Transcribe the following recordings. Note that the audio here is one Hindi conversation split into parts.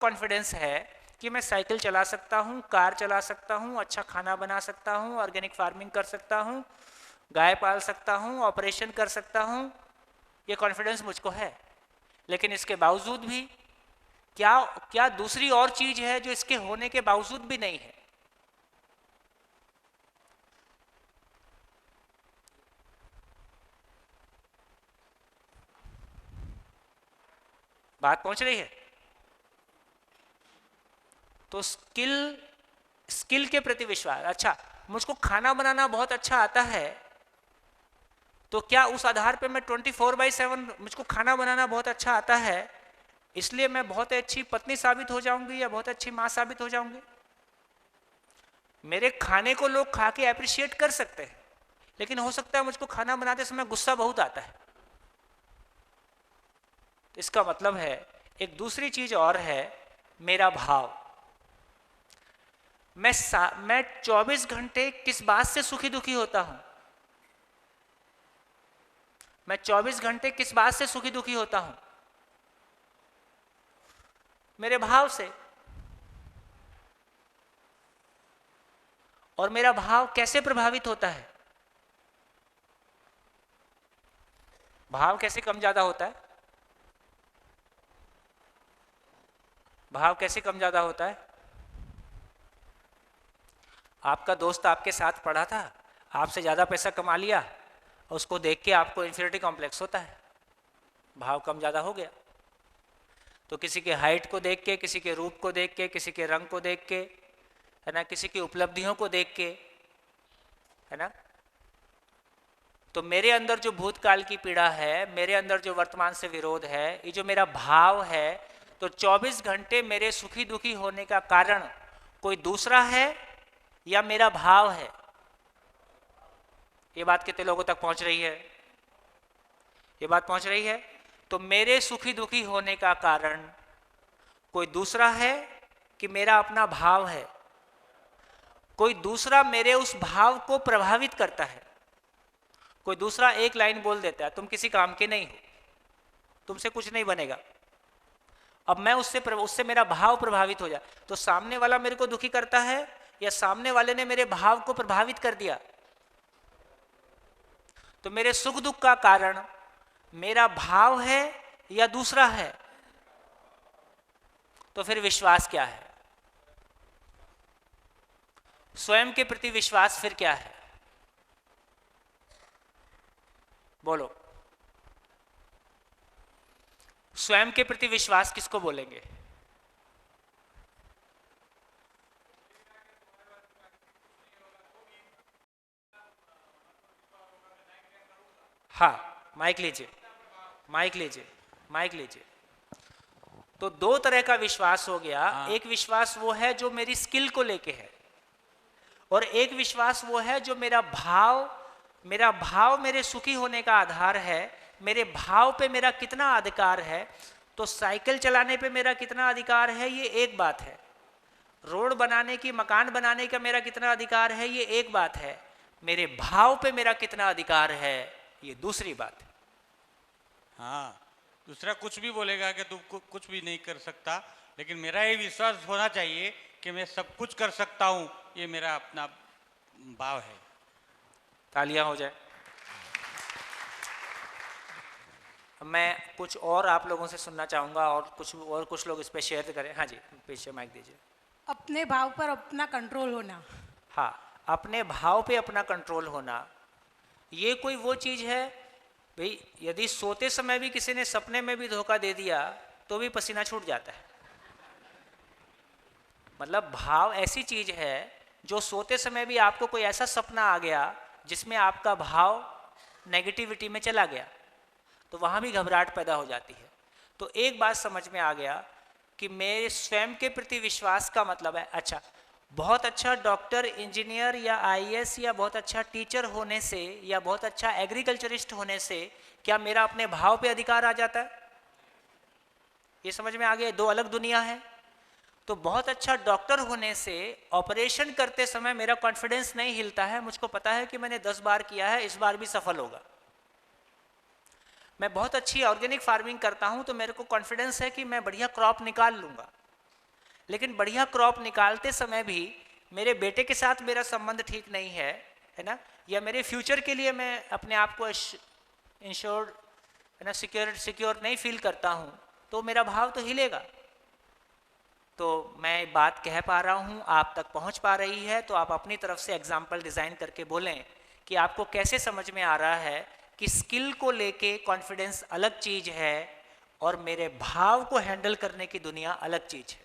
कॉन्फिडेंस है कि मैं साइकिल चला सकता हूँ, कार चला सकता हूँ, अच्छा खाना बना सकता हूँ, ऑर्गेनिक फार्मिंग कर सकता हूँ, गाय पाल सकता हूँ, ऑपरेशन कर सकता हूँ, ये कॉन्फिडेंस मुझको है। लेकिन इसके बावजूद भी क्या क्या दूसरी और चीज है जो इसके होने के बावजूद भी नहीं है? बात पहुंच रही है? तो स्किल के प्रति विश्वास। अच्छा, मुझको खाना बनाना बहुत अच्छा आता है, तो क्या उस आधार पे मैं 24/7 मुझको खाना बनाना बहुत अच्छा आता है इसलिए मैं बहुत अच्छी पत्नी साबित हो जाऊंगी या बहुत अच्छी मां साबित हो जाऊंगी? मेरे खाने को लोग खा के अप्रिशिएट कर सकते हैं, लेकिन हो सकता है मुझको खाना बनाते समय गुस्सा बहुत आता है। तो इसका मतलब है एक दूसरी चीज और है, मेरा भाव। मैं 24 घंटे किस बात से सुखी दुखी होता हूं? मैं 24 घंटे किस बात से सुखी दुखी होता हूं? मेरे भाव से। और मेरा भाव कैसे प्रभावित होता है? भाव कैसे कम ज्यादा होता है? भाव कैसे कम ज्यादा होता है? आपका दोस्त आपके साथ पढ़ा था, आपसे ज्यादा पैसा कमा लिया, और उसको देख के आपको इंफीरियरिटी कॉम्प्लेक्स होता है, भाव कम ज्यादा हो गया। तो किसी के हाइट को देख के, किसी के रूप को देख के, किसी के रंग को देख के, है ना, किसी की उपलब्धियों को देख के, है ना, तो मेरे अंदर जो भूतकाल की पीड़ा है, मेरे अंदर जो वर्तमान से विरोध है, ये जो मेरा भाव है, तो 24 घंटे मेरे सुखी दुखी होने का कारण कोई दूसरा है या मेरा भाव है? ये बात कितने लोगों तक पहुंच रही है? ये बात पहुंच रही है? तो मेरे सुखी दुखी होने का कारण कोई दूसरा है कि मेरा अपना भाव है? कोई दूसरा मेरे उस भाव को प्रभावित करता है। कोई दूसरा एक लाइन बोल देता है, तुम किसी काम के नहीं हो, तुमसे कुछ नहीं बनेगा। अब मैं उससे मेरा भाव प्रभावित हो जाए, तो सामने वाला मेरे को दुखी करता है या सामने वाले ने मेरे भाव को प्रभावित कर दिया? तो मेरे सुख दुख का कारण मेरा भाव है या दूसरा है? तो फिर विश्वास क्या है? स्वयं के प्रति विश्वास फिर क्या है? बोलो, स्वयं के प्रति विश्वास किसको बोलेंगे? हाँ, माइक लीजिए, माइक लीजिए, माइक लीजिए। तो दो तरह का विश्वास हो गया। एक विश्वास वो है जो मेरी स्किल को लेके है, और एक विश्वास वो है जो मेरा भाव मेरे सुखी होने का आधार है। मेरे भाव पे मेरा कितना अधिकार है, तो साइकिल चलाने पे मेरा कितना अधिकार है ये एक बात है, रोड बनाने की, मकान बनाने का मेरा कितना अधिकार है ये एक बात है, मेरे भाव पे मेरा कितना अधिकार है ये दूसरी बात है। हाँ, दूसरा कुछ भी बोलेगा कि तू कुछ भी नहीं कर सकता, लेकिन मेरा ये विश्वास होना चाहिए कि मैं सब कुछ कर सकता हूँ, ये मेरा अपना भाव है। तालियां हो जाए। मैं कुछ और आप लोगों से सुनना चाहूँगा, और कुछ लोग इस पर शेयर करें। हाँ जी, पीछे माइक दीजिए। अपने भाव पर अपना कंट्रोल होना। हाँ, अपने भाव पे अपना कंट्रोल होना, ये कोई वो चीज़ है भाई, यदि सोते समय भी किसी ने सपने में भी धोखा दे दिया तो भी पसीना छूट जाता है। मतलब भाव ऐसी चीज़ है जो सोते समय भी आपको कोई ऐसा सपना आ गया जिसमें आपका भाव नेगेटिविटी में चला गया, तो वहाँ भी घबराहट पैदा हो जाती है। तो एक बात समझ में आ गया कि मेरे स्वयं के प्रति विश्वास का मतलब है, अच्छा, बहुत अच्छा डॉक्टर, इंजीनियर या आईएएस या बहुत अच्छा टीचर होने से या बहुत अच्छा एग्रीकल्चरिस्ट होने से क्या मेरा अपने भाव पे अधिकार आ जाता है? ये समझ में आ गया, दो अलग दुनिया है। तो बहुत अच्छा डॉक्टर होने से ऑपरेशन करते समय मेरा कॉन्फिडेंस नहीं हिलता है, मुझको पता है कि मैंने 10 बार किया है, इस बार भी सफल होगा। मैं बहुत अच्छी ऑर्गेनिक फार्मिंग करता हूं तो मेरे को कॉन्फिडेंस है कि मैं बढ़िया क्रॉप निकाल लूंगा। लेकिन बढ़िया क्रॉप निकालते समय भी मेरे बेटे के साथ मेरा संबंध ठीक नहीं है ना, या मेरे फ्यूचर के लिए मैं अपने आप को इंश्योर्ड है ना, सिक्योर नहीं फील करता हूँ, तो मेरा भाव तो हिलेगा। तो मैं बात कह पा रहा हूँ, आप तक पहुँच पा रही है, तो आप अपनी तरफ से एग्जाम्पल डिज़ाइन करके बोलें कि आपको कैसे समझ में आ रहा है कि स्किल को लेके कॉन्फिडेंस अलग चीज़ है और मेरे भाव को हैंडल करने की दुनिया अलग चीज़ है।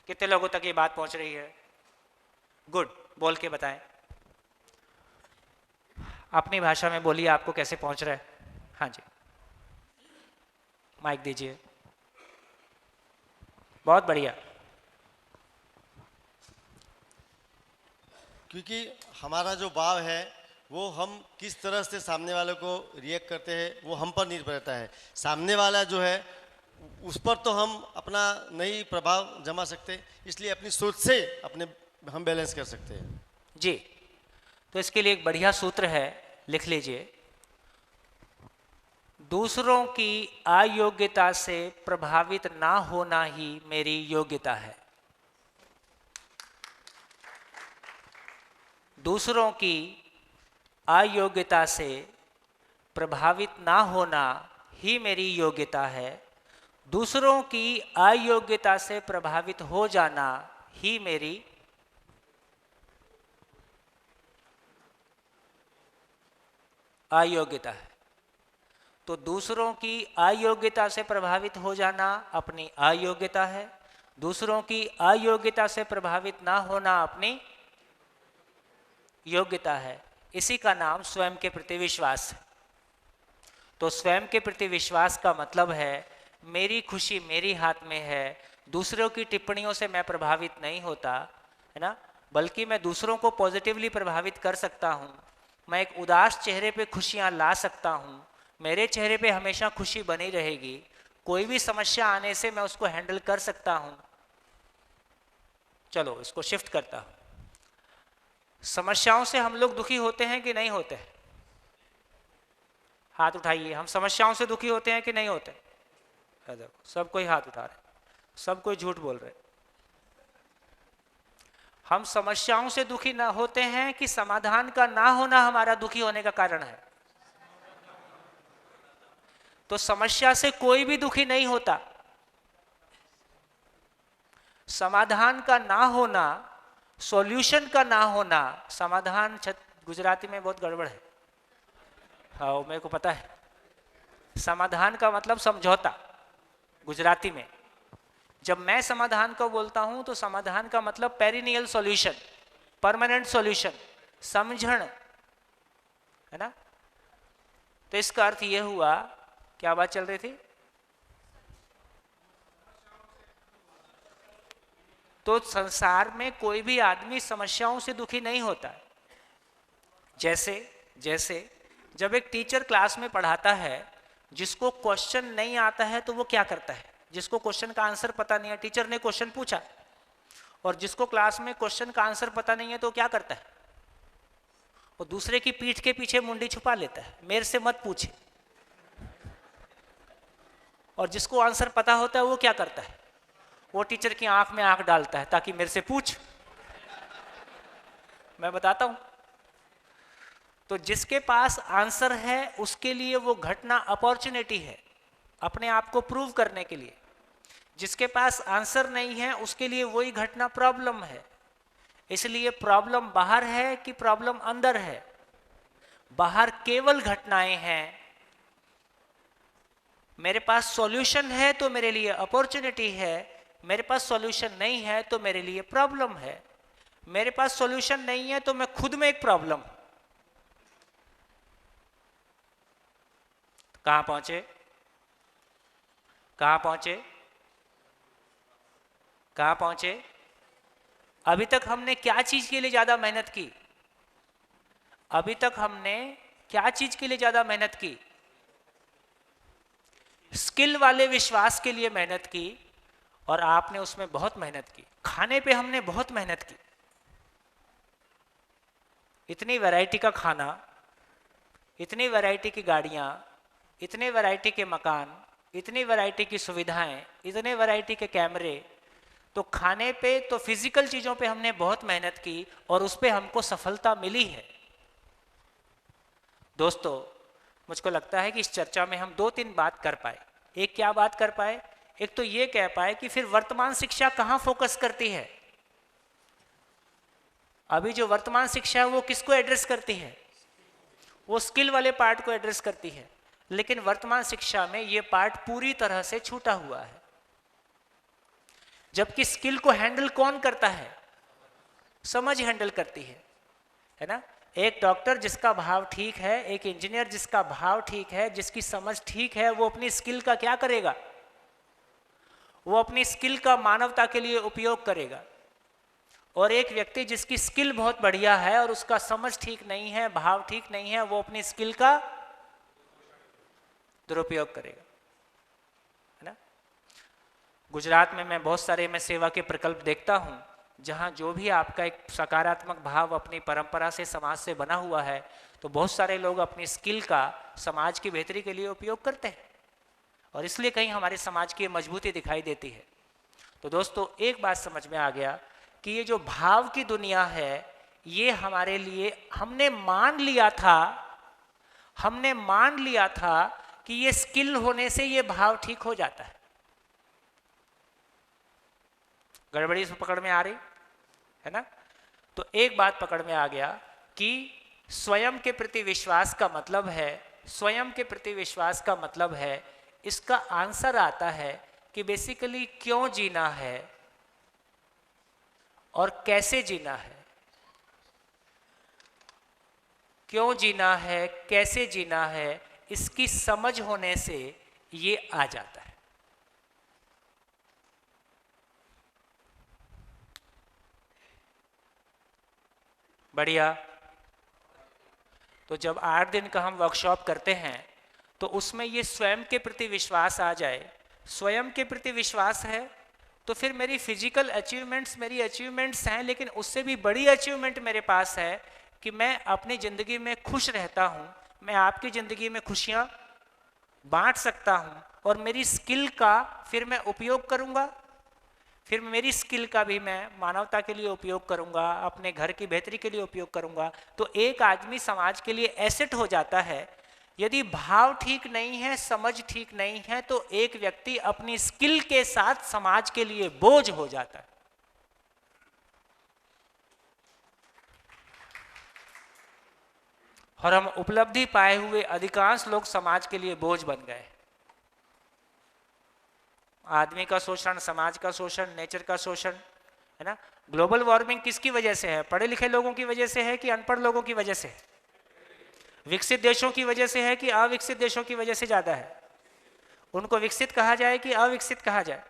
कितने लोगों तक ये बात पहुँच रही है? गुड, बोल के बताएं, अपनी भाषा में बोलिए आपको कैसे पहुँच रहा है। हाँ जी, माइक दीजिए। बहुत बढ़िया। क्योंकि हमारा जो भाव है वो हम किस तरह से सामने वाले को रिएक्ट करते हैं वो हम पर निर्भर रहता है। सामने वाला जो है उस पर तो हम अपना नहीं प्रभाव जमा सकते, इसलिए अपनी सोच से अपने हम बैलेंस कर सकते हैं। जी, तो इसके लिए एक बढ़िया सूत्र है, लिख लीजिए। दूसरों की अयोग्यता से प्रभावित ना होना ही मेरी योग्यता है। दूसरों की अयोग्यता से प्रभावित ना होना ही मेरी योग्यता है। दूसरों की अयोग्यता से प्रभावित हो जाना ही मेरी अयोग्यता है। तो दूसरों की अयोग्यता से प्रभावित हो जाना अपनी अयोग्यता है, दूसरों की अयोग्यता से प्रभावित ना होना अपनी योग्यता है। इसी का नाम स्वयं के प्रति विश्वास है। तो स्वयं के प्रति विश्वास का मतलब है मेरी खुशी मेरी हाथ में है, दूसरों की टिप्पणियों से मैं प्रभावित नहीं होता, है ना, बल्कि मैं दूसरों को पॉजिटिवली प्रभावित कर सकता हूँ। मैं एक उदास चेहरे पे खुशियाँ ला सकता हूँ, मेरे चेहरे पे हमेशा खुशी बनी रहेगी। कोई भी समस्या आने से मैं उसको हैंडल कर सकता हूँ। चलो इसको शिफ्ट करता हूँ। समस्याओं से हम लोग दुखी होते हैं कि नहीं होते? हाथ उठाइए। हम समस्याओं से दुखी होते हैं कि नहीं होते? देखो सब कोई हाथ उठा रहे, सब कोई झूठ बोल रहे। हम समस्याओं से दुखी ना होते हैं कि समाधान का ना होना हमारा दुखी होने का कारण है? तो समस्या से कोई भी दुखी नहीं होता। समाधान का ना होना, सॉल्यूशन का ना होना, समाधान गुजराती में बहुत गड़बड़ है। हाँ मेरे को पता है। समाधान का मतलब समझौता गुजराती में। जब मैं समाधान को बोलता हूं तो समाधान का मतलब पेरिनियल सॉल्यूशन, परमानेंट सॉल्यूशन, समझण, है ना। तो इसका अर्थ यह हुआ, क्या बात चल रही थी? तो संसार में कोई भी आदमी समस्याओं से दुखी नहीं होता। जैसे जब एक टीचर क्लास में पढ़ाता है, जिसको क्वेश्चन नहीं आता है तो वो क्या करता है? जिसको क्वेश्चन का आंसर पता नहीं है, टीचर ने क्वेश्चन पूछा, और जिसको क्लास में क्वेश्चन का आंसर पता नहीं है तो क्या करता है? वो दूसरे की पीठ के पीछे मुंडी छुपा लेता है, मेरे से मत पूछे। और जिसको आंसर पता होता है वो क्या करता है? वो टीचर की आंख में आंख डालता है ताकि मेरे से पूछ। मैं बताता हूं। तो जिसके पास आंसर है उसके लिए वो घटना अपॉर्चुनिटी है अपने आप को प्रूव करने के लिए। जिसके पास आंसर नहीं है उसके लिए वही घटना प्रॉब्लम है। इसलिए प्रॉब्लम बाहर है कि प्रॉब्लम अंदर है? बाहर केवल घटनाएं हैं। मेरे पास सॉल्यूशन है तो मेरे लिए अपॉर्चुनिटी है, मेरे पास सॉल्यूशन नहीं है तो मेरे लिए प्रॉब्लम है। मेरे पास सॉल्यूशन नहीं है तो मैं खुद में एक प्रॉब्लम। कहां पहुंचे? कहां पहुंचे? कहां पहुंचे? अभी तक हमने क्या चीज के लिए ज्यादा मेहनत की? अभी तक हमने क्या चीज के लिए ज्यादा मेहनत की? स्किल वाले विश्वास के लिए मेहनत की, और आपने उसमें बहुत मेहनत की। खाने पे हमने बहुत मेहनत की। इतनी वैरायटी का खाना, इतनी वैरायटी की गाड़ियां, इतने वैरायटी के मकान, इतनी वैरायटी की सुविधाएं, इतने वैरायटी के कैमरे, तो खाने पे तो फिजिकल चीज़ों पे हमने बहुत मेहनत की और उस पे हमको सफलता मिली है। दोस्तों, मुझको लगता है कि इस चर्चा में हम 2-3 बात कर पाए। एक क्या बात कर पाए? एक तो ये कह पाए कि फिर वर्तमान शिक्षा कहाँ फोकस करती है। अभी जो वर्तमान शिक्षा है वो किसको एड्रेस करती है? वो स्किल वाले पार्ट को एड्रेस करती है, लेकिन वर्तमान शिक्षा में ये पार्ट पूरी तरह से छूटा हुआ है। जबकि स्किल को हैंडल कौन करता है? समझ हैंडल करती है ना। एक डॉक्टर जिसका भाव ठीक है, एक इंजीनियर जिसका भाव ठीक है, जिसकी समझ ठीक है, वो अपनी स्किल का क्या करेगा? वो अपनी स्किल का मानवता के लिए उपयोग करेगा। और एक व्यक्ति जिसकी स्किल बहुत बढ़िया है और उसका समझ ठीक नहीं है, भाव ठीक नहीं है, वो अपनी स्किल का दुरुपयोग करेगा, है ना। गुजरात में मैं बहुत सारे सेवा के प्रकल्प देखता हूं, जहां जो भी आपका एक सकारात्मक भाव अपनी परंपरा से, समाज से बना हुआ है, तो बहुत सारे लोग अपनी स्किल का समाज की बेहतरी के लिए उपयोग करते हैं और इसलिए कहीं हमारे समाज की मजबूती दिखाई देती है। तो दोस्तों, एक बात समझ में आ गया कि ये जो भाव की दुनिया है, ये हमारे लिए हमने मान लिया था कि ये स्किल होने से ये भाव ठीक हो जाता है। गड़बड़ी इसमें पकड़ में आ रही है ना। तो एक बात पकड़ में आ गया कि स्वयं के प्रति विश्वास का मतलब है, स्वयं के प्रति विश्वास का मतलब है, इसका आंसर आता है कि बेसिकली क्यों जीना है और कैसे जीना है। क्यों जीना है, कैसे जीना है, इसकी समझ होने से ये आ जाता है। बढ़िया। तो जब 8 दिन का हम वर्कशॉप करते हैं तो उसमें ये स्वयं के प्रति विश्वास आ जाए। स्वयं के प्रति विश्वास है तो फिर मेरी फिजिकल अचीवमेंट्स मेरी अचीवमेंट्स हैं, लेकिन उससे भी बड़ी अचीवमेंट मेरे पास है कि मैं अपनी ज़िंदगी में खुश रहता हूँ, मैं आपकी ज़िंदगी में खुशियाँ बांट सकता हूँ और मेरी स्किल का फिर मैं उपयोग करूँगा, फिर मेरी स्किल का भी मैं मानवता के लिए उपयोग करूँगा, अपने घर की बेहतरी के लिए उपयोग करूँगा। तो एक आदमी समाज के लिए एसेट हो जाता है। यदि भाव ठीक नहीं है, समझ ठीक नहीं है, तो एक व्यक्ति अपनी स्किल के साथ समाज के लिए बोझ हो जाता है। और हम उपलब्धि पाए हुए अधिकांश लोग समाज के लिए बोझ बन गए। आदमी का शोषण, समाज का शोषण, नेचर का शोषण, है ना। ग्लोबल वार्मिंग किसकी वजह से है? पढ़े लिखे लोगों की वजह से है कि अनपढ़ लोगों की वजह से? विकसित देशों की वजह से है कि अविकसित देशों की वजह से ज्यादा है? उनको विकसित कहा जाए कि अविकसित कहा जाए?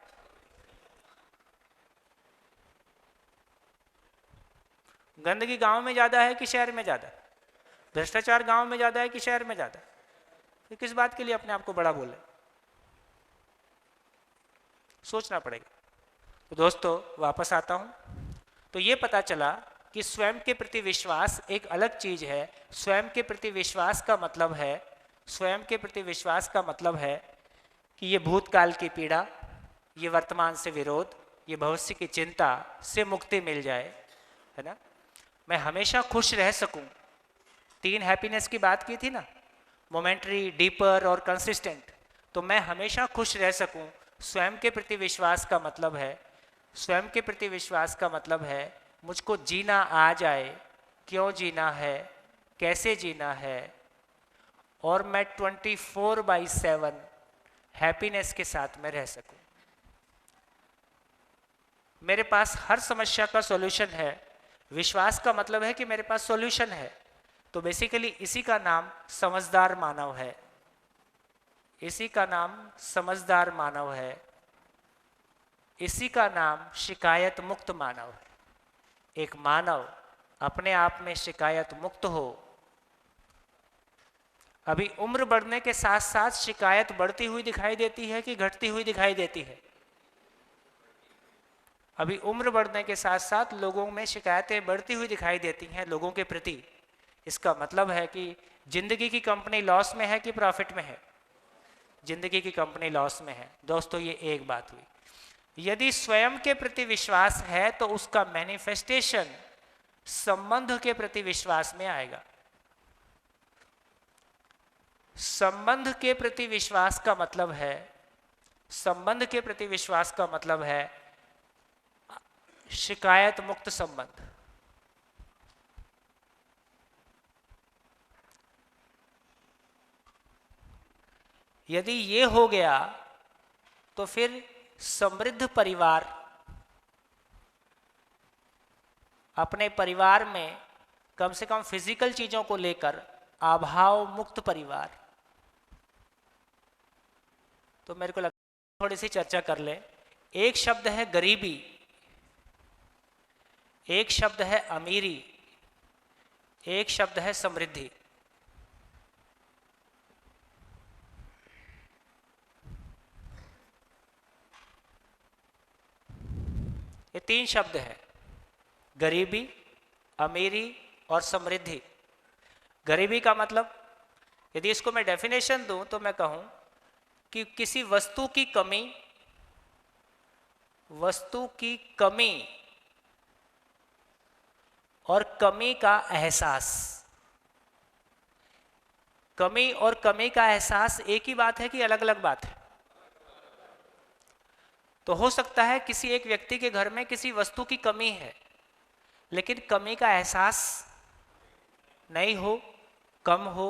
गंदगी गांव में ज्यादा है कि शहर में ज्यादा? भ्रष्टाचार गांव में ज्यादा है कि शहर में ज्यादा? फिर किस बात के लिए अपने आप को बड़ा बोले? सोचना पड़ेगा। तो दोस्तों, वापस आता हूं। तो ये पता चला कि स्वयं के प्रति विश्वास एक अलग चीज है। स्वयं के प्रति विश्वास का मतलब है, स्वयं के प्रति विश्वास का मतलब है कि ये भूतकाल की पीड़ा, ये वर्तमान से विरोध, ये भविष्य की चिंता से मुक्ति मिल जाए, है ना। मैं हमेशा खुश रह सकूं। 3 हैप्पीनेस की बात की थी ना, मोमेंटरी, डीपर और कंसिस्टेंट। तो मैं हमेशा खुश रह सकूं। स्वयं के प्रति विश्वास का मतलब है, स्वयं के प्रति विश्वास का मतलब है मुझको जीना आ जाए, क्यों जीना है, कैसे जीना है, और मैं 24/7 हैप्पीनेस के साथ में रह सकूं। मेरे पास हर समस्या का सॉल्यूशन है। विश्वास का मतलब है कि मेरे पास सॉल्यूशन है। तो बेसिकली इसी का नाम समझदार मानव है। इसी का नाम समझदार मानव है। इसी का नाम शिकायत मुक्त मानव है। एक मानव अपने आप में शिकायत मुक्त हो। अभी उम्र बढ़ने के साथ साथ शिकायत बढ़ती हुई दिखाई देती है कि घटती हुई दिखाई देती है? अभी उम्र बढ़ने के साथ साथ लोगों में शिकायतें बढ़ती हुई दिखाई देती हैं लोगों के प्रति। इसका मतलब है कि जिंदगी की कंपनी लॉस में है कि प्रॉफिट में है? जिंदगी की कंपनी लॉस में है। दोस्तों, ये एक बात हुई। यदि स्वयं के प्रति विश्वास है तो उसका मैनिफेस्टेशन संबंध के प्रति विश्वास में आएगा। संबंध के प्रति विश्वास का मतलब है, संबंध के प्रति विश्वास का मतलब है शिकायत मुक्त संबंध। यदि ये हो गया तो फिर समृद्ध परिवार, अपने परिवार में कम से कम फिजिकल चीजों को लेकर अभाव मुक्त परिवार। तो मेरे को लगता है थोड़ी सी चर्चा कर ले। एक शब्द है गरीबी, एक शब्द है अमीरी, एक शब्द है समृद्धि। ये तीन शब्द हैं, गरीबी, अमीरी और समृद्धि। गरीबी का मतलब, यदि इसको मैं डेफिनेशन दूं तो मैं कहूं कि किसी वस्तु की कमी, वस्तु की कमी और कमी का एहसास। कमी और कमी का एहसास एक ही बात है कि अलग अलग बात है? तो हो सकता है किसी एक व्यक्ति के घर में किसी वस्तु की कमी है, लेकिन कमी का एहसास नहीं हो, कम हो।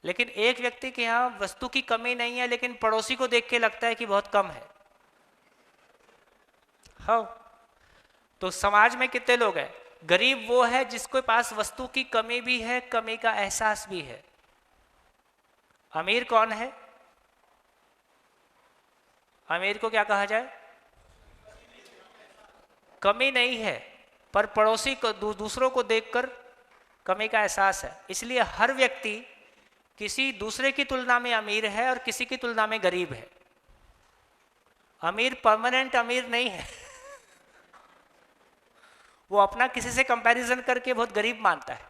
लेकिन एक व्यक्ति के यहाँ वस्तु की कमी नहीं है, लेकिन पड़ोसी को देख के लगता है कि बहुत कम है। हाँ, तो समाज में कितने लोग हैं? गरीब वो है जिसके पास वस्तु की कमी भी है, कमी का एहसास भी है। अमीर कौन है? अमीर को क्या कहा जाए? कमी नहीं है, पर पड़ोसी को, दूसरों को देखकर कमी का एहसास है। इसलिए हर व्यक्ति किसी दूसरे की तुलना में अमीर है और किसी की तुलना में गरीब है। अमीर परमानेंट अमीर नहीं है वो अपना किसी से कंपैरिजन करके बहुत गरीब मानता है।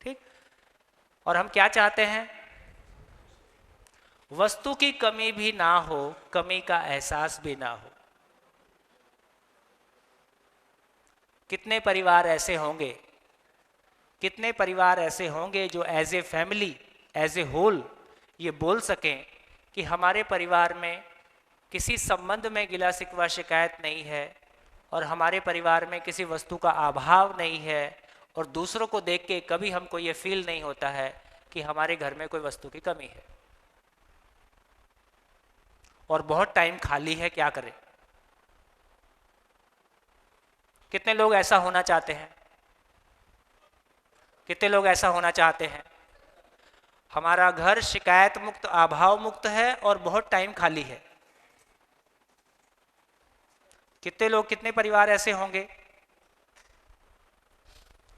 ठीक? और हम क्या चाहते हैं? वस्तु की कमी भी ना हो, कमी का एहसास भी ना हो। कितने परिवार ऐसे होंगे, कितने परिवार ऐसे होंगे जो as a family, as a whole ये बोल सकें कि हमारे परिवार में किसी संबंध में गिला शिकवा शिकायत नहीं है और हमारे परिवार में किसी वस्तु का अभाव नहीं है, और दूसरों को देख के कभी हमको ये फील नहीं होता है कि हमारे घर में कोई वस्तु की कमी है। और बहुत टाइम खाली है, क्या करें? कितने लोग ऐसा होना चाहते हैं? कितने लोग ऐसा होना चाहते हैं? हमारा घर शिकायत मुक्त, अभाव मुक्त है और बहुत टाइम खाली है। कितने लोग, कितने परिवार ऐसे होंगे?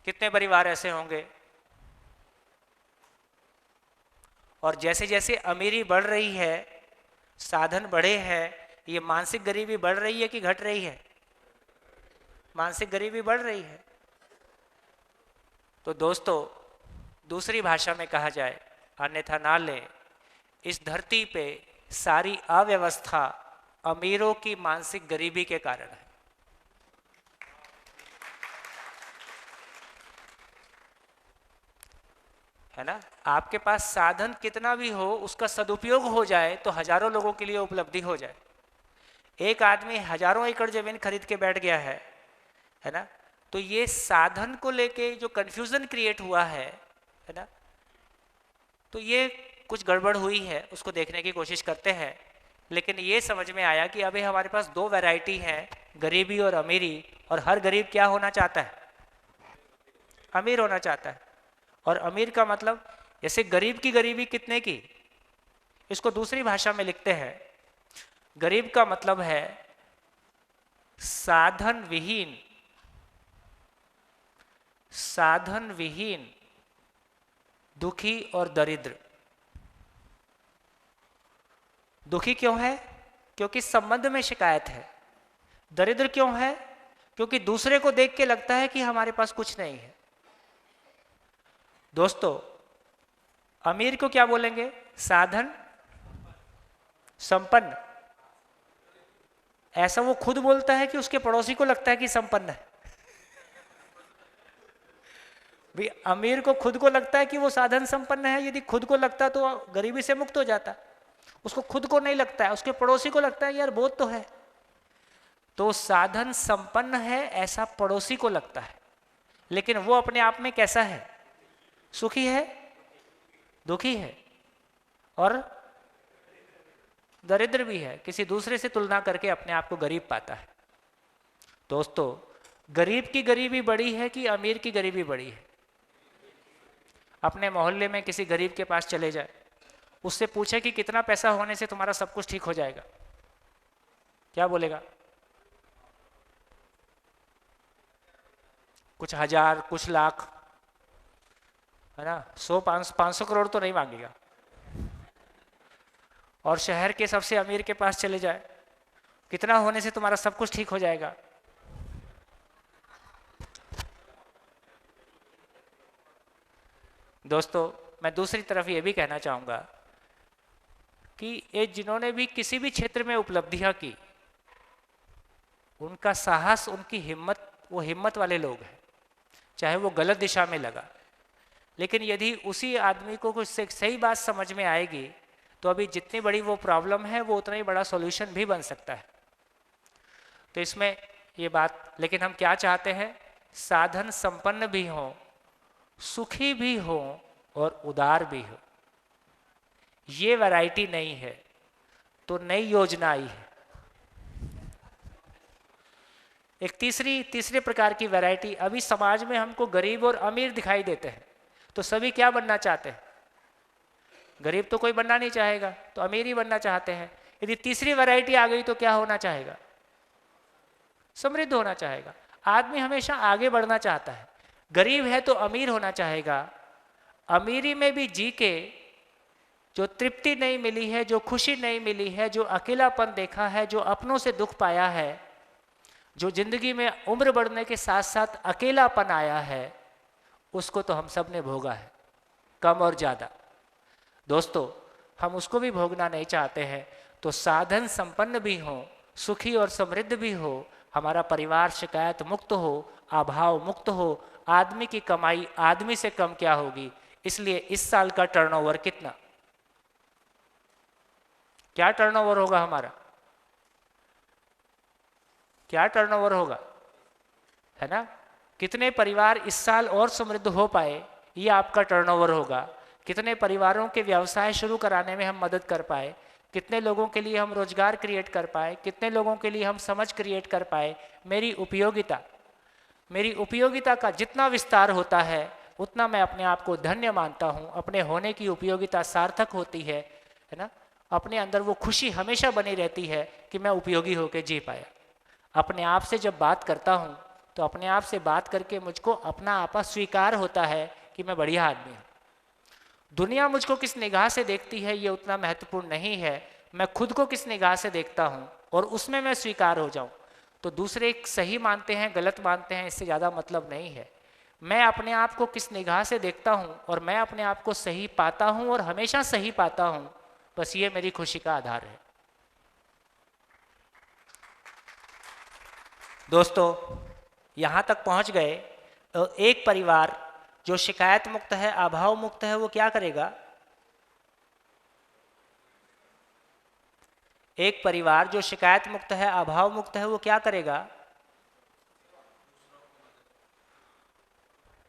कितने परिवार ऐसे होंगे? और जैसे जैसे अमीरी बढ़ रही है, साधन बढ़े हैं, ये मानसिक गरीबी बढ़ रही है कि घट रही है? मानसिक गरीबी बढ़ रही है। तो दोस्तों, दूसरी भाषा में कहा जाए, अन्यथा ना ले, इस धरती पे सारी अव्यवस्था अमीरों की मानसिक गरीबी के कारण है ना? आपके पास साधन कितना भी हो, उसका सदुपयोग हो जाए तो हजारों लोगों के लिए उपलब्धि हो जाए। एक आदमी हजारों एकड़ जमीन खरीद के बैठ गया है ना? तो ये साधन को लेके जो कंफ्यूजन क्रिएट हुआ है ना, तो ये कुछ गड़बड़ हुई है, उसको देखने की कोशिश करते हैं। लेकिन ये समझ में आया कि अभी हमारे पास दो वैरायटी हैं, गरीबी और अमीरी, और हर गरीब क्या होना चाहता है? अमीर होना चाहता है। और अमीर का मतलब, जैसे गरीब की गरीबी कितने की, इसको दूसरी भाषा में लिखते हैं। गरीब का मतलब है साधन विहीन, साधन विहीन, दुखी और दरिद्र। दुखी क्यों है? क्योंकि संबंध में शिकायत है। दरिद्र क्यों है? क्योंकि दूसरे को देख के लगता है कि हमारे पास कुछ नहीं है। दोस्तों, अमीर को क्या बोलेंगे? साधन संपन्न। ऐसा वो खुद बोलता है कि उसके पड़ोसी को लगता है कि संपन्न है। भाई अमीर को खुद को लगता है कि वो साधन संपन्न है, यदि खुद को लगता तो गरीबी से मुक्त हो जाता। उसको खुद को नहीं लगता है, उसके पड़ोसी को लगता है यार बोध तो है, तो साधन संपन्न है ऐसा पड़ोसी को लगता है, लेकिन वो अपने आप में कैसा है? सुखी है, दुखी है और दरिद्र भी है। किसी दूसरे से तुलना करके अपने आप को गरीब पाता है। दोस्तों, गरीब की गरीबी बड़ी है कि अमीर की गरीबी बड़ी है? अपने मोहल्ले में किसी गरीब के पास चले जाए, उससे पूछे कि कितना पैसा होने से तुम्हारा सब कुछ ठीक हो जाएगा, क्या बोलेगा? कुछ हजार, कुछ लाख, है ना, 100-500 करोड़ तो नहीं मांगेगा। और शहर के सबसे अमीर के पास चले जाए, कितना होने से तुम्हारा सब कुछ ठीक हो जाएगा? दोस्तों, मैं दूसरी तरफ ये भी कहना चाहूँगा कि ये जिन्होंने भी किसी भी क्षेत्र में उपलब्धियाँ की, उनका साहस, उनकी हिम्मत, वो हिम्मत वाले लोग हैं, चाहे वो गलत दिशा में लगा। लेकिन यदि उसी आदमी को कुछ सही बात समझ में आएगी तो अभी जितनी बड़ी वो प्रॉब्लम है वो उतना ही बड़ा सॉल्यूशन भी बन सकता है। तो इसमें ये बात, लेकिन हम क्या चाहते हैं? साधन संपन्न भी हो, सुखी भी हो और उदार भी हो। ये वैरायटी नहीं है तो नई योजना आई है। एक तीसरे प्रकार की वैरायटी, अभी समाज में हमको गरीब और अमीर दिखाई देते हैं, तो सभी क्या बनना चाहते हैं? गरीब तो कोई बनना नहीं चाहेगा, तो अमीर ही बनना चाहते हैं। यदि तीसरी वैरायटी आ गई तो क्या होना चाहेगा? समृद्ध होना चाहेगा। आदमी हमेशा आगे बढ़ना चाहता है। गरीब है तो अमीर होना चाहेगा, अमीरी में भी जी के जो तृप्ति नहीं मिली है, जो खुशी नहीं मिली है, जो अकेलापन देखा है, जो अपनों से दुख पाया है, जो जिंदगी में उम्र बढ़ने के साथ साथ अकेलापन आया है, उसको तो हम सब ने भोगा है, कम और ज़्यादा। दोस्तों, हम उसको भी भोगना नहीं चाहते हैं। तो साधन संपन्न भी हो, सुखी और समृद्ध भी हो, हमारा परिवार शिकायत मुक्त हो, अभाव मुक्त हो, आदमी की कमाई आदमी से कम क्या होगी। इसलिए इस साल का टर्नओवर कितना, क्या टर्नओवर होगा हमारा? क्या टर्नओवर होगा, है ना? कितने परिवार इस साल और समृद्ध हो पाए, ये आपका टर्नओवर होगा। कितने परिवारों के व्यवसाय शुरू कराने में हम मदद कर पाए, कितने लोगों के लिए हम रोजगार क्रिएट कर पाए, कितने लोगों के लिए हम समझ क्रिएट कर पाए। मेरी उपयोगिता का जितना विस्तार होता है उतना मैं अपने आप को धन्य मानता हूँ। अपने होने की उपयोगिता सार्थक होती है ना? अपने अंदर वो खुशी हमेशा बनी रहती है कि मैं उपयोगी होकर जी पाया। अपने आप से जब बात करता हूँ तो अपने आप से बात करके मुझको अपना आपा स्वीकार होता है कि मैं बढ़िया आदमी हूँ। दुनिया मुझको किस निगाह से देखती है ये उतना महत्वपूर्ण नहीं है, मैं खुद को किस निगाह से देखता हूँ और उसमें मैं स्वीकार हो जाऊँ। तो दूसरे सही मानते हैं, गलत मानते हैं, इससे ज़्यादा मतलब नहीं है। मैं अपने आप को किस निगाह से देखता हूँ और मैं अपने आप को सही पाता हूँ और हमेशा सही पाता हूँ, बस ये मेरी खुशी का आधार है। दोस्तों, यहाँ तक पहुँच गए तो एक परिवार जो शिकायत मुक्त है, अभाव मुक्त है, वो क्या करेगा? एक परिवार जो शिकायत मुक्त है, अभाव मुक्त है, वो क्या करेगा?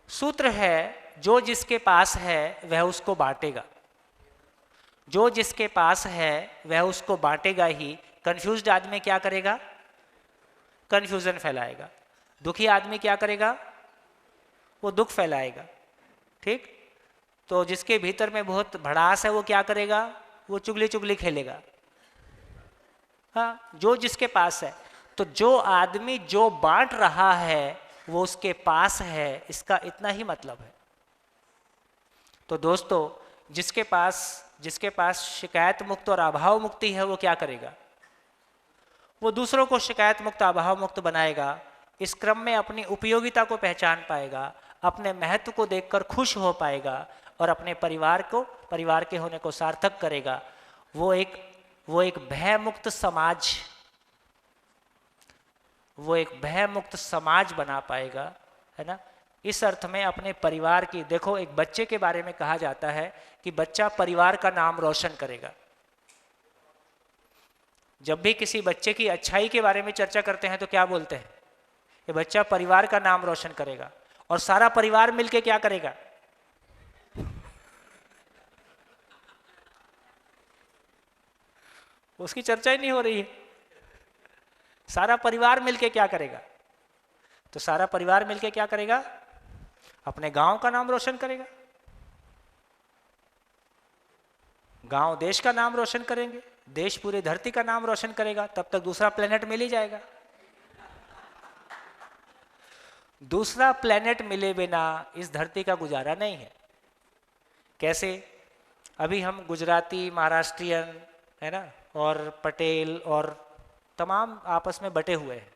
सूत्र है, जो जिसके पास है वह उसको बांटेगा। जो जिसके पास है वह उसको बांटेगा ही। कंफ्यूज्ड आदमी क्या करेगा? कंफ्यूजन फैलाएगा। दुखी आदमी क्या करेगा? वो दुख फैलाएगा। ठीक? तो जिसके भीतर में बहुत भड़ास है वो क्या करेगा? वो चुगली चुगली खेलेगा। हाँ, जो जिसके पास है। तो जो आदमी जो बांट रहा है वो उसके पास है, इसका इतना ही मतलब है। तो दोस्तों, जिसके पास शिकायत मुक्त और अभाव मुक्ति है वो क्या करेगा? वो दूसरों को शिकायत मुक्त, अभाव मुक्त बनाएगा। इस क्रम में अपनी उपयोगिता को पहचान पाएगा, अपने महत्व को देखकर खुश हो पाएगा और अपने परिवार के होने को सार्थक करेगा। वो एक भय मुक्त समाज वो एक भय मुक्त समाज बना पाएगा, है ना। इस अर्थ में अपने परिवार की, देखो एक बच्चे के बारे में कहा जाता है कि बच्चा परिवार का नाम रोशन करेगा। जब भी किसी बच्चे की अच्छाई के बारे में चर्चा करते हैं तो क्या बोलते हैं, ये बच्चा परिवार का नाम रोशन करेगा। और सारा परिवार मिलके क्या करेगा, उसकी चर्चा ही नहीं हो रही है। सारा परिवार मिलके क्या करेगा, तो सारा परिवार मिलके क्या करेगा, अपने गांव का नाम रोशन करेगा। गांव देश का नाम रोशन करेंगे, देश पूरी धरती का नाम रोशन करेगा, तब तक दूसरा प्लेनेट मिल ही जाएगा। दूसरा प्लेनेट मिले बिना इस धरती का गुजारा नहीं है। कैसे, अभी हम गुजराती, महाराष्ट्रियन, है ना, और पटेल और तमाम आपस में बटे हुए हैं।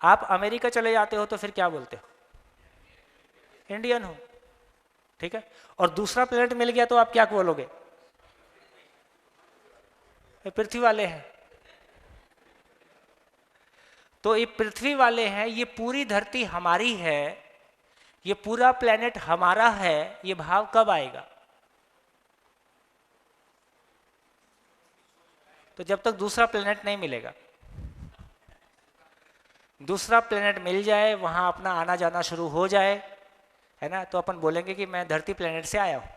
आप अमेरिका चले जाते हो तो फिर क्या बोलते हो, इंडियन हो, ठीक है। और दूसरा प्लेनेट मिल गया तो आप क्या बोलोगे, ये पृथ्वी वाले हैं। तो ये पृथ्वी वाले हैं, ये पूरी धरती हमारी है, ये पूरा प्लेनेट हमारा है, ये भाव कब आएगा, तो जब तक दूसरा प्लेनेट नहीं मिलेगा। दूसरा प्लेनेट मिल जाए, वहां अपना आना जाना शुरू हो जाए, है ना, तो अपन बोलेंगे कि मैं धरती प्लेनेट से आया हूं।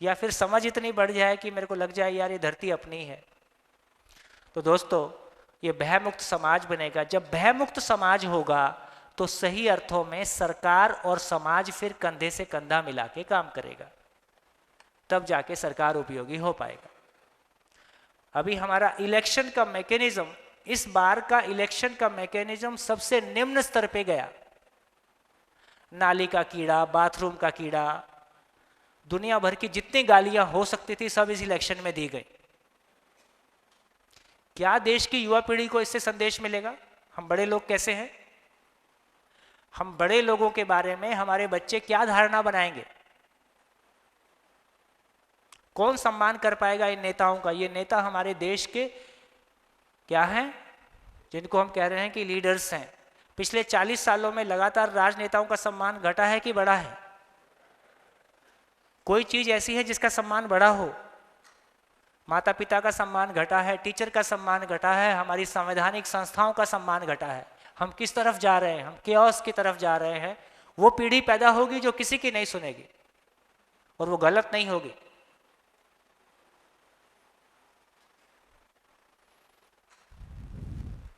या फिर समझ इतनी बढ़ जाए कि मेरे को लग जाए यार ये धरती अपनी है। तो दोस्तों, ये भयमुक्त समाज बनेगा। जब भयमुक्त समाज होगा तो सही अर्थों में सरकार और समाज फिर कंधे से कंधा मिला के काम करेगा, तब जाके सरकार उपयोगी हो पाएगा। अभी हमारा इलेक्शन का मैकेनिज्म, इस बार का इलेक्शन का मैकेनिज्म सबसे निम्न स्तर पे गया। नाली का कीड़ा, बाथरूम का कीड़ा, दुनिया भर की जितनी गालियां हो सकती थी सब इस इलेक्शन में दी गई। क्या देश की युवा पीढ़ी को इससे संदेश मिलेगा, हम बड़े लोग कैसे हैं, हम बड़े लोगों के बारे में हमारे बच्चे क्या धारणा बनाएंगे, कौन सम्मान कर पाएगा इन नेताओं का। ये नेता हमारे देश के क्या हैं, जिनको हम कह रहे हैं कि लीडर्स हैं। पिछले 40 सालों में लगातार राजनेताओं का सम्मान घटा है कि बढ़ा है, कोई चीज ऐसी है जिसका सम्मान बढ़ा हो। माता पिता का सम्मान घटा है, टीचर का सम्मान घटा है, हमारी संवैधानिक संस्थाओं का सम्मान घटा है। हम किस तरफ जा रहे हैं, हम केओस की तरफ जा रहे हैं। वो पीढ़ी पैदा होगी जो किसी की नहीं सुनेगी और वो गलत नहीं होगी।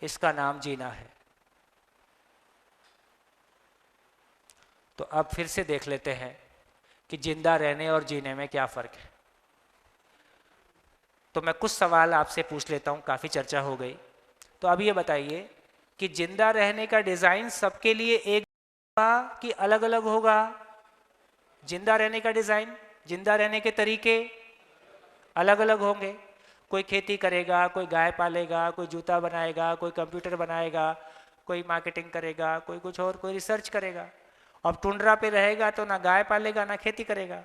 इसका नाम जीना है। तो अब फिर से देख लेते हैं कि जिंदा रहने और जीने में क्या फर्क है। तो मैं कुछ सवाल आपसे पूछ लेता हूं, काफी चर्चा हो गई। तो अब ये बताइए कि जिंदा रहने का डिजाइन सबके लिए एक होगा कि अलग अलग होगा। जिंदा रहने का डिजाइन, जिंदा रहने के तरीके अलग अलग होंगे। कोई खेती करेगा, कोई गाय पालेगा, कोई जूता बनाएगा, कोई कंप्यूटर बनाएगा, कोई मार्केटिंग करेगा, कोई कुछ और, कोई रिसर्च करेगा। अब टुंड्रा पे रहेगा तो ना गाय पालेगा ना खेती करेगा,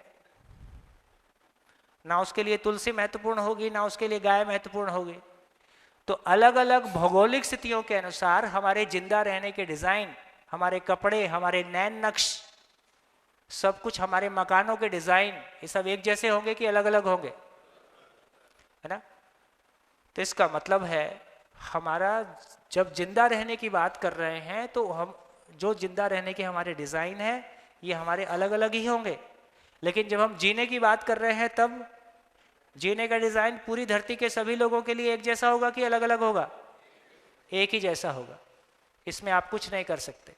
ना उसके लिए तुलसी महत्वपूर्ण होगी ना उसके लिए गाय महत्वपूर्ण होगी। तो अलग अलग भौगोलिक स्थितियों के अनुसार हमारे जिंदा रहने के डिजाइन, हमारे कपड़े, हमारे नैन नक्श, सब कुछ, हमारे मकानों के डिजाइन, ये सब एक जैसे होंगे कि अलग अलग होंगे, है ना। तो इसका मतलब है हमारा जब जिंदा रहने की बात कर रहे हैं तो हम जो जिंदा रहने के हमारे डिजाइन है ये हमारे अलग अलग ही होंगे। लेकिन जब हम जीने की बात कर रहे हैं तब जीने का डिजाइन पूरी धरती के सभी लोगों के लिए एक जैसा होगा कि अलग अलग होगा, एक ही जैसा होगा। इसमें आप कुछ नहीं कर सकते।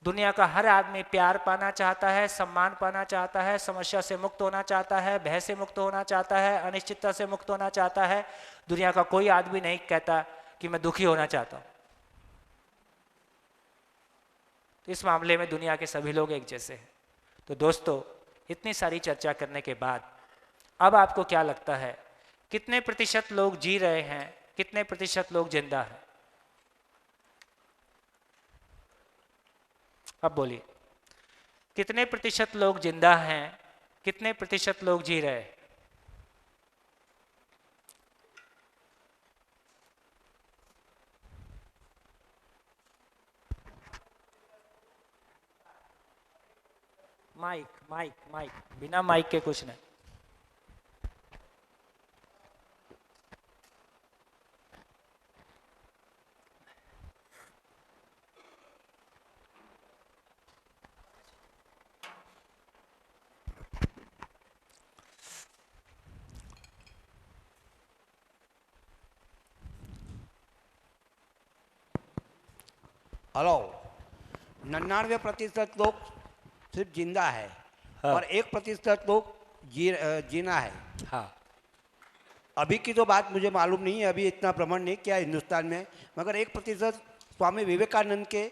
दुनिया का हर आदमी प्यार पाना चाहता है, सम्मान पाना चाहता है, समस्या से मुक्त होना चाहता है, भय से मुक्त होना चाहता है, अनिश्चितता से मुक्त होना चाहता है। दुनिया का कोई आदमी नहीं कहता कि मैं दुखी होना चाहता हूं। तो इस मामले में दुनिया के सभी लोग एक जैसे हैं। तो दोस्तों, इतनी सारी चर्चा करने के बाद अब आपको क्या लगता है, कितने प्रतिशत लोग जी रहे हैं, कितने प्रतिशत लोग जिंदा हैं? अब बोलिए, कितने प्रतिशत लोग जिंदा हैं, कितने प्रतिशत लोग जी रहे हैं? माइक माइक माइक, बिना माइक के कुछ नहीं। हेलो। 99% लोग सिर्फ जिंदा है, हाँ। और 1% लोग जीना है। हाँ, अभी की तो बात मुझे मालूम नहीं है, अभी इतना भ्रमण नहीं किया हिंदुस्तान में, मगर 1% स्वामी विवेकानंद के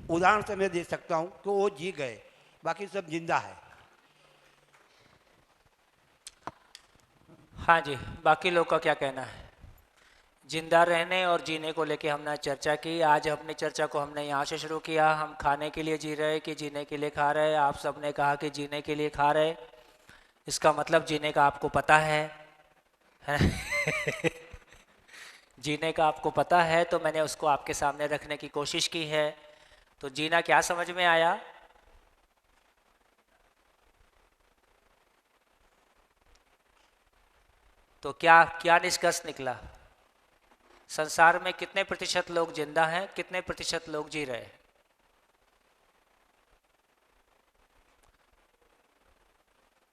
उदाहरण से मैं दे सकता हूँ कि वो जी गए, बाकी सब जिंदा है। हाँ जी, बाकी लोग का क्या कहना है? जिंदा रहने और जीने को लेके हमने चर्चा की। आज अपनी चर्चा को हमने यहाँ से शुरू किया। हम खाने के लिए जी रहे कि जीने के लिए खा रहे? आप सबने कहा कि जीने के लिए खा रहे। इसका मतलब जीने का आपको पता है? जीने का आपको पता है, तो मैंने उसको आपके सामने रखने की कोशिश की है। तो जीना क्या समझ में आया? तो क्या क्या निष्कर्ष निकला? संसार में कितने प्रतिशत लोग जिंदा हैं, कितने प्रतिशत लोग जी रहे हैं?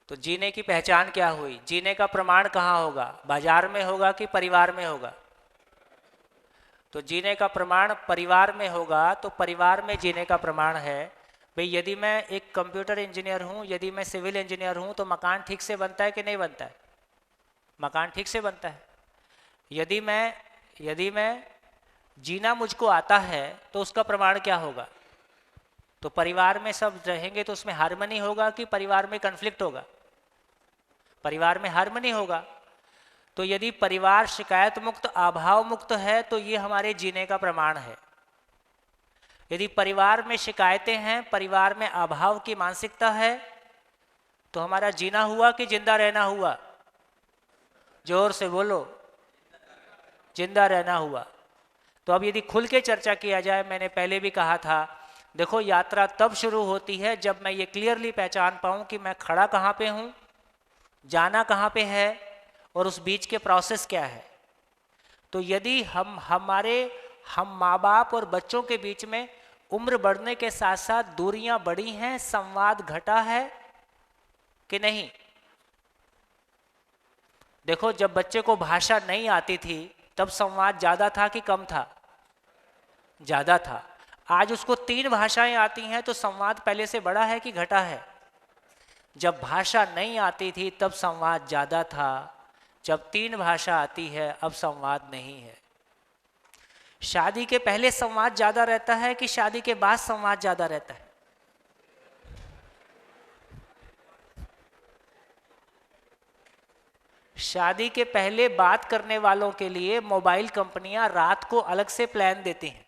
तो जीने की पहचान क्या हुई? जीने का प्रमाण कहाँ होगा? बाजार में होगा कि परिवार में होगा? तो जीने का प्रमाण परिवार में होगा, तो परिवार में जीने का प्रमाण है भाई, यदि मैं एक कंप्यूटर इंजीनियर हूँ, यदि मैं सिविल इंजीनियर हूँ, तो मकान ठीक से बनता है कि नहीं बनता है? मकान ठीक से बनता है। यदि मैं जीना मुझको आता है, तो उसका प्रमाण क्या होगा? तो परिवार में सब रहेंगे तो उसमें हार्मनी होगा कि परिवार में कन्फ्लिक्ट होगा? परिवार में हार्मनी होगा। तो यदि परिवार शिकायत मुक्त, अभाव मुक्त है, तो ये हमारे जीने का प्रमाण है। यदि परिवार में शिकायतें हैं, परिवार में अभाव की मानसिकता है, तो हमारा जीना हुआ कि जिंदा रहना हुआ? जोर से बोलो। जिंदा रहना हुआ। तो अब यदि खुल के चर्चा किया जाए, मैंने पहले भी कहा था, देखो यात्रा तब शुरू होती है जब मैं ये क्लियरली पहचान पाऊँ कि मैं खड़ा कहाँ पे हूँ, जाना कहाँ पे है, और उस बीच के प्रोसेस क्या है। तो यदि हम माँ बाप और बच्चों के बीच में उम्र बढ़ने के साथ साथ दूरियां बढ़ी हैं, संवाद घटा है कि नहीं? देखो, जब बच्चे को भाषा नहीं आती थी तब संवाद ज्यादा था कि कम था? ज्यादा था। आज उसको 3 भाषाएं आती हैं, तो संवाद पहले से बड़ा है कि घटा है? जब भाषा नहीं आती थी तब संवाद ज्यादा था, जब 3 भाषा आती है अब संवाद नहीं है। शादी के पहले संवाद ज्यादा रहता है कि शादी के बाद संवाद ज्यादा रहता है? शादी के पहले बात करने वालों के लिए मोबाइल कंपनियां रात को अलग से प्लान देती हैं।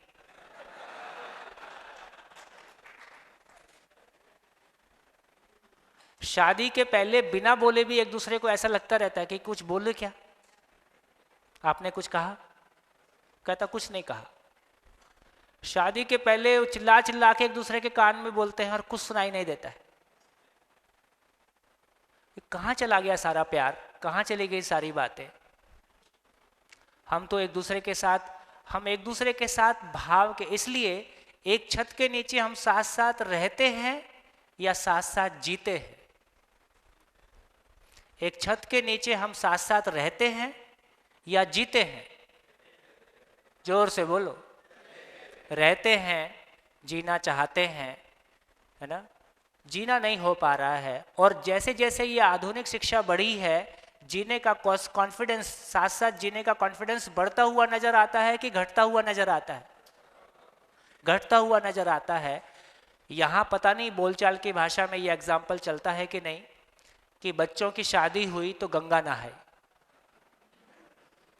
शादी के पहले बिना बोले भी एक दूसरे को ऐसा लगता रहता है कि कुछ बोले क्या, आपने कुछ कहा? कहता कुछ नहीं कहा। शादी के पहले चिल्ला चिल्ला के एक दूसरे के कान में बोलते हैं और कुछ सुनाई नहीं देता है। कहाँ चला गया सारा प्यार? कहाँ चली गई सारी बातें? हम एक दूसरे के साथ भाव के, इसलिए एक छत के नीचे हम साथ साथ रहते हैं या साथ साथ जीते हैं? एक छत के नीचे हम साथ साथ रहते हैं या जीते हैं? जोर से बोलो। रहते हैं, जीना चाहते हैं, है ना? जीना नहीं हो पा रहा है। और जैसे जैसे ये आधुनिक शिक्षा बढ़ी है, जीने का कॉन्फिडेंस, साथ साथ जीने का कॉन्फिडेंस बढ़ता हुआ नजर आता है कि घटता हुआ नजर आता है? घटता हुआ नजर आता है। यहाँ पता नहीं बोलचाल की भाषा में ये एग्जाम्पल चलता है कि नहीं, कि बच्चों की शादी हुई तो गंगा नहाए।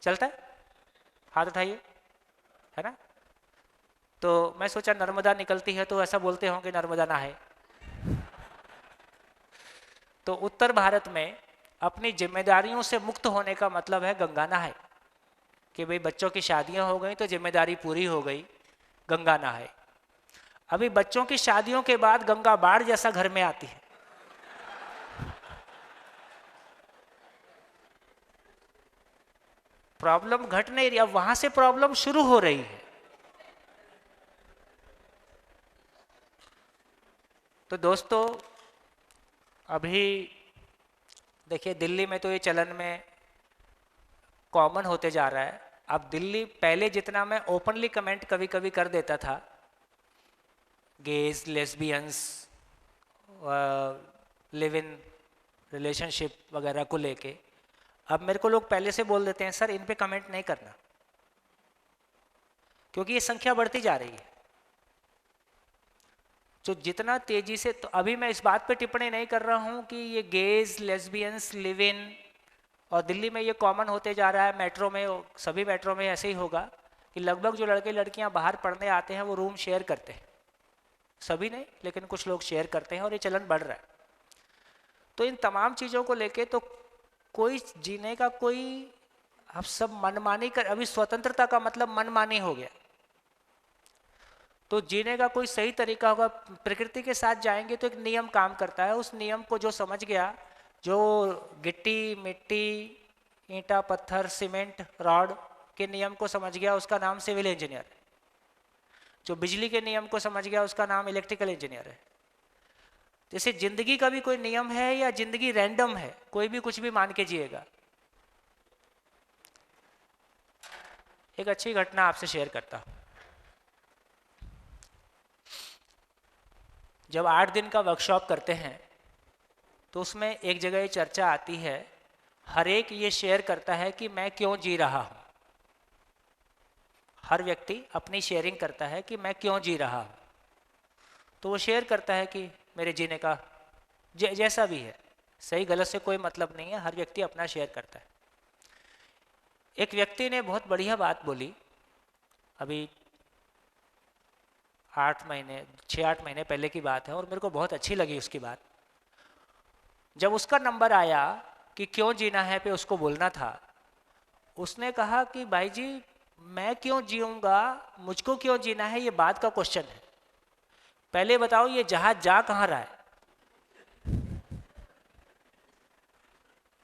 चलता है? हाथ उठाइए, है ना? तो मैं सोचा नर्मदा निकलती है तो ऐसा बोलते होंगे नर्मदा नहाए। तो उत्तर भारत में अपनी जिम्मेदारियों से मुक्त होने का मतलब है गंगा नहाए, कि भाई बच्चों की शादियां हो गई तो जिम्मेदारी पूरी हो गई, गंगा नहाए। अभी बच्चों की शादियों के बाद गंगा बाढ़ जैसा घर में आती है। प्रॉब्लम घट नहीं रही, अब वहां से प्रॉब्लम शुरू हो रही है। तो दोस्तों अभी देखिए दिल्ली में तो ये चलन में कॉमन होते जा रहा है। अब दिल्ली पहले जितना मैं ओपनली कमेंट कभी कभी कर देता था gauge lesbians live in relationship वगैरह को लेके, अब मेरे को लोग पहले से बोल देते हैं सर इन पे कमेंट नहीं करना, क्योंकि ये संख्या बढ़ती जा रही है। तो जितना तेजी से, तो अभी मैं इस बात पे टिप्पणी नहीं कर रहा हूं कि ये गेज लेस्बियंस लिव इन, और दिल्ली में ये कॉमन होते जा रहा है, मेट्रो में, सभी मेट्रो में ऐसे ही होगा कि लगभग जो लड़के लड़कियां बाहर पढ़ने आते हैं वो रूम शेयर करते हैं, सभी नहीं लेकिन कुछ लोग शेयर करते हैं और ये चलन बढ़ रहा है। तो इन तमाम चीज़ों को लेके तो कोई जीने का कोई, अब सब मनमानी कर, अभी स्वतंत्रता का मतलब मनमानी हो गया। तो जीने का कोई सही तरीका होगा, प्रकृति के साथ जाएंगे तो एक नियम काम करता है, उस नियम को जो समझ गया, जो गिट्टी मिट्टी ईंटा पत्थर सीमेंट रॉड के नियम को समझ गया उसका नाम सिविल इंजीनियर है, जो बिजली के नियम को समझ गया उसका नाम इलेक्ट्रिकल इंजीनियर है। जैसे जिंदगी का भी कोई नियम है या जिंदगी रैंडम है, कोई भी कुछ भी मान के जिएगा। एक अच्छी घटना आपसे शेयर करता हूं। जब 8 दिन का वर्कशॉप करते हैं तो उसमें एक जगह ये चर्चा आती है, हर एक ये शेयर करता है कि मैं क्यों जी रहा हूं। हर व्यक्ति अपनी शेयरिंग करता है कि मैं क्यों जी रहा हूं। तो वो शेयर करता है कि मेरे जीने का जैसा भी है, सही गलत से कोई मतलब नहीं है, हर व्यक्ति अपना शेयर करता है। एक व्यक्ति ने बहुत बढ़िया बात बोली, अभी 6-8 महीने पहले की बात है, और मेरे को बहुत अच्छी लगी उसकी बात। जब उसका नंबर आया कि क्यों जीना है पे उसको बोलना था, उसने कहा कि भाई जी मैं क्यों जीऊंगा, मुझको क्यों जीना है, ये बात का क्वेश्चन है। पहले बताओ ये जहाज जा कहाँ रहा है?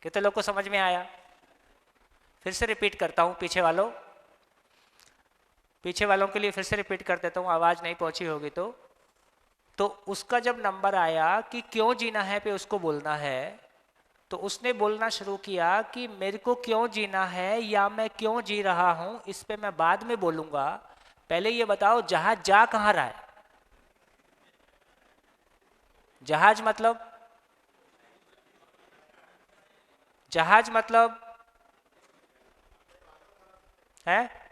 कितने लोग को समझ में आया? फिर से रिपीट करता हूँ पीछे वालों के लिए फिर से रिपीट कर देता हूँ, आवाज नहीं पहुंची होगी तो उसका जब नंबर आया कि क्यों जीना है पे उसको बोलना है, तो उसने बोलना शुरू किया कि मेरे को क्यों जीना है या मैं क्यों जी रहा हूं, इस पे मैं बाद में बोलूंगा। पहले ये बताओ जहाज जा कहाँ रहा है? जहाज मतलब है?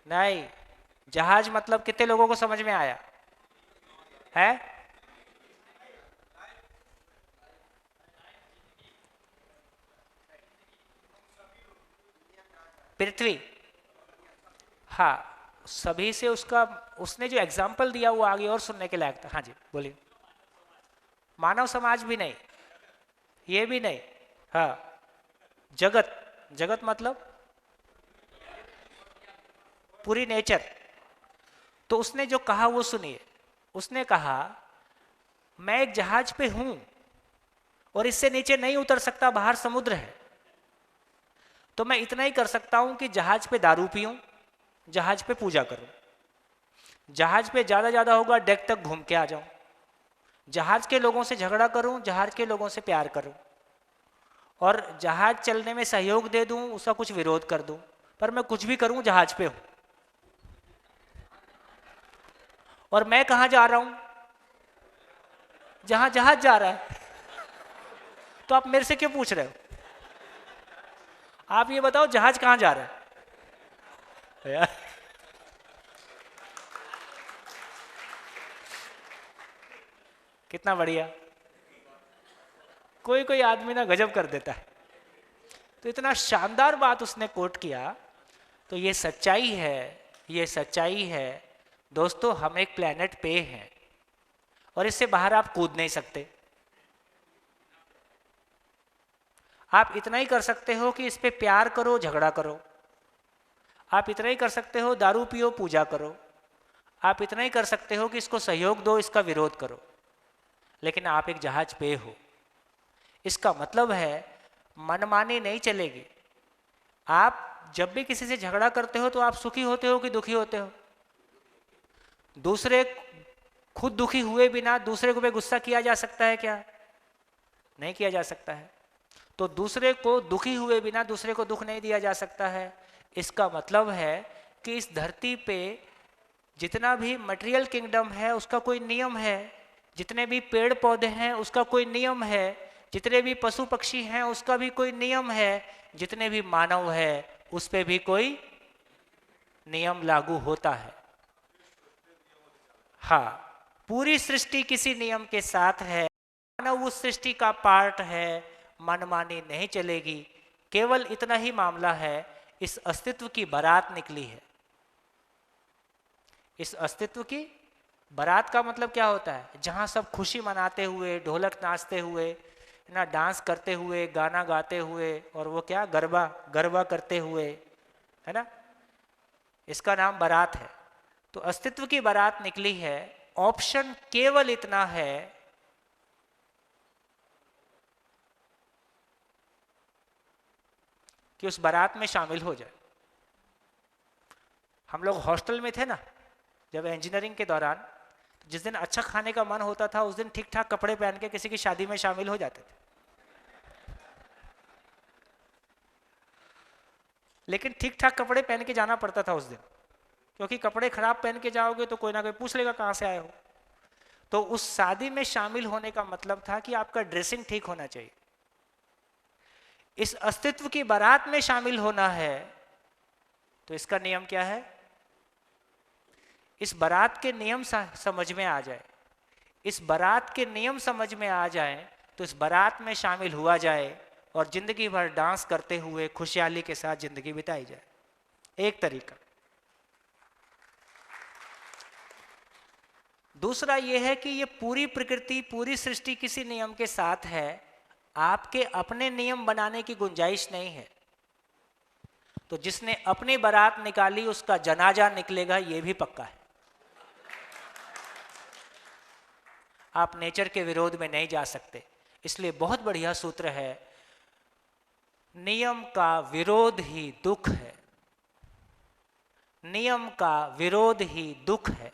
नहीं, जहाज मतलब कितने लोगों को समझ में आया है? पृथ्वी, हाँ, सभी से उसने जो एग्जाम्पल दिया वो आगे और सुनने के लायक था। हाँ जी बोलिए। मानव समाज भी नहीं, ये भी नहीं, हाँ, जगत मतलब पूरी नेचर। तो उसने जो कहा वो सुनिए। उसने कहा मैं एक जहाज पे हूं और इससे नीचे नहीं उतर सकता, बाहर समुद्र है, तो मैं इतना ही कर सकता हूं कि जहाज पे दारू पीऊं, जहाज पे पूजा करूं, जहाज पे ज्यादा होगा डेक तक घूम के आ जाऊं, जहाज के लोगों से झगड़ा करूं, जहाज के लोगों से प्यार करूं, और जहाज चलने में सहयोग दे दूं, उसका कुछ विरोध कर दूं, पर मैं कुछ भी करूं जहाज पे हूं। और मैं कहां जा रहा हूं? जहां जहाज जा रहा है। तो आप मेरे से क्यों पूछ रहे हो? आप ये बताओ जहाज कहां जा रहा है यार? कितना बढ़िया, कोई आदमी ना गजब कर देता है। तो इतना शानदार बात उसने कोट किया। तो ये सच्चाई है दोस्तों, हम एक प्लेनेट पे हैं और इससे बाहर आप कूद नहीं सकते। आप इतना ही कर सकते हो कि इस पे प्यार करो, झगड़ा करो। आप इतना ही कर सकते हो दारू पियो, पूजा करो। आप इतना ही कर सकते हो कि इसको सहयोग दो, इसका विरोध करो। लेकिन आप एक जहाज पे हो। इसका मतलब है मनमानी नहीं चलेगी। आप जब भी किसी से झगड़ा करते हो तो आप सुखी होते हो कि दुखी होते हो? दूसरे खुद दुखी हुए बिना दूसरे को पे गुस्सा किया जा सकता है क्या? नहीं किया जा सकता है। तो दूसरे को दुखी हुए बिना दूसरे को दुख नहीं दिया जा सकता है। इसका मतलब है कि इस धरती पे जितना भी मटेरियल किंगडम है उसका कोई नियम है, जितने भी पेड़ पौधे हैं उसका कोई नियम है, जितने भी पशु पक्षी हैं उसका भी कोई नियम है, जितने भी मानव है उस पे भी कोई नियम लागू होता है। हाँ, पूरी सृष्टि किसी नियम के साथ है, मानव उस सृष्टि का पार्ट है, मनमानी नहीं चलेगी। केवल इतना ही मामला है, इस अस्तित्व की बारात निकली है। इस अस्तित्व की बारात का मतलब क्या होता है? जहां सब खुशी मनाते हुए, ढोलक नाचते हुए, ना डांस करते हुए, गाना गाते हुए, और वो क्या गरबा गरबा करते हुए, है ना, इसका नाम बारात है। तो अस्तित्व की बारात निकली है। ऑप्शन केवल इतना है कि उस बारात में शामिल हो जाए। हम लोग हॉस्टल में थे ना जब इंजीनियरिंग के दौरान, तो जिस दिन अच्छा खाने का मन होता था उस दिन ठीक ठाक कपड़े पहन के किसी की शादी में शामिल हो जाते थे। लेकिन ठीक ठाक कपड़े पहन के जाना पड़ता था उस दिन, क्योंकि कपड़े खराब पहन के जाओगे तो कोई ना कोई पूछ लेगा कहाँ से आए हो। तो उस शादी में शामिल होने का मतलब था कि आपका ड्रेसिंग ठीक होना चाहिए। इस अस्तित्व की बारात में शामिल होना है तो इसका नियम क्या है? इस बारात के नियम समझ में आ जाए, इस बारात के नियम समझ में आ जाए तो इस बारात में शामिल हुआ जाए और जिंदगी भर डांस करते हुए खुशहाली के साथ जिंदगी बिताई जाए। एक तरीका। दूसरा यह है कि ये पूरी प्रकृति, पूरी सृष्टि किसी नियम के साथ है, आपके अपने नियम बनाने की गुंजाइश नहीं है। तो जिसने अपनी बारात निकाली उसका जनाजा निकलेगा, यह भी पक्का है। आप नेचर के विरोध में नहीं जा सकते। इसलिए बहुत बढ़िया सूत्र है, नियम का विरोध ही दुख है, नियम का विरोध ही दुख है।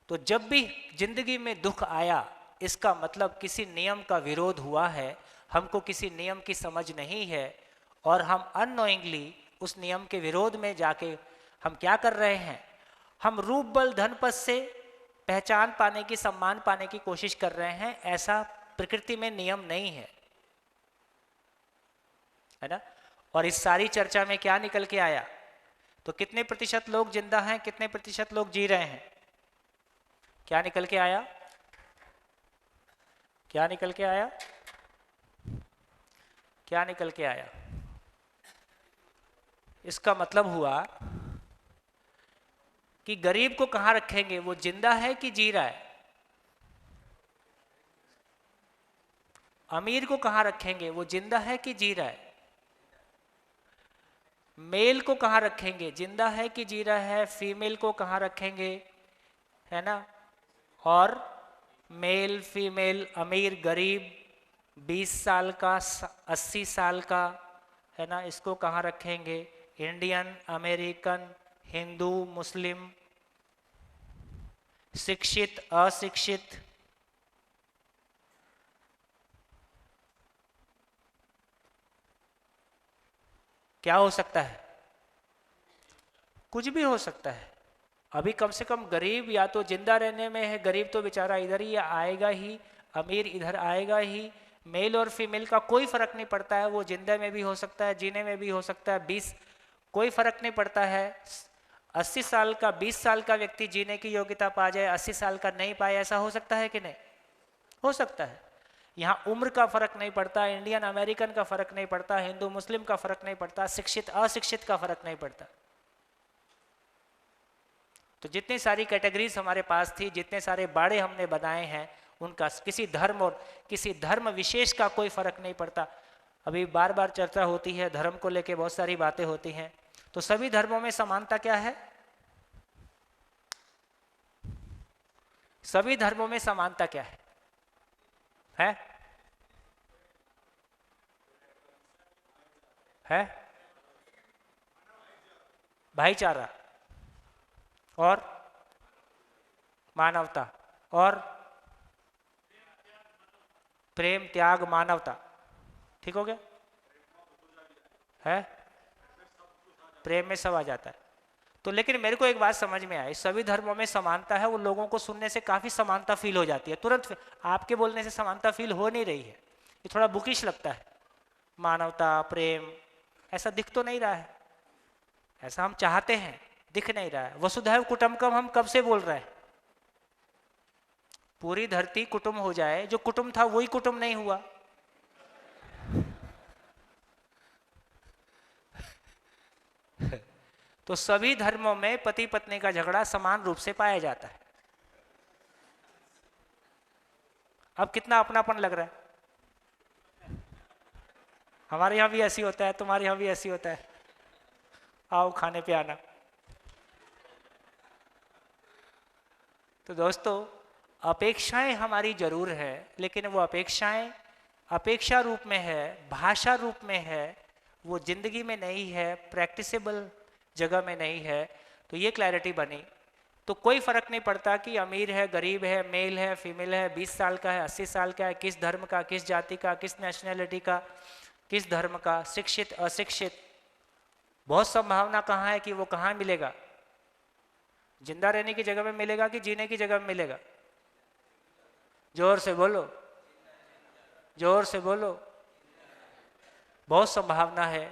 तो जब भी जिंदगी में दुख आया, इसका मतलब किसी नियम का विरोध हुआ है, हमको किसी नियम की समझ नहीं है और हम अननोइंगली उस नियम के विरोध में जाके हम क्या कर रहे हैं? हम रूप बल धन पद से पहचान पाने की, सम्मान पाने की कोशिश कर रहे हैं। ऐसा प्रकृति में नियम नहीं है, है ना। और इस सारी चर्चा में क्या निकल के आया? तो कितने प्रतिशत लोग जिंदा हैं, कितने प्रतिशत लोग जी रहे हैं? क्या निकल के आया? क्या निकल के आया? क्या निकल के आया? इसका मतलब हुआ कि गरीब को कहां रखेंगे? वो जिंदा है कि जी रहा है? अमीर को कहां रखेंगे? वो जिंदा है कि जी रहा है? मेल को कहां रखेंगे? जिंदा है कि जी रहा है? फीमेल को कहां रखेंगे? है ना। और मेल, फीमेल, अमीर, गरीब, 20 साल का, 80 साल का, है ना, इसको कहाँ रखेंगे? इंडियन, अमेरिकन, हिंदू, मुस्लिम, शिक्षित, अशिक्षित, क्या हो सकता है? कुछ भी हो सकता है। अभी कम से कम गरीब या तो जिंदा रहने में है, गरीब तो बेचारा इधर ही आएगा ही, अमीर इधर आएगा ही। मेल और फीमेल का कोई फर्क नहीं पड़ता है, वो जिंदा में भी हो सकता है, जीने में भी हो सकता है। 20 कोई फर्क नहीं पड़ता है। 80 साल का, 20 साल का व्यक्ति जीने की योग्यता पा जाए, 80 साल का नहीं पाए, ऐसा हो सकता है कि नहीं? हो सकता है। यहाँ उम्र का फर्क नहीं पड़ता, इंडियन अमेरिकन का फर्क नहीं पड़ता, हिंदू मुस्लिम का फर्क नहीं पड़ता, शिक्षित अशिक्षित का फर्क नहीं पड़ता। तो जितनी सारी कैटेगरीज हमारे पास थी, जितने सारे बाड़े हमने बनाए हैं, उनका किसी धर्म और किसी धर्म विशेष का कोई फर्क नहीं पड़ता। अभी बार बार चर्चा होती है, धर्म को लेके बहुत सारी बातें होती हैं। तो सभी धर्मों में समानता क्या है? सभी धर्मों में समानता क्या है? है, भाईचारा और मानवता और प्रेम त्याग मानवता, ठीक हो गया है, प्रेम में सब आ जाता है। तो लेकिन मेरे को एक बात समझ में आई, सभी धर्मों में समानता है, वो लोगों को सुनने से काफी समानता फील हो जाती है तुरंत। आपके बोलने से समानता फील हो नहीं रही है, ये थोड़ा बुकिश लगता है। मानवता प्रेम ऐसा दिख तो नहीं रहा है, ऐसा हम चाहते हैं, दिख नहीं रहा है। वसुधैव कुटुंबकम हम कब से बोल रहे हैं, पूरी धरती कुटुंब हो जाए, जो कुटुंब था वही कुटुंब नहीं हुआ। तो सभी धर्मों में पति पत्नी का झगड़ा समान रूप से पाया जाता है। अब कितना अपनापन लग रहा है, हमारे यहां भी ऐसी होता है, तुम्हारे यहां भी ऐसी होता है, आओ खाने पे आना। तो दोस्तों अपेक्षाएं हमारी जरूर है, लेकिन वो अपेक्षाएं अपेक्षा रूप में है, भाषा रूप में है, वो जिंदगी में नहीं है, प्रैक्टिसेबल जगह में नहीं है। तो ये क्लैरिटी बनी तो कोई फर्क नहीं पड़ता कि अमीर है गरीब है, मेल है फीमेल है, 20 साल का है 80 साल का है, किस धर्म का, किस जाति का, किस नेशनैलिटी का, किस धर्म का, शिक्षित अशिक्षित। बहुत संभावना कहाँ है कि वो कहाँ मिलेगा, जिंदा रहने की जगह में मिलेगा कि जीने की जगह में मिलेगा? जोर से बोलो, जोर से बोलो। बहुत संभावना है।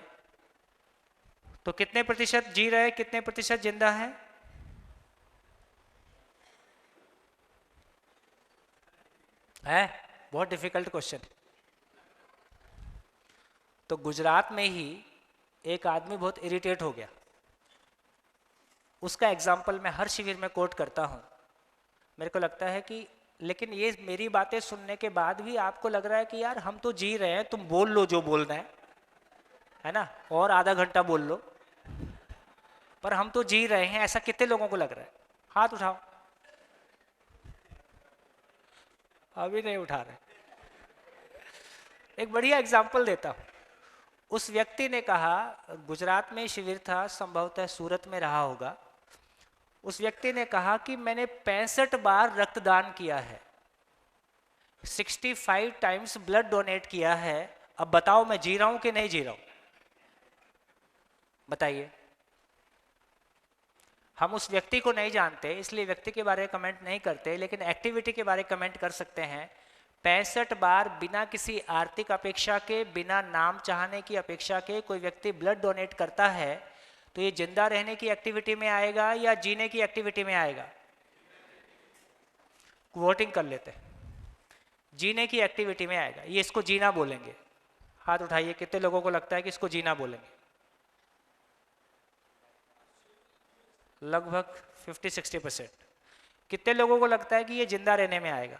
तो कितने प्रतिशत जी रहे, कितने प्रतिशत जिंदा है? बहुत डिफिकल्ट क्वेश्चन। तो गुजरात में ही एक आदमी बहुत इरिटेट हो गया, उसका एग्जाम्पल मैं हर शिविर में कोट करता हूं। मेरे को लगता है कि लेकिन ये मेरी बातें सुनने के बाद भी आपको लग रहा है कि यार हम तो जी रहे हैं, तुम बोल लो जो बोलना है ना, और आधा घंटा बोल लो, पर हम तो जी रहे हैं। ऐसा कितने लोगों को लग रहा है? हाथ उठाओ। अभी नहीं उठा रहे। एक बढ़िया एग्जाम्पल देता हूं। उस व्यक्ति ने कहा, गुजरात में शिविर था, संभवतः सूरत में रहा होगा। उस व्यक्ति ने कहा कि मैंने 65 बार रक्तदान किया है, 65 टाइम्स ब्लड डोनेट किया है। अब बताओ मैं जी रहा हूं कि नहीं जी रहा हूं? बताइए। हम उस व्यक्ति को नहीं जानते इसलिए व्यक्ति के बारे में कमेंट नहीं करते, लेकिन एक्टिविटी के बारे में कमेंट कर सकते हैं। 65 बार बिना किसी आर्थिक अपेक्षा के, बिना नाम चाहने की अपेक्षा के कोई व्यक्ति ब्लड डोनेट करता है, तो ये जिंदा रहने की एक्टिविटी में आएगा या जीने की एक्टिविटी में आएगा? वोटिंग कर लेते हैं, जीने की एक्टिविटी में आएगा। ये इसको जीना बोलेंगे। हाथ उठाइए, कितने लोगों को लगता है कि इसको जीना बोलेंगे? लगभग 50-60%। कितने लोगों को लगता है कि ये जिंदा रहने में आएगा?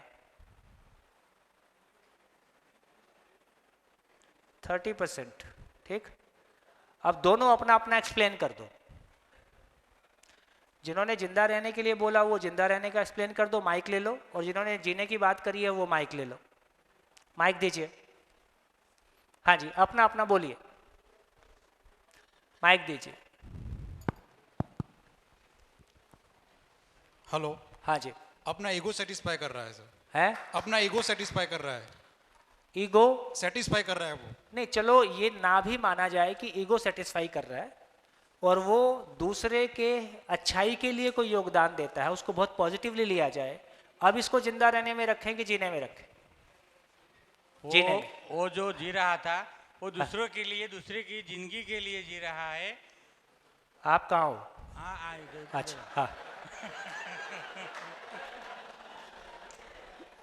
30%। ठीक। अब दोनों अपना अपना एक्सप्लेन कर दो। जिन्होंने जिंदा रहने के लिए बोला वो जिंदा रहने का एक्सप्लेन कर दो, माइक ले लो। और जिन्होंने जीने की बात करी है वो माइक ले लो। माइक दीजिए। हाँ जी, अपना अपना बोलिए, माइक दीजिए। हेलो। हाँ जी। अपना ईगो सेटिस्फाई कर रहा है सर। है? अपना ईगो सेटिस्फाई कर रहा है। ईगो सेटिस्फाई कर रहा है वो। नहीं, चलो ये ना भी माना जाए कि ईगो सेटिस्फाई कर रहा है और वो दूसरे के अच्छाई के लिए कोई योगदान देता है, उसको बहुत पॉजिटिवली लिया जाए। अब इसको जिंदा रहने में रखें कि जीने में रखें? जीने में। वो जो जी रहा था वो दूसरों के लिए, दूसरे की जिंदगी के लिए जी रहा है। आप कहाँ हो? हाँ, अच्छा, हाँ।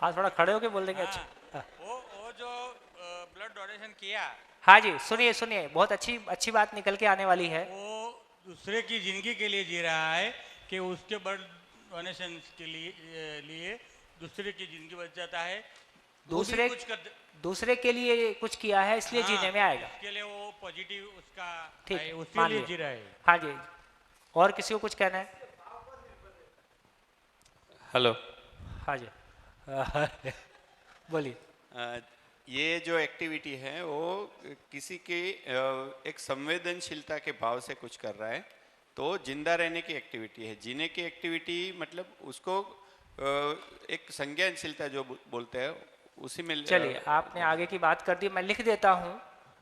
हाँ, थोड़ा खड़े होके बोल देंगे। अच्छा, हाँ। वो जो ब्लड डोनेशन किया, हाँ जी, सुनिए सुनिए, बहुत अच्छी बात निकल के आने वाली है। वो दूसरे की जिंदगी के लिए जी रहा है कि उसके ब्लड डोनेशन के लिए दूसरे की जिंदगी बच जाता है। दूसरे के लिए कुछ किया है इसलिए जीने में आएगा। इसके लिए वो पॉजिटिव उसका ठीक, है, उसके मान लिए लिया। जी रहा है। हाँ जी, और किसी को कुछ कहना है? हेलो। हाँ जी। बोलिए। ये जो एक्टिविटी है वो किसी के एक संवेदनशीलता के भाव से कुछ कर रहा है, तो जिंदा रहने की एक्टिविटी है। जीने की एक्टिविटी मतलब उसको एक संज्ञानशीलता जो बोलते हैं उसी में। चलिए, आपने आगे की बात कर दी, मैं लिख देता हूँ,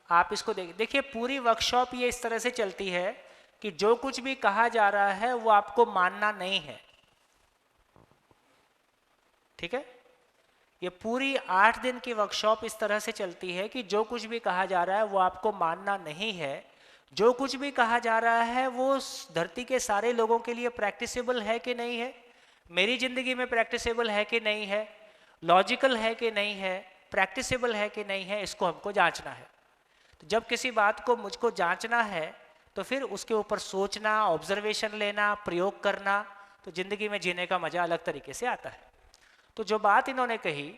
आप इसको देखिए। पूरी वर्कशॉप ये इस तरह से चलती है कि जो कुछ भी कहा जा रहा है वो आपको मानना नहीं है, ठीक है। ये पूरी 8 दिन की वर्कशॉप इस तरह से चलती है कि जो कुछ भी कहा जा रहा है वो आपको मानना नहीं है। जो कुछ भी कहा जा रहा है वो धरती के सारे लोगों के लिए प्रैक्टिसेबल है कि नहीं है, मेरी जिंदगी में प्रैक्टिसेबल है कि नहीं है, लॉजिकल है कि नहीं है, प्रैक्टिसेबल है कि नहीं है, इसको हमको जांचना है। तो जब किसी बात को मुझको जांचना है तो फिर उसके ऊपर सोचना, ऑब्जर्वेशन लेना, प्रयोग करना, तो जिंदगी में जीने का मजा अलग तरीके से आता है। तो जो बात इन्होंने कही,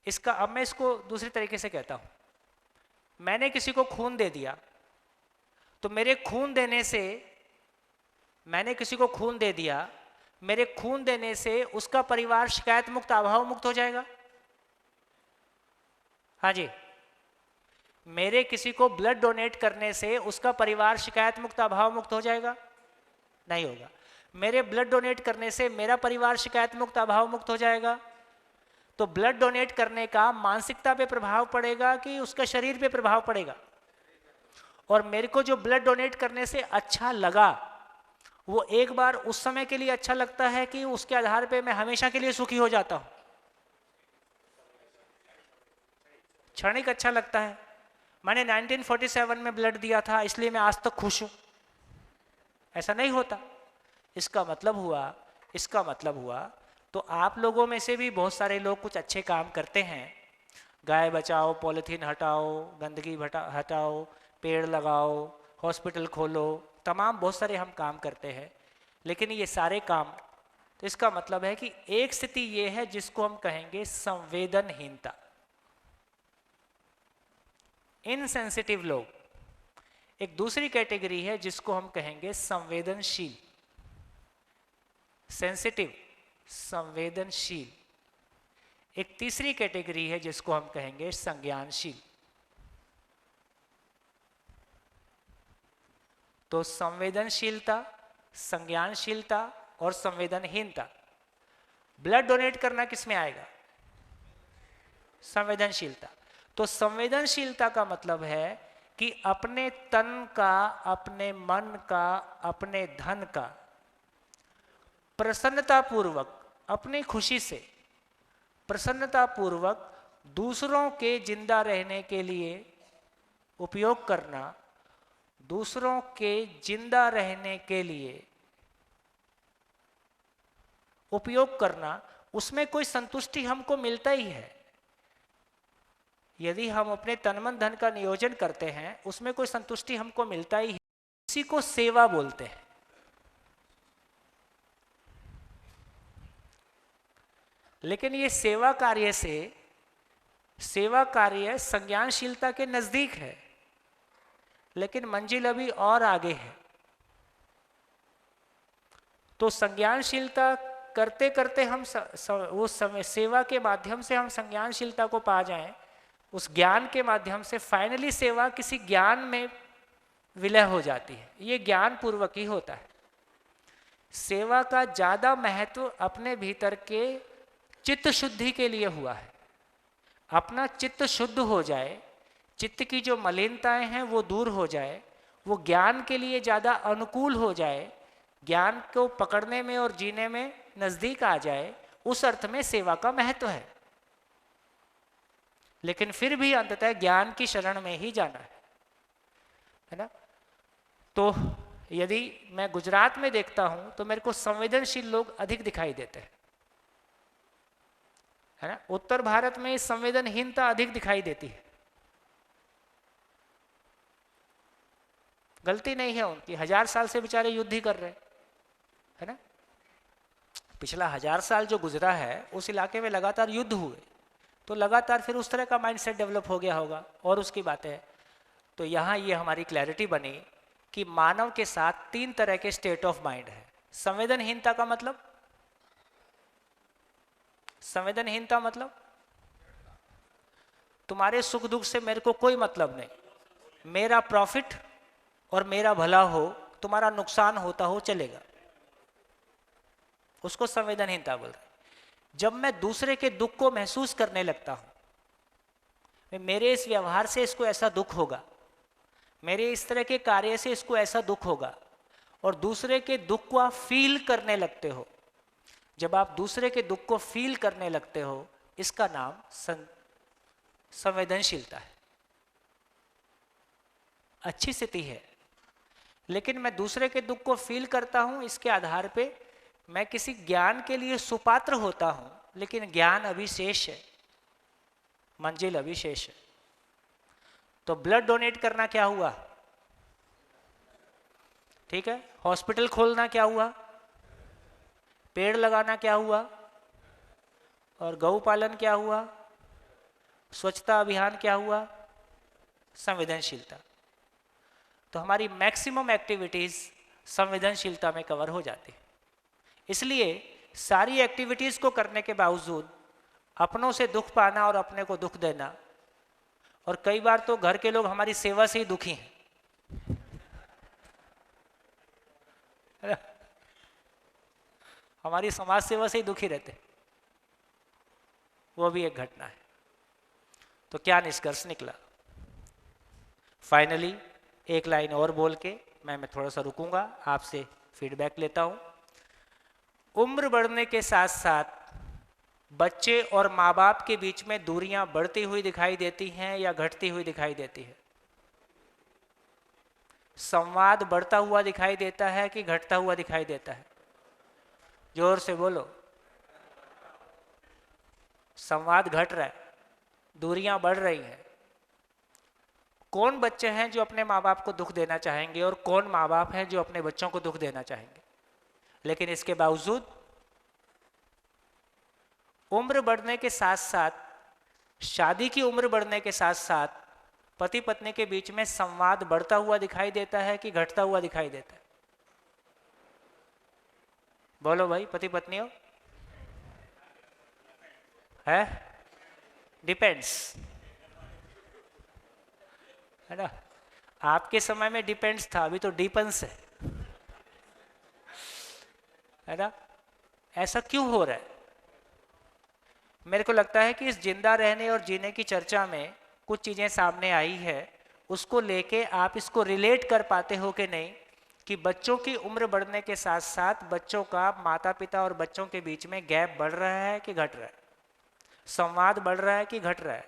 इसका अब मैं इसको दूसरी तरीके से कहता हूं। मैंने किसी को खून दे दिया, तो मेरे खून देने से, मैंने किसी को खून दे दिया, मेरे खून देने से उसका परिवार शिकायत मुक्त, अभाव मुक्त हो जाएगा? हाँ जी। मेरे किसी को ब्लड डोनेट करने से उसका परिवार शिकायत मुक्त, अभाव मुक्त हो जाएगा? नहीं होगा। मेरे ब्लड डोनेट करने से मेरा परिवार शिकायत मुक्त, अभाव मुक्त हो जाएगा? तो ब्लड डोनेट करने का मानसिकता पे प्रभाव पड़ेगा कि उसका शरीर पे प्रभाव पड़ेगा? और मेरे को जो ब्लड डोनेट करने से अच्छा लगा, वो एक बार उस समय के लिए अच्छा लगता है कि उसके आधार पे मैं हमेशा के लिए सुखी हो जाता हूं? क्षणिक अच्छा लगता है। मैंने 1947 में ब्लड दिया था इसलिए मैं आज तक खुश हूं, ऐसा नहीं होता। इसका मतलब हुआ तो आप लोगों में से भी बहुत सारे लोग कुछ अच्छे काम करते हैं, गाय बचाओ, पॉलिथीन हटाओ, गंदगी हटाओ, पेड़ लगाओ, हॉस्पिटल खोलो, तमाम बहुत सारे हम काम करते हैं। लेकिन ये सारे काम, तो इसका मतलब है कि एक स्थिति ये है जिसको हम कहेंगे संवेदनहीनता, इनसेंसिटिव लोग। एक दूसरी कैटेगरी है जिसको हम कहेंगे संवेदनशील, सेंसिटिव, संवेदनशील। एक तीसरी कैटेगरी है जिसको हम कहेंगे संज्ञानशील। तो संवेदनशीलता, संज्ञानशीलता और संवेदनहीनता। ब्लड डोनेट करना किस में आएगा? संवेदनशीलता। तो संवेदनशीलता का मतलब है कि अपने तन का, अपने मन का, अपने धन का प्रसन्नतापूर्वक, अपनी खुशी से प्रसन्नतापूर्वक दूसरों के जिंदा रहने के लिए उपयोग करना, दूसरों के जिंदा रहने के लिए उपयोग करना, उसमें कोई संतुष्टि हमको मिलता ही है। यदि हम अपने तन मन धन का नियोजन करते हैं उसमें कोई संतुष्टि हमको मिलता ही है। इसी को सेवा बोलते हैं। लेकिन ये सेवा कार्य संज्ञानशीलता के नजदीक है, लेकिन मंजिल अभी और आगे है। तो संज्ञानशीलता करते करते हम सेवा के माध्यम से हम संज्ञानशीलता को पा जाएं, उस ज्ञान के माध्यम से फाइनली सेवा किसी ज्ञान में विलय हो जाती है। ये ज्ञान पूर्वक ही होता है। सेवा का ज्यादा महत्व अपने भीतर के चित्त शुद्धि के लिए हुआ है। अपना चित्त शुद्ध हो जाए, चित्त की जो मलिनताएं हैं वो दूर हो जाए, वो ज्ञान के लिए ज्यादा अनुकूल हो जाए, ज्ञान को पकड़ने में और जीने में नजदीक आ जाए, उस अर्थ में सेवा का महत्व है। लेकिन फिर भी अंततः ज्ञान की शरण में ही जाना है ना। तो यदि मैं गुजरात में देखता हूं तो मेरे को संवेदनशील लोग अधिक दिखाई देते हैं, है ना। उत्तर भारत में संवेदनहीनता अधिक दिखाई देती है। गलती नहीं है उनकी, 1000 साल से बेचारे युद्ध ही कर रहे है ना। पिछला 1000 साल जो गुजरा है उस इलाके में लगातार युद्ध हुए, तो लगातार फिर उस तरह का माइंडसेट डेवलप हो गया होगा और उसकी बातें है। तो यहाँ ये हमारी क्लैरिटी बनी कि मानव के साथ 3 तरह के स्टेट ऑफ माइंड है। संवेदनहीनता का मतलब, संवेदनहीनता मतलब तुम्हारे सुख दुख से मेरे को कोई मतलब नहीं, मेरा प्रॉफिट और मेरा भला हो, तुम्हारा नुकसान होता हो चलेगा। उसको संवेदनहीनता बोल रहे। जब मैं दूसरे के दुख को महसूस करने लगता हूं, मेरे इस व्यवहार से इसको ऐसा दुख होगा, मेरे इस तरह के कार्य से इसको ऐसा दुख होगा, और दूसरे के दुख को आप फील करने लगते हो, जब आप दूसरे के दुख को फील करने लगते हो, इसका नाम संवेदनशीलता है। अच्छी स्थिति है, लेकिन मैं दूसरे के दुख को फील करता हूं, इसके आधार पे मैं किसी ज्ञान के लिए सुपात्र होता हूं, लेकिन ज्ञान अभी शेष है, मंजिल अभी शेष है। तो ब्लड डोनेट करना क्या हुआ? ठीक है। हॉस्पिटल खोलना क्या हुआ? पेड़ लगाना क्या हुआ? और गौ पालन क्या हुआ? स्वच्छता अभियान क्या हुआ? संवेदनशीलता। तो हमारी मैक्सिमम एक्टिविटीज संवेदनशीलता में कवर हो जाती है। इसलिए सारी एक्टिविटीज को करने के बावजूद अपनों से दुख पाना और अपने को दुख देना, और कई बार तो घर के लोग हमारी सेवा से ही दुखी हैं, हमारी समाज सेवा से ही दुखी रहते, वो भी एक घटना है। तो क्या निष्कर्ष निकला? फाइनली एक लाइन और बोल के मैं थोड़ा सा रुकूंगा, आपसे फीडबैक लेता हूं। उम्र बढ़ने के साथ साथ बच्चे और माँ बाप के बीच में दूरियां बढ़ती हुई दिखाई देती हैं या घटती हुई दिखाई देती है? संवाद बढ़ता हुआ दिखाई देता है कि घटता हुआ दिखाई देता है? जोर से बोलो। संवाद घट रहा है, दूरियां बढ़ रही हैं। कौन बच्चे हैं जो अपने माँ बाप को दुख देना चाहेंगे और कौन माँ बाप हैं जो अपने बच्चों को दुख देना चाहेंगे? लेकिन इसके बावजूद उम्र बढ़ने के साथ साथ, शादी की उम्र बढ़ने के साथ साथ पति पत्नी के बीच में संवाद बढ़ता हुआ दिखाई देता है कि घटता हुआ दिखाई देता है? बोलो भाई, पति पत्नी हो है? डिपेंड्स, है ना? आपके समय में डिपेंड्स था, अभी तो डिपेंस है ना? ऐसा क्यों हो रहा है? मेरे को लगता है कि इस जिंदा रहने और जीने की चर्चा में कुछ चीजें सामने आई है, उसको लेके आप इसको रिलेट कर पाते हो कि नहीं, कि बच्चों की उम्र बढ़ने के साथ साथ बच्चों का माता पिता और बच्चों के बीच में गैप बढ़ रहा है कि घट रहा है? संवाद बढ़ रहा है कि घट रहा है?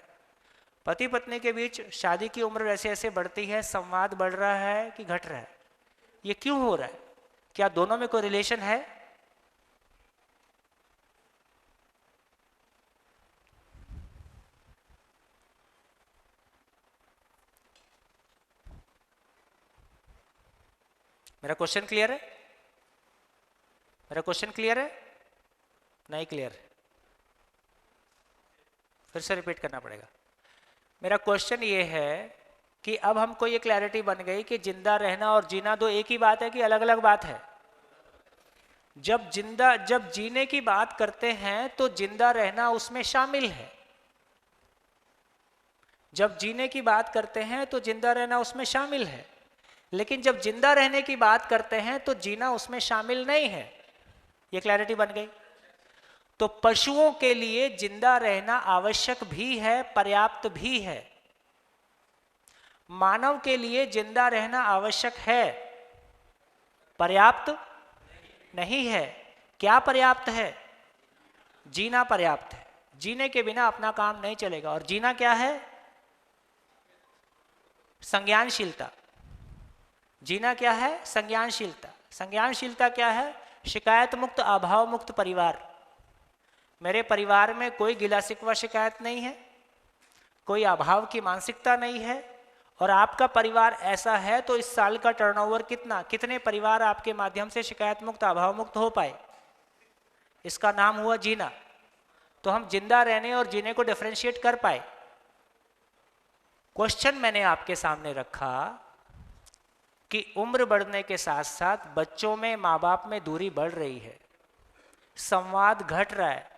पति पत्नी के बीच शादी की उम्र जैसे जैसे बढ़ती है, संवाद बढ़ रहा है कि घट रहा है? ये क्यों हो रहा है? क्या दोनों में कोई रिलेशन है? मेरा क्वेश्चन क्लियर है? मेरा क्वेश्चन क्लियर है? नहीं क्लियर? फिर से रिपीट करना पड़ेगा। मेरा क्वेश्चन ये है कि अब हमको ये क्लैरिटी बन गई कि जिंदा रहना और जीना दो एक ही बात है कि अलग अलग बात है? जब जीने की बात करते हैं तो जिंदा रहना उसमें शामिल है। जब जीने की बात करते हैं तो जिंदा रहना उसमें शामिल है, लेकिन जब जिंदा रहने की बात करते हैं तो जीना उसमें शामिल नहीं है। ये क्लैरिटी बन गई? तो पशुओं के लिए जिंदा रहना आवश्यक भी है, पर्याप्त भी है। मानव के लिए जिंदा रहना आवश्यक है, पर्याप्त नहीं है। क्या पर्याप्त है? जीना पर्याप्त है। जीने के बिना अपना काम नहीं चलेगा। और जीना क्या है? संज्ञानशीलता। जीना क्या है? संज्ञानशीलता। संज्ञानशीलता क्या है? शिकायत मुक्त, अभाव मुक्त परिवार। मेरे परिवार में कोई गिला शिकवा शिकायत नहीं है, कोई अभाव की मानसिकता नहीं है। और आपका परिवार ऐसा है तो इस साल का टर्नओवर कितने परिवार आपके माध्यम से शिकायत मुक्त, अभाव मुक्त हो पाए? इसका नाम हुआ जीना। तो हम जिंदा रहने और जीने को डिफरेंशिएट कर पाए। क्वेश्चन मैंने आपके सामने रखा कि उम्र बढ़ने के साथ साथ बच्चों में, माँ बाप में दूरी बढ़ रही है, संवाद घट रहा है।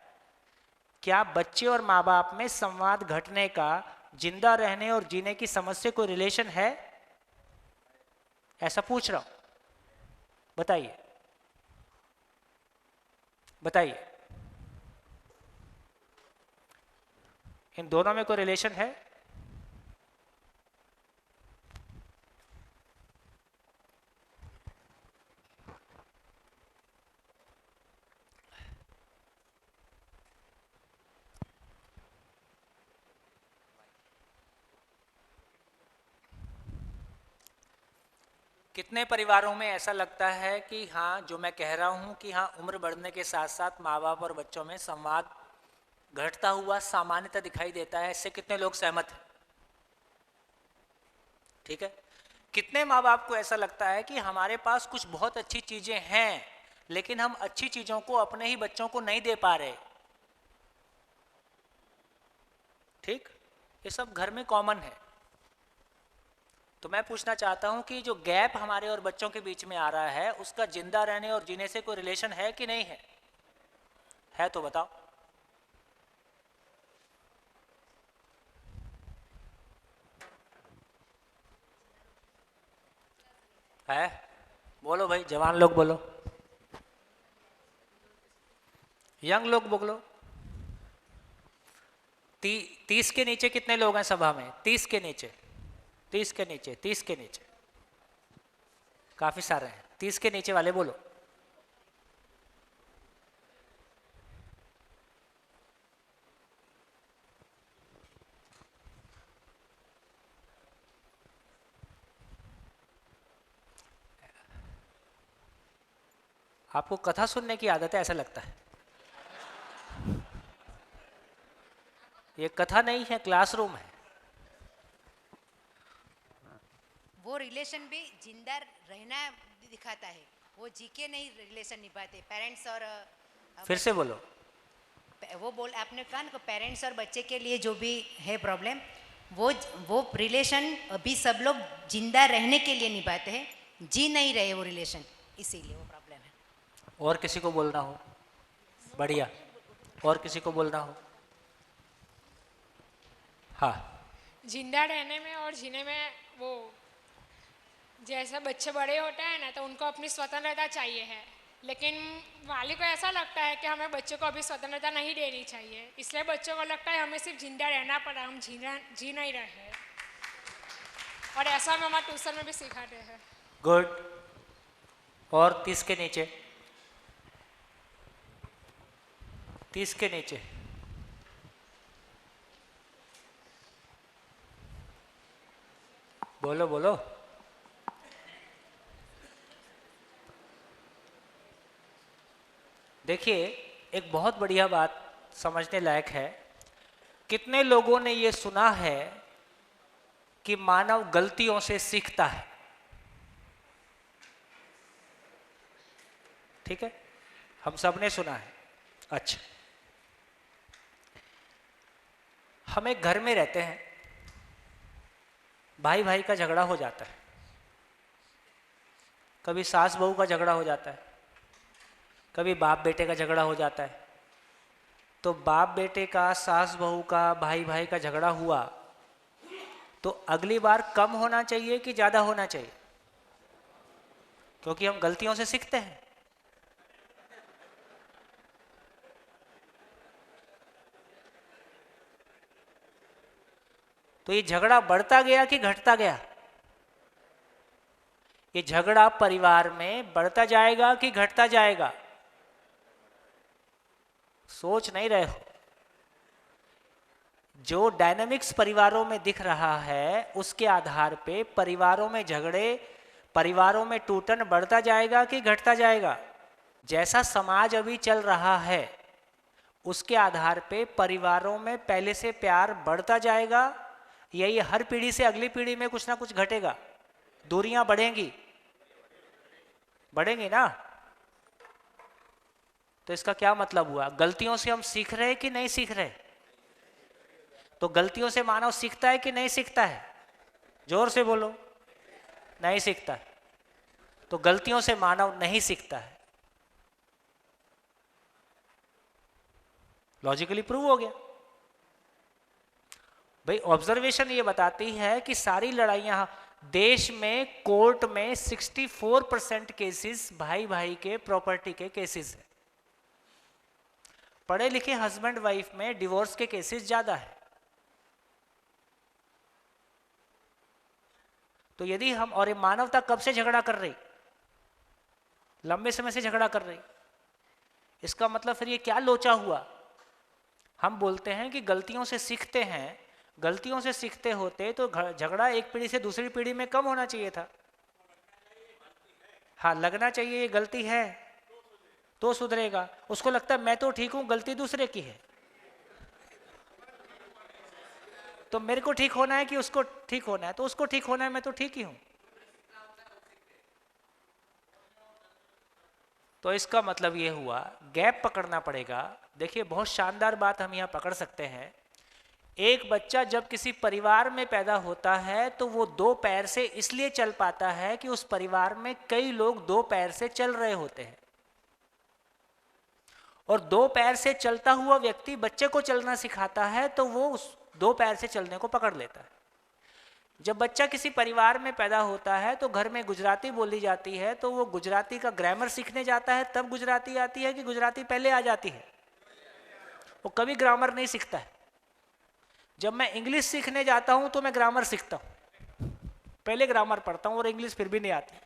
क्या बच्चे और माँ बाप में संवाद घटने का जिंदा रहने और जीने की समझ से कोई रिलेशन है? ऐसा पूछ रहा हूं, बताइए बताइए, इन दोनों में कोई रिलेशन है? कितने परिवारों में ऐसा लगता है कि हाँ, जो मैं कह रहा हूँ कि हाँ, उम्र बढ़ने के साथ साथ माँ बाप और बच्चों में संवाद घटता हुआ सामान्यतः दिखाई देता है? इससे कितने लोग सहमत हैं? ठीक है। कितने माँ बाप को ऐसा लगता है कि हमारे पास कुछ बहुत अच्छी चीजें हैं, लेकिन हम अच्छी चीजों को अपने ही बच्चों को नहीं दे पा रहे? ठीक, ये सब घर में कॉमन है। तो मैं पूछना चाहता हूं कि जो गैप हमारे और बच्चों के बीच में आ रहा है, उसका जिंदा रहने और जीने से कोई रिलेशन है कि नहीं है? है तो बताओ। है? बोलो भाई, जवान लोग बोलो, यंग लोग बोलो। 30 के नीचे कितने लोग हैं सभा में? 30 के नीचे, 30 के नीचे, 30 के नीचे काफी सारे हैं। 30 के नीचे वाले बोलो। आपको कथा सुनने की आदत है ऐसा लगता है। ये कथा नहीं है, क्लासरूम है। वो रिलेशन भी जिंदा रहना दिखाता है, वो जी के नहीं रिलेशन निभाते पेरेंट्स और फिर से बोलो। वो बोल आपने कहा ना, पेरेंट्स और बच्चे के लिए जो भी है प्रॉब्लम, वो रिलेशन अभी सब लोग जिंदा रहने के लिए निभाते हैं, जी नहीं रहे वो रिलेशन, इसीलिए वो प्रॉब्लम है। और किसी को बोलना हो? बढ़िया, और किसी को बोलना हो? हाँ। जिंदा रहने में और जीने में वो जैसे बच्चे बड़े होते हैं ना, तो उनको अपनी स्वतंत्रता चाहिए है, लेकिन वाली को ऐसा लगता है कि हमें बच्चों को अभी स्वतंत्रता नहीं देनी चाहिए, इसलिए बच्चों को लगता है हमें सिर्फ जिंदा रहना पड़ा, हम जी नहीं रहे। और ऐसा हम हमारे ट्यूशन में भी सिखाते हैं। गुड। और 30 के नीचे, 30 के नीचे बोलो बोलो। देखिए, एक बहुत बढ़िया बात समझने लायक है। कितने लोगों ने ये सुना है कि मानव गलतियों से सीखता है? ठीक है, हम सब ने सुना है। अच्छा, हम एक घर में रहते हैं, भाई भाई का झगड़ा हो जाता है, कभी सास बहू का झगड़ा हो जाता है, कभी बाप बेटे का झगड़ा हो जाता है। तो बाप बेटे का, सास बहू का, भाई भाई का झगड़ा हुआ तो अगली बार कम होना चाहिए कि ज़्यादा होना चाहिए? क्योंकि हम गलतियों से सीखते हैं। तो ये झगड़ा बढ़ता गया कि घटता गया? ये झगड़ा परिवार में बढ़ता जाएगा कि घटता जाएगा? सोच नहीं रहे हो। जो डायनामिक्स परिवारों में दिख रहा है, उसके आधार पे परिवारों में झगड़े, परिवारों में टूटन बढ़ता जाएगा कि घटता जाएगा? जैसा समाज अभी चल रहा है, उसके आधार पे परिवारों में पहले से प्यार बढ़ता जाएगा या ये हर पीढ़ी से अगली पीढ़ी में कुछ ना कुछ घटेगा? दूरियां बढ़ेंगी, बढ़ेंगी ना? तो इसका क्या मतलब हुआ? गलतियों से हम सीख रहे हैं कि नहीं सीख रहे? तो गलतियों से मानव सीखता है कि नहीं सीखता है? जोर से बोलो। नहीं सीखता है। तो गलतियों से मानव नहीं सीखता है। लॉजिकली प्रूव हो गया। भाई ऑब्जर्वेशन ये बताती है कि सारी लड़ाइयां देश में कोर्ट में 64% केसेस भाई भाई के प्रॉपर्टी के केसेस है। पढ़े लिखे हस्बैंड वाइफ में डिवोर्स के केसेस ज्यादा है। तो यदि हम, और ये मानवता कब से झगड़ा कर रही, लंबे समय से झगड़ा कर रही, इसका मतलब फिर ये क्या लोचा हुआ। हम बोलते हैं कि गलतियों से सीखते हैं, गलतियों से सीखते होते तो झगड़ा एक पीढ़ी से दूसरी पीढ़ी में कम होना चाहिए था। हाँ, लगना चाहिए ये गलती है तो सुधरेगा। उसको लगता है मैं तो ठीक हूं, गलती दूसरे की है, तो मेरे को ठीक होना है कि उसको ठीक होना है, तो उसको ठीक होना है, मैं तो ठीक ही हूं। तो इसका मतलब ये हुआ गैप पकड़ना पड़ेगा। देखिए बहुत शानदार बात हम यहां पकड़ सकते हैं। एक बच्चा जब किसी परिवार में पैदा होता है तो वो दो पैर से इसलिए चल पाता है कि उस परिवार में कई लोग दो पैर से चल रहे होते हैं, और दो पैर से चलता हुआ व्यक्ति बच्चे को चलना सिखाता है तो वो उस दो पैर से चलने को पकड़ लेता है। जब बच्चा किसी परिवार में पैदा होता है तो घर में गुजराती बोली जाती है, तो वो गुजराती का ग्रामर सीखने जाता है, तब गुजराती आती है कि गुजराती पहले आ जाती है? वो कभी ग्रामर नहीं सीखता है। जब मैं इंग्लिश सीखने जाता हूं तो मैं ग्रामर सीखता हूं, पहले ग्रामर पढ़ता हूं और इंग्लिश फिर भी नहीं आती।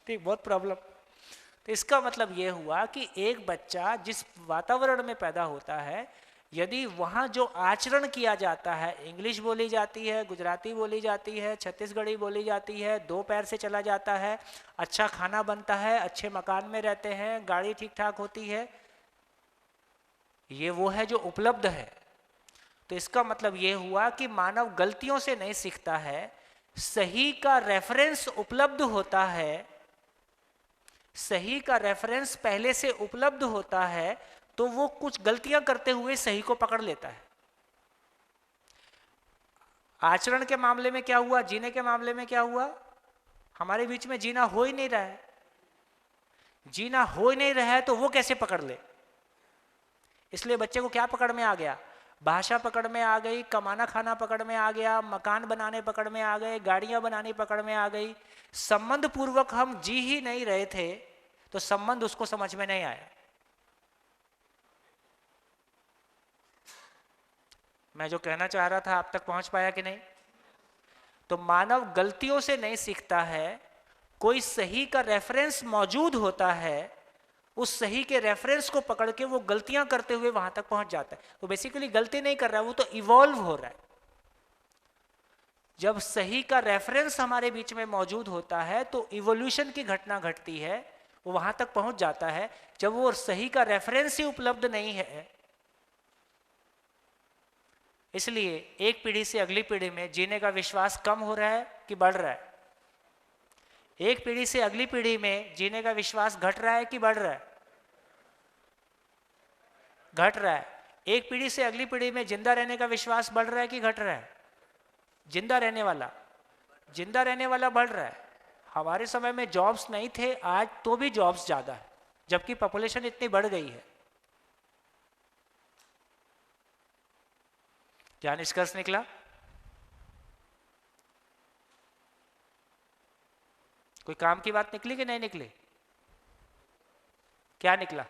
ठीक, बहुत प्रॉब्लम। तो इसका मतलब ये हुआ कि एक बच्चा जिस वातावरण में पैदा होता है, यदि वहाँ जो आचरण किया जाता है, इंग्लिश बोली जाती है, गुजराती बोली जाती है, छत्तीसगढ़ी बोली जाती है, दो पैर से चला जाता है, अच्छा खाना बनता है, अच्छे मकान में रहते हैं, गाड़ी ठीक ठाक होती है, ये वो है जो उपलब्ध है। तो इसका मतलब ये हुआ कि मानव गलतियों से नहीं सीखता है, सही का रेफरेंस उपलब्ध होता है, सही का रेफरेंस पहले से उपलब्ध होता है तो वो कुछ गलतियां करते हुए सही को पकड़ लेता है। आचरण के मामले में क्या हुआ, जीने के मामले में क्या हुआ, हमारे बीच में जीना हो ही नहीं रहा है। जीना हो ही नहीं रहा है तो वो कैसे पकड़ ले। इसलिए बच्चे को क्या पकड़ में आ गया, भाषा पकड़ में आ गई, कमाना खाना पकड़ में आ गया, मकान बनाने पकड़ में आ गए, गाड़ियां बनानी पकड़ में आ गई। संबंध पूर्वक हम जी ही नहीं रहे थे तो संबंध उसको समझ में नहीं आया। मैं जो कहना चाह रहा था आप तक पहुंच पाया कि नहीं? तो मानव गलतियों से नहीं सीखता है, कोई सही का रेफरेंस मौजूद होता है, उस सही के रेफरेंस को पकड़ के वो गलतियां करते हुए वहां तक पहुंच जाता है। तो बेसिकली गलती नहीं कर रहा है, वो तो इवॉल्व हो रहा है। जब सही का रेफरेंस हमारे बीच में मौजूद होता है तो इवोल्यूशन की घटना घटती है, वो वहां तक पहुंच जाता है। जब वो सही का रेफरेंस ही उपलब्ध नहीं है, इसलिए एक पीढ़ी से अगली पीढ़ी में जीने का विश्वास कम हो रहा है कि बढ़ रहा है? एक पीढ़ी से अगली पीढ़ी में जीने का विश्वास घट रहा है कि बढ़ रहा है? घट रहा है। एक पीढ़ी से अगली पीढ़ी में जिंदा रहने का विश्वास बढ़ रहा है कि घट रहा है? जिंदा रहने वाला बढ़ रहा है। हमारे समय में जॉब्स नहीं थे, आज तो भी जॉब्स ज्यादा है, जबकि पॉपुलेशन इतनी बढ़ गई है। क्या निष्कर्ष निकला? कोई काम की बात निकली कि नहीं निकली? क्या निकला?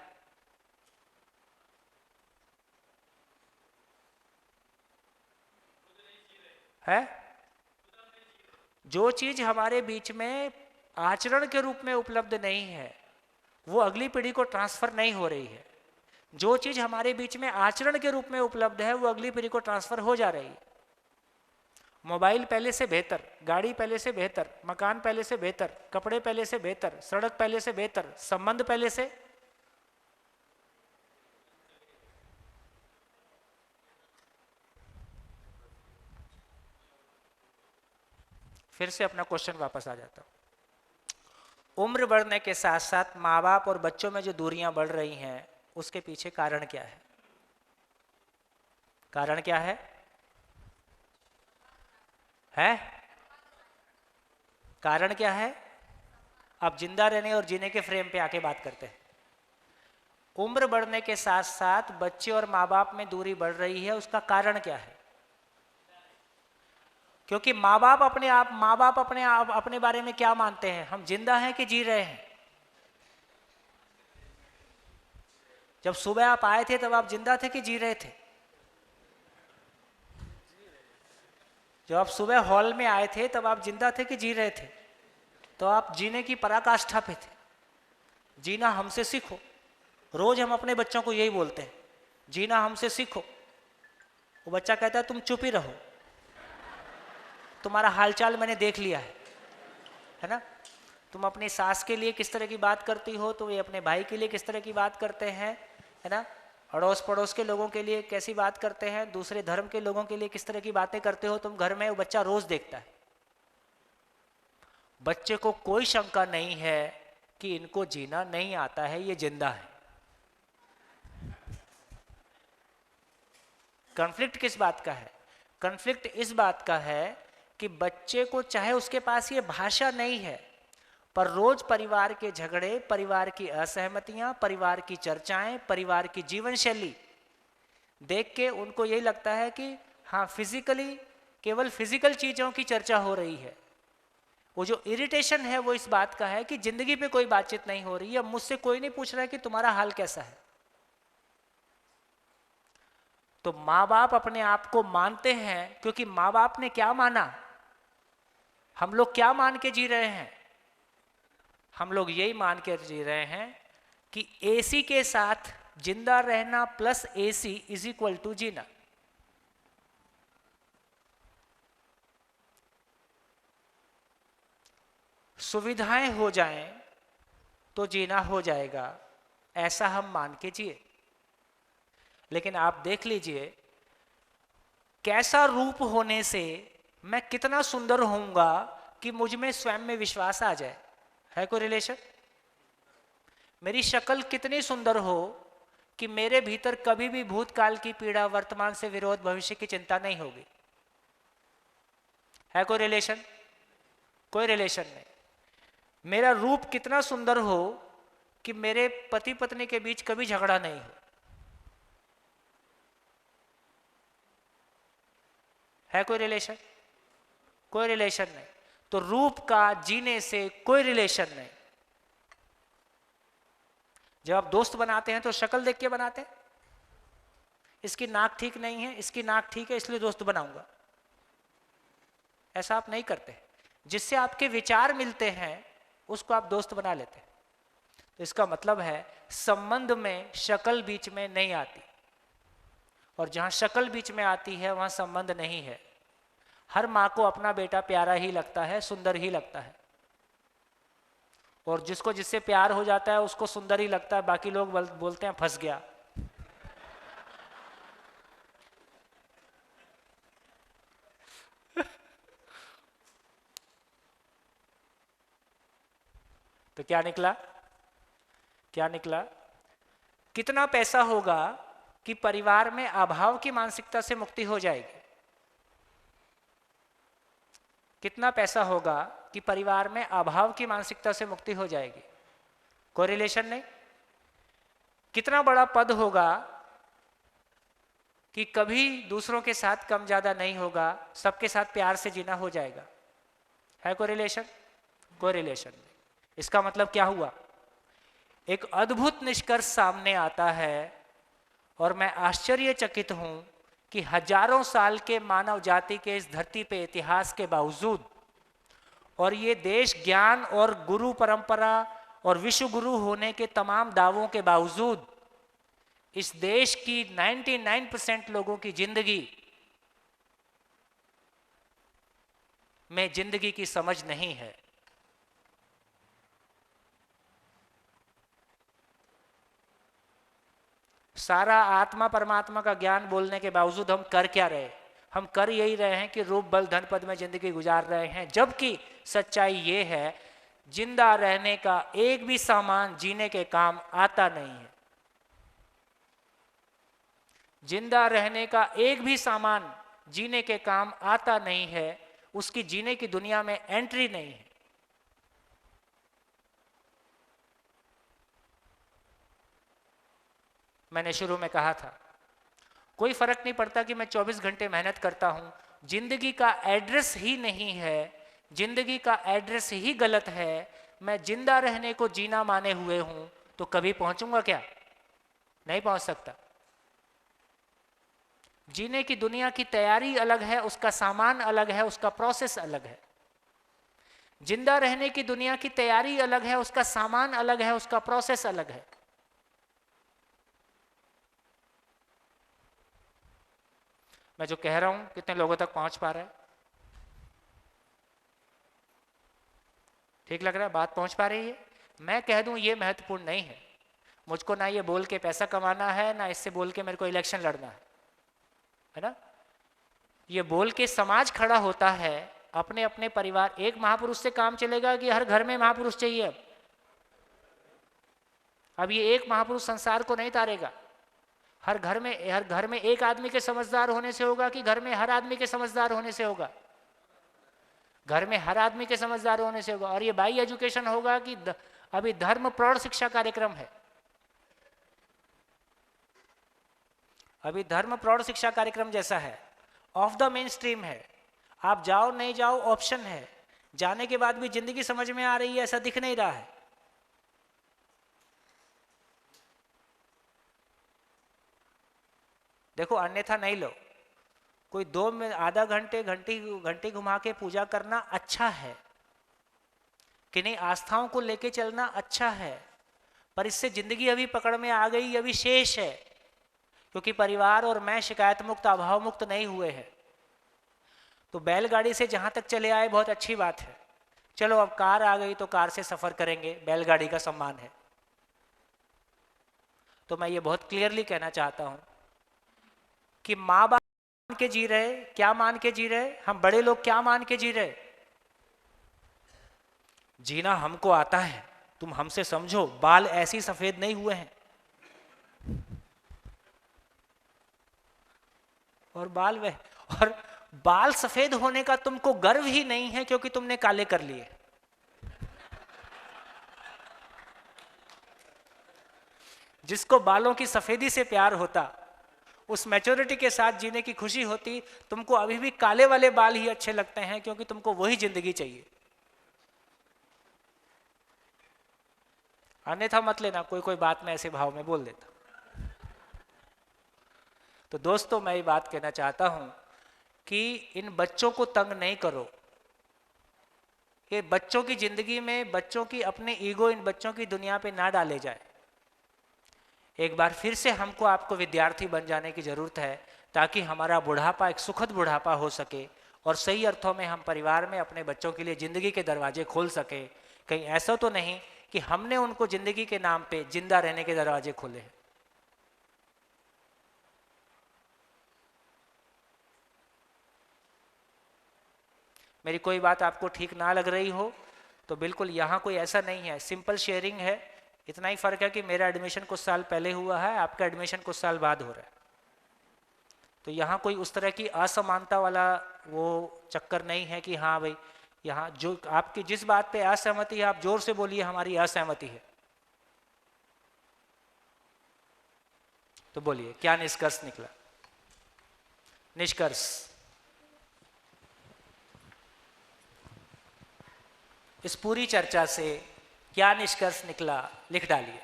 है जो चीज हमारे बीच में आचरण के रूप में उपलब्ध नहीं है वो अगली पीढ़ी को ट्रांसफर नहीं हो रही है। जो चीज हमारे बीच में आचरण के रूप में उपलब्ध है वो अगली पीढ़ी को ट्रांसफर हो जा रही है। मोबाइल पहले से बेहतर, गाड़ी पहले से बेहतर, मकान पहले से बेहतर, कपड़े पहले से बेहतर, सड़क पहले से बेहतर, संबंध पहले से। फिर से अपना क्वेश्चन वापस आ जाता हूं। उम्र बढ़ने के साथ साथ माँ बाप और बच्चों में जो दूरियां बढ़ रही हैं उसके पीछे कारण क्या है? कारण क्या है? कारण क्या है? अब जिंदा रहने और जीने के फ्रेम पे आके बात करते हैं। उम्र बढ़ने के साथ साथ बच्चे और माँ बाप में दूरी बढ़ रही है, उसका कारण क्या है? क्योंकि माँ बाप अपने बारे में क्या मानते हैं, हम जिंदा हैं कि जी रहे हैं। जब सुबह आप आए थे तब आप जिंदा थे कि जी रहे थे? जब आप सुबह हॉल में आए थे तब आप जिंदा थे कि जी रहे थे? तो आप जीने की पराकाष्ठा पे थे। जीना हमसे सीखो। रोज हम अपने बच्चों को यही बोलते हैं, जीना हमसे सीखो। वो बच्चा कहता है तुम चुप ही रहो, तुम्हारा हालचाल मैंने देख लिया है ना। तुम अपनी सास के लिए किस तरह की बात करती हो, तो ये अपने भाई के लिए किस तरह की बात करते हैं, है ना। अड़ोस पड़ोस के लोगों के लिए कैसी बात करते हैं, दूसरे धर्म के लोगों के लिए किस तरह की बातें करते हो तुम घर में, वो बच्चा रोज देखता है। बच्चे को कोई शंका नहीं है कि इनको जीना नहीं आता है, ये जिंदा है। कॉन्फ्लिक्ट किस बात का है? कॉन्फ्लिक्ट इस बात का है कि बच्चे को चाहे उसके पास ये भाषा नहीं है, पर रोज परिवार के झगड़े, परिवार की असहमतियां, परिवार की चर्चाएं, परिवार की जीवन शैली देख के उनको यही लगता है कि हाँ फिजिकली, केवल फिजिकल चीजों की चर्चा हो रही है। वो जो इरिटेशन है वो इस बात का है कि जिंदगी पे कोई बातचीत नहीं हो रही है, मुझसे कोई नहीं पूछ रहा है कि तुम्हारा हाल कैसा है। तो माँ बाप अपने आप को मानते हैं, क्योंकि माँ बाप ने क्या माना, हम लोग क्या मान के जी रहे हैं? हम लोग यही मान के जी रहे हैं कि एसी के साथ जिंदा रहना plus AC is equal to जीना। सुविधाएं हो जाएं तो जीना हो जाएगा, ऐसा हम मान के जिए। लेकिन आप देख लीजिए कैसा रूप होने से मैं कितना सुंदर होऊंगा कि मुझ में स्वयं में विश्वास आ जाए। है कोई रिलेशन? मेरी शक्ल कितनी सुंदर हो कि मेरे भीतर कभी भी भूतकाल की पीड़ा, वर्तमान से विरोध, भविष्य की चिंता नहीं होगी। है कोई रिलेशन? कोई रिलेशन नहीं। मेरा रूप कितना सुंदर हो कि मेरे पति पत्नी के बीच कभी झगड़ा नहीं हो। है कोई रिलेशन? कोई रिलेशन नहीं। तो रूप का जीने से कोई रिलेशन नहीं। जब आप दोस्त बनाते हैं तो शक्ल देख के बनाते हैं, इसकी नाक ठीक नहीं है, इसकी नाक ठीक है इसलिए दोस्त बनाऊंगा, ऐसा आप नहीं करते। जिससे आपके विचार मिलते हैं उसको आप दोस्त बना लेते हैं। तो इसका मतलब है संबंध में शक्ल बीच में नहीं आती, और जहां शक्ल बीच में आती है वहां संबंध नहीं है। हर माँ को अपना बेटा प्यारा ही लगता है, सुंदर ही लगता है, और जिसको जिससे प्यार हो जाता है उसको सुंदर ही लगता है, बाकी लोग बोलते हैं फंस गया। तो क्या निकला? क्या निकला? कितना पैसा होगा कि परिवार में अभाव की मानसिकता से मुक्ति हो जाएगी? कितना पैसा होगा कि परिवार में अभाव की मानसिकता से मुक्ति हो जाएगी? कोई रिलेशन नहीं। कितना बड़ा पद होगा कि कभी दूसरों के साथ कम ज्यादा नहीं होगा, सबके साथ प्यार से जीना हो जाएगा? है कोई रिलेशन? कोई रिलेशन नहीं। इसका मतलब क्या हुआ? एक अद्भुत निष्कर्ष सामने आता है, और मैं आश्चर्यचकित हूं कि हजारों साल के मानव जाति के इस धरती पे इतिहास के बावजूद, और ये देश ज्ञान और गुरु परंपरा और विश्व गुरु होने के तमाम दावों के बावजूद, इस देश की 99% लोगों की जिंदगी में जिंदगी की समझ नहीं है। सारा आत्मा परमात्मा का ज्ञान बोलने के बावजूद हम कर क्या रहे? हम कर यही रहे हैं कि रूप बल धन पद में जिंदगी गुजार रहे हैं, जबकि सच्चाई ये है जिंदा रहने का एक भी सामान जीने के काम आता नहीं है। जिंदा रहने का एक भी सामान जीने के काम आता नहीं है, उसकी जीने की दुनिया में एंट्री नहीं है। मैंने शुरू में कहा था कोई फर्क नहीं पड़ता कि मैं 24 घंटे मेहनत करता हूं, जिंदगी का एड्रेस ही नहीं है, जिंदगी का एड्रेस ही गलत है, मैं जिंदा रहने को जीना माने हुए हूं, तो कभी पहुंचूंगा क्या? नहीं पहुंच सकता। जीने की दुनिया की तैयारी अलग है, उसका सामान अलग है, उसका प्रोसेस अलग है। जिंदा रहने की दुनिया की तैयारी अलग है, उसका सामान अलग है, उसका प्रोसेस अलग है। मैं जो कह रहा हूं कितने लोगों तक पहुंच पा रहा है? ठीक लग रहा है? बात पहुंच पा रही है? मैं कह दूं ये महत्वपूर्ण नहीं है। मुझको ना ये बोल के पैसा कमाना है, ना इससे बोल के मेरे को इलेक्शन लड़ना है ना? ये बोल के समाज खड़ा होता है, अपने अपने परिवार। एक महापुरुष से काम चलेगा कि हर घर में महापुरुष चाहिए? अब ये एक महापुरुष संसार को नहीं तारेगा। हर घर में एक आदमी के समझदार होने से होगा कि घर में हर आदमी के समझदार होने से होगा? घर में हर आदमी के समझदार होने से होगा। और ये बाई एजुकेशन होगा कि अभी धर्म प्रौढ़ शिक्षा कार्यक्रम है, अभी धर्म प्रौढ़ शिक्षा कार्यक्रम जैसा है, ऑफ द मेन स्ट्रीम है। आप जाओ नहीं जाओ ऑप्शन है, जाने के बाद भी जिंदगी समझ में आ रही है ऐसा दिख नहीं रहा है। देखो अन्यथा नहीं लो, कोई 2 में आधा घंटी घुमा के पूजा करना अच्छा है, किन्हीं आस्थाओं को लेके चलना अच्छा है, पर इससे जिंदगी अभी पकड़ में आ गई, अभी शेष है, क्योंकि परिवार और मैं शिकायत मुक्त अभाव मुक्त नहीं हुए हैं। तो बैलगाड़ी से जहां तक चले आए बहुत अच्छी बात है, चलो अब कार आ गई तो कार से सफर करेंगे, बैलगाड़ी का सम्मान है। तो मैं ये बहुत क्लियरली कहना चाहता हूं कि माँ बाप मान के जी रहे, क्या मान के जी रहे, हम बड़े लोग क्या मान के जी रहे? जीना हमको आता है, तुम हमसे समझो, बाल ऐसी सफेद नहीं हुए हैं। और बाल सफेद होने का तुमको गर्व ही नहीं है, क्योंकि तुमने काले कर लिए। जिसको बालों की सफेदी से प्यार होता, उस मैच्योरिटी के साथ जीने की खुशी होती, तुमको अभी भी काले वाले बाल ही अच्छे लगते हैं, क्योंकि तुमको वही जिंदगी चाहिए। अन्यथा मत लेना, कोई कोई बात मैं ऐसे भाव में बोल देता। तो दोस्तों मैं ये बात कहना चाहता हूं कि इन बच्चों को तंग नहीं करो। ये बच्चों की जिंदगी में, बच्चों की अपने ईगो इन बच्चों की दुनिया पे ना डाले जाए। एक बार फिर से हमको आपको विद्यार्थी बन जाने की जरूरत है, ताकि हमारा बुढ़ापा एक सुखद बुढ़ापा हो सके और सही अर्थों में हम परिवार में अपने बच्चों के लिए जिंदगी के दरवाजे खोल सके। कहीं ऐसा तो नहीं कि हमने उनको जिंदगी के नाम पे जिंदा रहने के दरवाजे खोले हैं। मेरी कोई बात आपको ठीक ना लग रही हो तो बिल्कुल यहाँ कोई ऐसा नहीं है, सिंपल शेयरिंग है। इतना ही फर्क है कि मेरा एडमिशन कुछ साल पहले हुआ है, आपका एडमिशन कुछ साल बाद हो रहा है। तो यहाँ कोई उस तरह की असमानता वाला वो चक्कर नहीं है कि हाँ भाई यहाँ जो आपकी जिस बात पे असहमति है आप जोर से बोलिए हमारी असहमति है। तो बोलिए क्या निष्कर्ष निकला? निष्कर्ष इस पूरी चर्चा से क्या निष्कर्ष निकला लिख डालिए।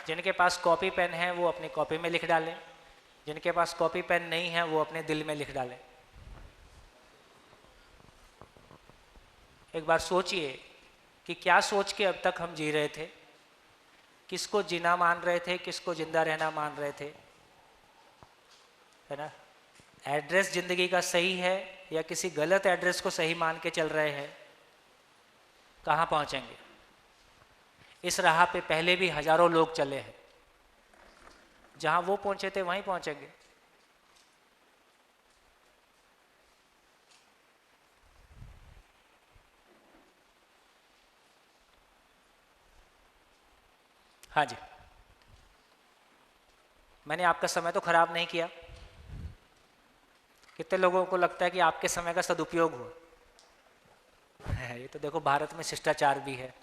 जिनके पास कॉपी पेन है वो अपनी कॉपी में लिख डालें, जिनके पास कॉपी पेन नहीं है वो अपने दिल में लिख डालें। एक बार सोचिए कि क्या सोच के अब तक हम जी रहे थे, किसको जीना मान रहे थे, किसको जिंदा रहना मान रहे थे, है ना? एड्रेस जिंदगी का सही है या किसी गलत एड्रेस को सही मान के चल रहे हैं? कहाँ पहुँचेंगे? इस राह पे पहले भी हजारों लोग चले हैं, जहाँ वो पहुँचे थे वहीं पहुँचेंगे। हाँ जी, मैंने आपका समय तो खराब नहीं किया। कितने लोगों को लगता है कि आपके समय का सदुपयोग हुआ? ये तो देखो भारत में शिष्टाचार भी है।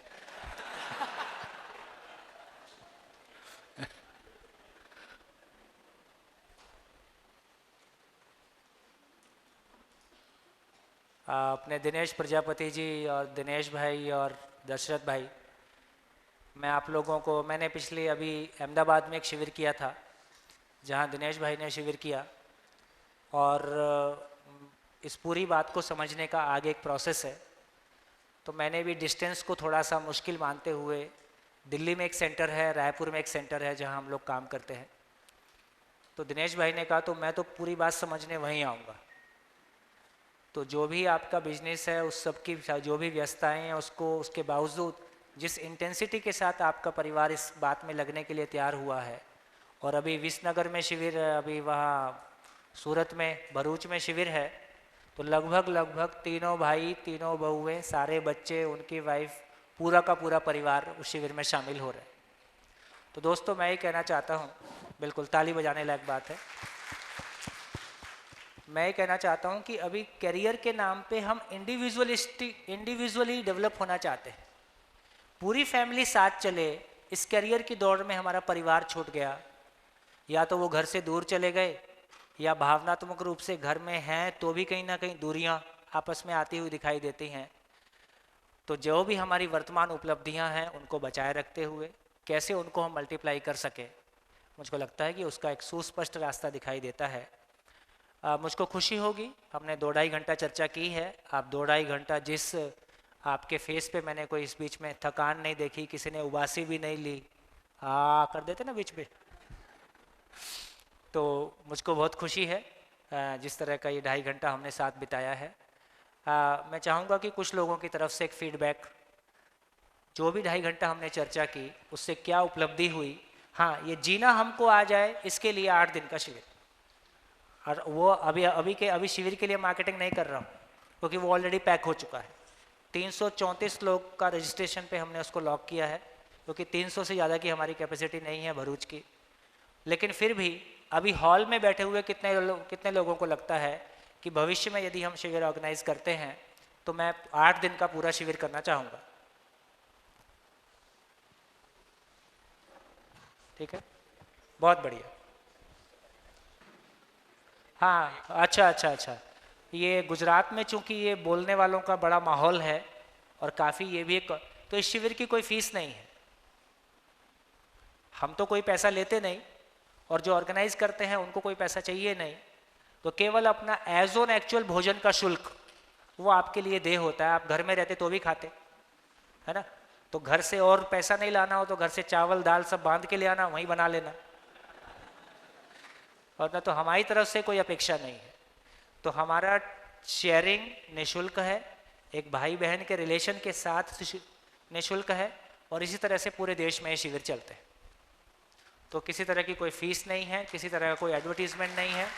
अपने दिनेश प्रजापति जी और दिनेश भाई और दशरथ भाई, मैं आप लोगों को, मैंने पिछले अभी अहमदाबाद में एक शिविर किया था जहां दिनेश भाई ने शिविर किया, और इस पूरी बात को समझने का आगे एक प्रोसेस है। तो मैंने भी डिस्टेंस को थोड़ा सा मुश्किल मानते हुए, दिल्ली में एक सेंटर है, रायपुर में एक सेंटर है जहां हम लोग काम करते हैं, तो दिनेश भाई ने कहा तो मैं तो पूरी बात समझने वहीं आऊँगा। तो जो भी आपका बिजनेस है उस सब की जो भी व्यस्तताएं हैं उसको, उसके बावजूद जिस इंटेंसिटी के साथ आपका परिवार इस बात में लगने के लिए तैयार हुआ है, और अभी विसनगर में शिविर है, अभी वहाँ सूरत में, भरूच में शिविर है, तो लगभग तीनों भाई, तीनों बहुएं, सारे बच्चे, उनकी वाइफ, पूरा का पूरा परिवार उस शिविर में शामिल हो रहे हैं। तो दोस्तों मैं ये कहना चाहता हूँ, बिल्कुल ताली बजाने लायक बात है, मैं ये कहना चाहता हूँ कि अभी करियर के नाम पे हम इंडिविजुअली डेवलप होना चाहते हैं, पूरी फैमिली साथ चले, इस करियर की दौड़ में हमारा परिवार छूट गया, या तो वो घर से दूर चले गए, या भावनात्मक रूप से घर में हैं तो भी कहीं ना कहीं दूरियां आपस में आती हुई दिखाई देती हैं। तो जो भी हमारी वर्तमान उपलब्धियां हैं उनको बचाए रखते हुए कैसे उनको हम मल्टीप्लाई कर सके, मुझको लगता है कि उसका एक सुस्पष्ट रास्ता दिखाई देता है। मुझको खुशी होगी, हमने 2-2.5 घंटा चर्चा की है, आप 2-2.5 घंटा, जिस आपके फेस पे मैंने कोई इस बीच में थकान नहीं देखी, किसी ने उबासी भी नहीं ली, कर देते ना बीच में, तो मुझको बहुत खुशी है जिस तरह का ये 2.5 घंटा हमने साथ बिताया है। मैं चाहूँगा कि कुछ लोगों की तरफ से एक फीडबैक, जो भी 2.5 घंटा हमने चर्चा की उससे क्या उपलब्धि हुई। हाँ, ये जीना हमको आ जाए इसके लिए 8 दिन का शिविर, और वो अभी शिविर के लिए मार्केटिंग नहीं कर रहा हूँ क्योंकि वो ऑलरेडी पैक हो चुका है। 334 लोग का रजिस्ट्रेशन पे हमने उसको लॉक किया है क्योंकि 300 से ज़्यादा की हमारी कैपेसिटी नहीं है भरूच की। लेकिन फिर भी अभी हॉल में बैठे हुए कितने लोगों को लगता है कि भविष्य में यदि हम शिविर ऑर्गेनाइज करते हैं तो मैं 8 दिन का पूरा शिविर करना चाहूँगा? ठीक है, बहुत बढ़िया। हाँ, अच्छा, ये गुजरात में चूंकि ये बोलने वालों का बड़ा माहौल है और काफ़ी ये भी एक, तो इस शिविर की कोई फीस नहीं है, हम तो कोई पैसा लेते नहीं, और जो ऑर्गेनाइज करते हैं उनको कोई पैसा चाहिए नहीं, तो केवल अपना एज ऑन एक्चुअल भोजन का शुल्क वो आपके लिए देय होता है। आप घर में रहते तो भी खाते, है ना, तो घर से और पैसा नहीं लाना हो तो घर से चावल दाल सब बांध के ले आना, वहीं बना लेना, और ना तो हमारी तरफ से कोई अपेक्षा नहीं है। तो हमारा शेयरिंग निःशुल्क है, एक भाई बहन के रिलेशन के साथ निःशुल्क है, और इसी तरह से पूरे देश में ये शिविर चलते हैं। तो किसी तरह की कोई फीस नहीं है, किसी तरह का कोई एडवर्टीजमेंट नहीं है।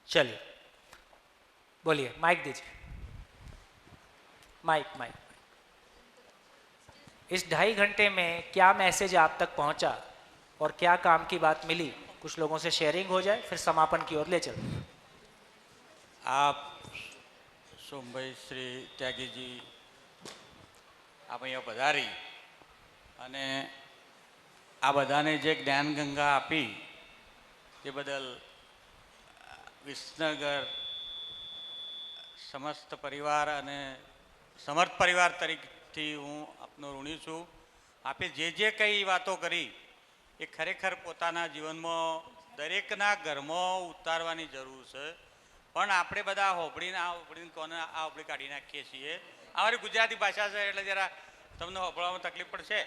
चलिए बोलिए, माइक दीजिए, माइक। इस 2.5 घंटे में क्या मैसेज आप तक पहुंचा और क्या काम की बात मिली, कुछ लोगों से शेयरिंग हो जाए, फिर समापन की ओर ले चलते। आप સોમભાઈ શ્રી ત્યાગીજી આપ અહીંયા પધારી અને આ બધાને જે જ્ઞાનગંગા આપી તે બદલ વિસનગર સમસ્ત પરિવાર અને સમર્થ પરિવાર તરીકેથી હું આપનો ઋણી છું। આપે જે કંઈ વાતો કરી એ ખરેખર પોતાના જીવનમાં દરેકના ઘરમાં ઉતારવાની જરૂર છે, પણ આપણે બધા હોબળીને કોને આ હોબળી કાઢી નાખીએ છીએ। અમારી ગુજરાતી ભાષા છે એટલે જરા તમને હોબળવામાં તકલીફ પડશે,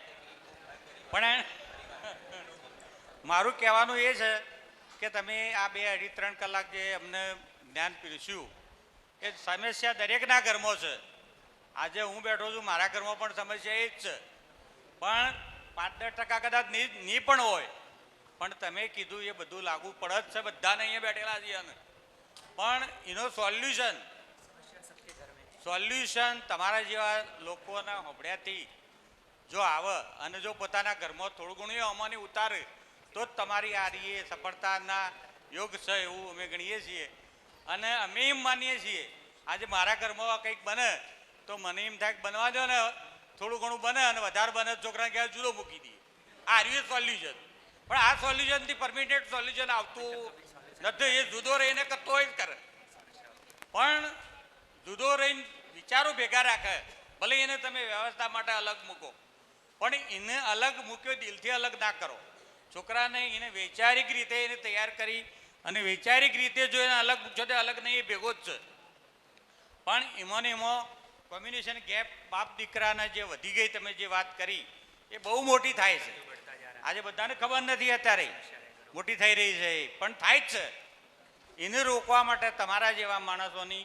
પણ મારું કહેવાનું એ છે કે તમે આ 2-2.5-3 કલાક જે અમને જ્ઞાન પીરસ્યું એ સમસ્યા દરેકના ઘરમાં છે। આજે હું બેઠો છું, મારા ઘરમાં પણ સમસ્યા એ જ છે, પણ 5-10% કદાચ નહીં પણ હોય, પણ તમે કીધું એ બધું લાગુ પડે જ છે, બધાને અહીંયા બેઠેલા છીએ અને પણ એનો સોલ્યુશન તમારા જેવા લોકોના હોબળ્યાથી જો આવે અને જો પોતાના ઘરમાં થોડું ઘણું અમને ઉતારે તો જ તમારી આ રીએ સફળતાના યોગ છે એવું અમે ગણીએ છીએ। અને અમે એમ માનીએ છીએ આજે મારા ઘરમાં કંઈક બને તો મને એમ થાય બનવા દો ને, થોડું ઘણું બને અને વધારે બને છોકરાને ક્યારે જુદો મૂકી દઈએ, આ રહ્યું સોલ્યુશન। પણ આ સોલ્યુશનથી પરમિનેન્ટ સોલ્યુશન આવતું નથી એ જુદો રહીને કરતો હોય જ કરે, પણ જુદો રહીને વિચારો ભેગા રાખે, ભલે એને તમે વ્યવસ્થા માટે અલગ મૂકો, પણ એને અલગ મૂક્યો દિલથી અલગ ના કરો. છોકરાને એને વૈચારિક રીતે એને તૈયાર કરી અને વૈચારિક રીતે જો એને અલગ મૂકશો તો અલગ નહીં, એ ભેગો જ છે. પણ એમાં ને એમાં કોમ્યુનિકેશન ગેપ બાપ દીકરાના જે વધી ગઈ, તમે જે વાત કરી એ બહુ મોટી થાય છે. આજે બધાને ખબર નથી, અત્યારે મોટી થઈ રહી છે, પણ થાય જ છે. એને રોકવા માટે તમારા જેવા માણસોની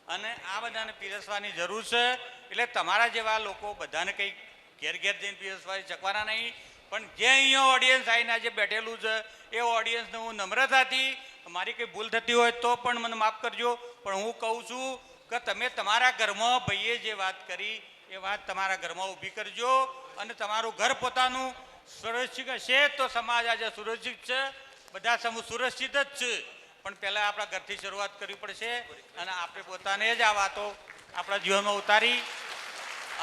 અને આ બધાને પીરસવાની જરૂર છે. એટલે તમારા જેવા લોકો બધાને કંઈ ઘેર ઘેર જઈને પીરસવા શકવાના નહીં, પણ જે અહીંયા ઓડિયન્સ આવીને આજે બેઠેલું છે એ ઓડિયન્સને હું નમ્રતાથી, મારી કંઈ ભૂલ થતી હોય તો પણ મને માફ કરજો, પણ હું કહું છું કે તમે તમારા ઘરમાં ભાઈએ જે વાત કરી એ વાત તમારા ઘરમાં ઊભી કરજો, અને તમારું ઘર પોતાનું સુરક્ષિત હશે તો સમાજ આજે સુરક્ષિત છે, બધા સમૂહ સુરક્ષિત જ છે. પણ પહેલાં આપણા ઘરથી શરૂઆત કરવી પડશે, અને આપણે પોતાને જ આ વાતો આપણા જીવનમાં ઉતારી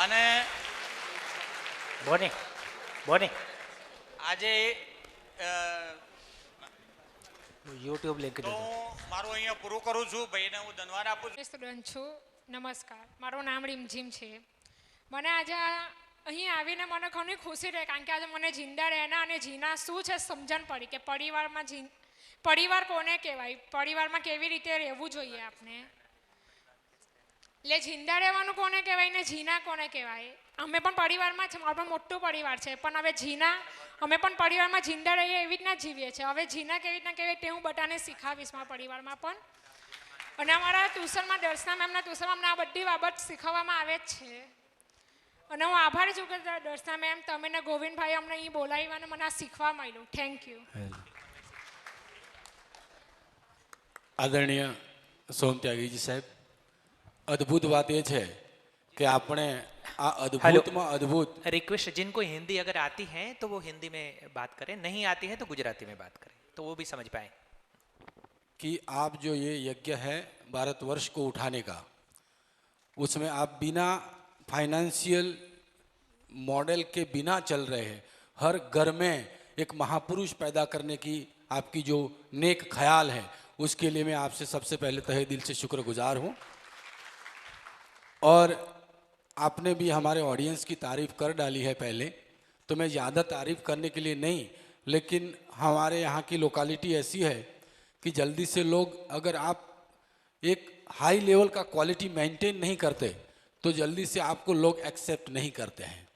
અને બોને આજે યુટ્યુબ લિંક તો મારું અહીંયા પૂરું કરું છું. ભાઈને હું ધન્યવાદ આપું છું. સ્ટુડન્ટ છું. નમસ્કાર, મારું નામ રીમઝીમ છે. મને આજે અહીં આવીને મને ઘણી ખુશી રહી, કારણ કે આજે મને જિંદા રહેના અને જીના શું છે સમજણ પડી કે પરિવાર કોને કહેવાય, પરિવારમાં કેવી રીતે રહેવું જોઈએ આપણે. એટલે જિંદા રહેવાનું કોને કહેવાય ને જીના કોને કહેવાય. અમે પણ પરિવારમાં છે, મારો પણ મોટો પરિવાર છે, પણ હવે જીના અમે પણ પરિવારમાં જિંદા રહીએ એવી રીતના જીવીએ છીએ. હવે જીના કેવી રીતના કહેવાય તે હું બધાને શીખાવીશ મારા પરિવારમાં પણ. અને અમારા ટ્યુશનમાં દર્શના મેમના ટ્યુશનમાં અમને આ બધી બાબત શીખવવામાં આવે જ છે. અને હું આભારી છું કે દર્શના મેમ તમે ને ગોવિંદભાઈ અમને અહીં બોલાવ્યા અને મને આ શીખવા મળ્યું. Thank you. આદરણીય સોમ ત્યાગીજી સાહેબ, अद्भुत बात ये है कि आपने अद्भुत में अद्भुत रिक्वेस्ट, जिनको हिंदी अगर आती है तो वो हिंदी में बात करें, नहीं आती है तो गुजराती में बात करें, तो वो भी समझ पाए कि आप जो ये यज्ञ है भारतवर्ष को उठाने का, उसमें आप बिना फाइनेंशियल मॉडल के बिना चल रहे हैं. हर घर में एक महापुरुष पैदा करने की आपकी जो नेक ख्याल है, उसके लिए मैं आपसे सबसे पहले तहे दिल से शुक्रगुजार हूँ. और आपने भी हमारे ऑडियंस की तारीफ़ कर डाली है पहले, तो मैं ज़्यादा तारीफ़ करने के लिए नहीं, लेकिन हमारे यहाँ की लोकेलिटी ऐसी है कि जल्दी से लोग, अगर आप एक हाई लेवल का क्वालिटी मेंटेन नहीं करते तो जल्दी से आपको लोग एक्सेप्ट नहीं करते हैं.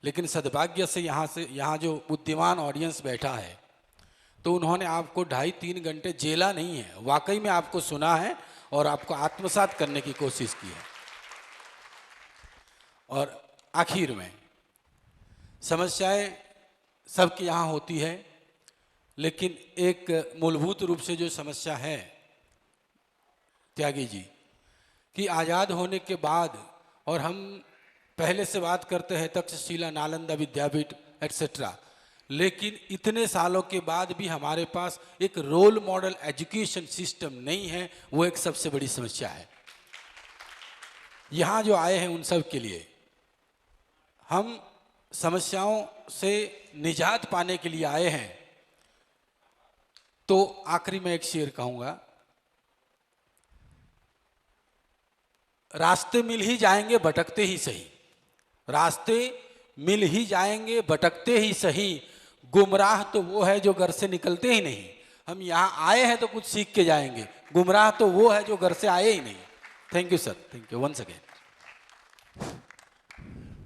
लेकिन सद्भाग्य से यहाँ जो बुद्धिमान ऑडियंस बैठा है, तो उन्होंने आपको 2.5-3 घंटे जेला नहीं है, वाकई में आपको सुना है और आपको आत्मसात करने की कोशिश की है. और आखिर में समस्याएं सबके यहाँ होती है, लेकिन एक मूलभूत रूप से जो समस्या है त्यागी जी कि आज़ाद होने के बाद, और हम पहले से बात करते हैं तक्षशिला, नालंदा विद्यापीठ एक्सेट्रा, लेकिन इतने सालों के बाद भी हमारे पास एक रोल मॉडल एजुकेशन सिस्टम नहीं है. वो एक सबसे बड़ी समस्या है. यहाँ जो आए हैं उन सब के लिए हम समस्याओं से निजात पाने के लिए आए हैं. तो आखिरी में एक शेर कहूँगा, रास्ते मिल ही जाएंगे भटकते ही सही, रास्ते मिल ही जाएंगे भटकते ही सही, गुमराह तो वो है जो घर से निकलते ही नहीं. हम यहाँ आए हैं तो कुछ सीख के जाएंगे, गुमराह तो वो है जो घर से आए ही नहीं. Thank you sir, thank you once again.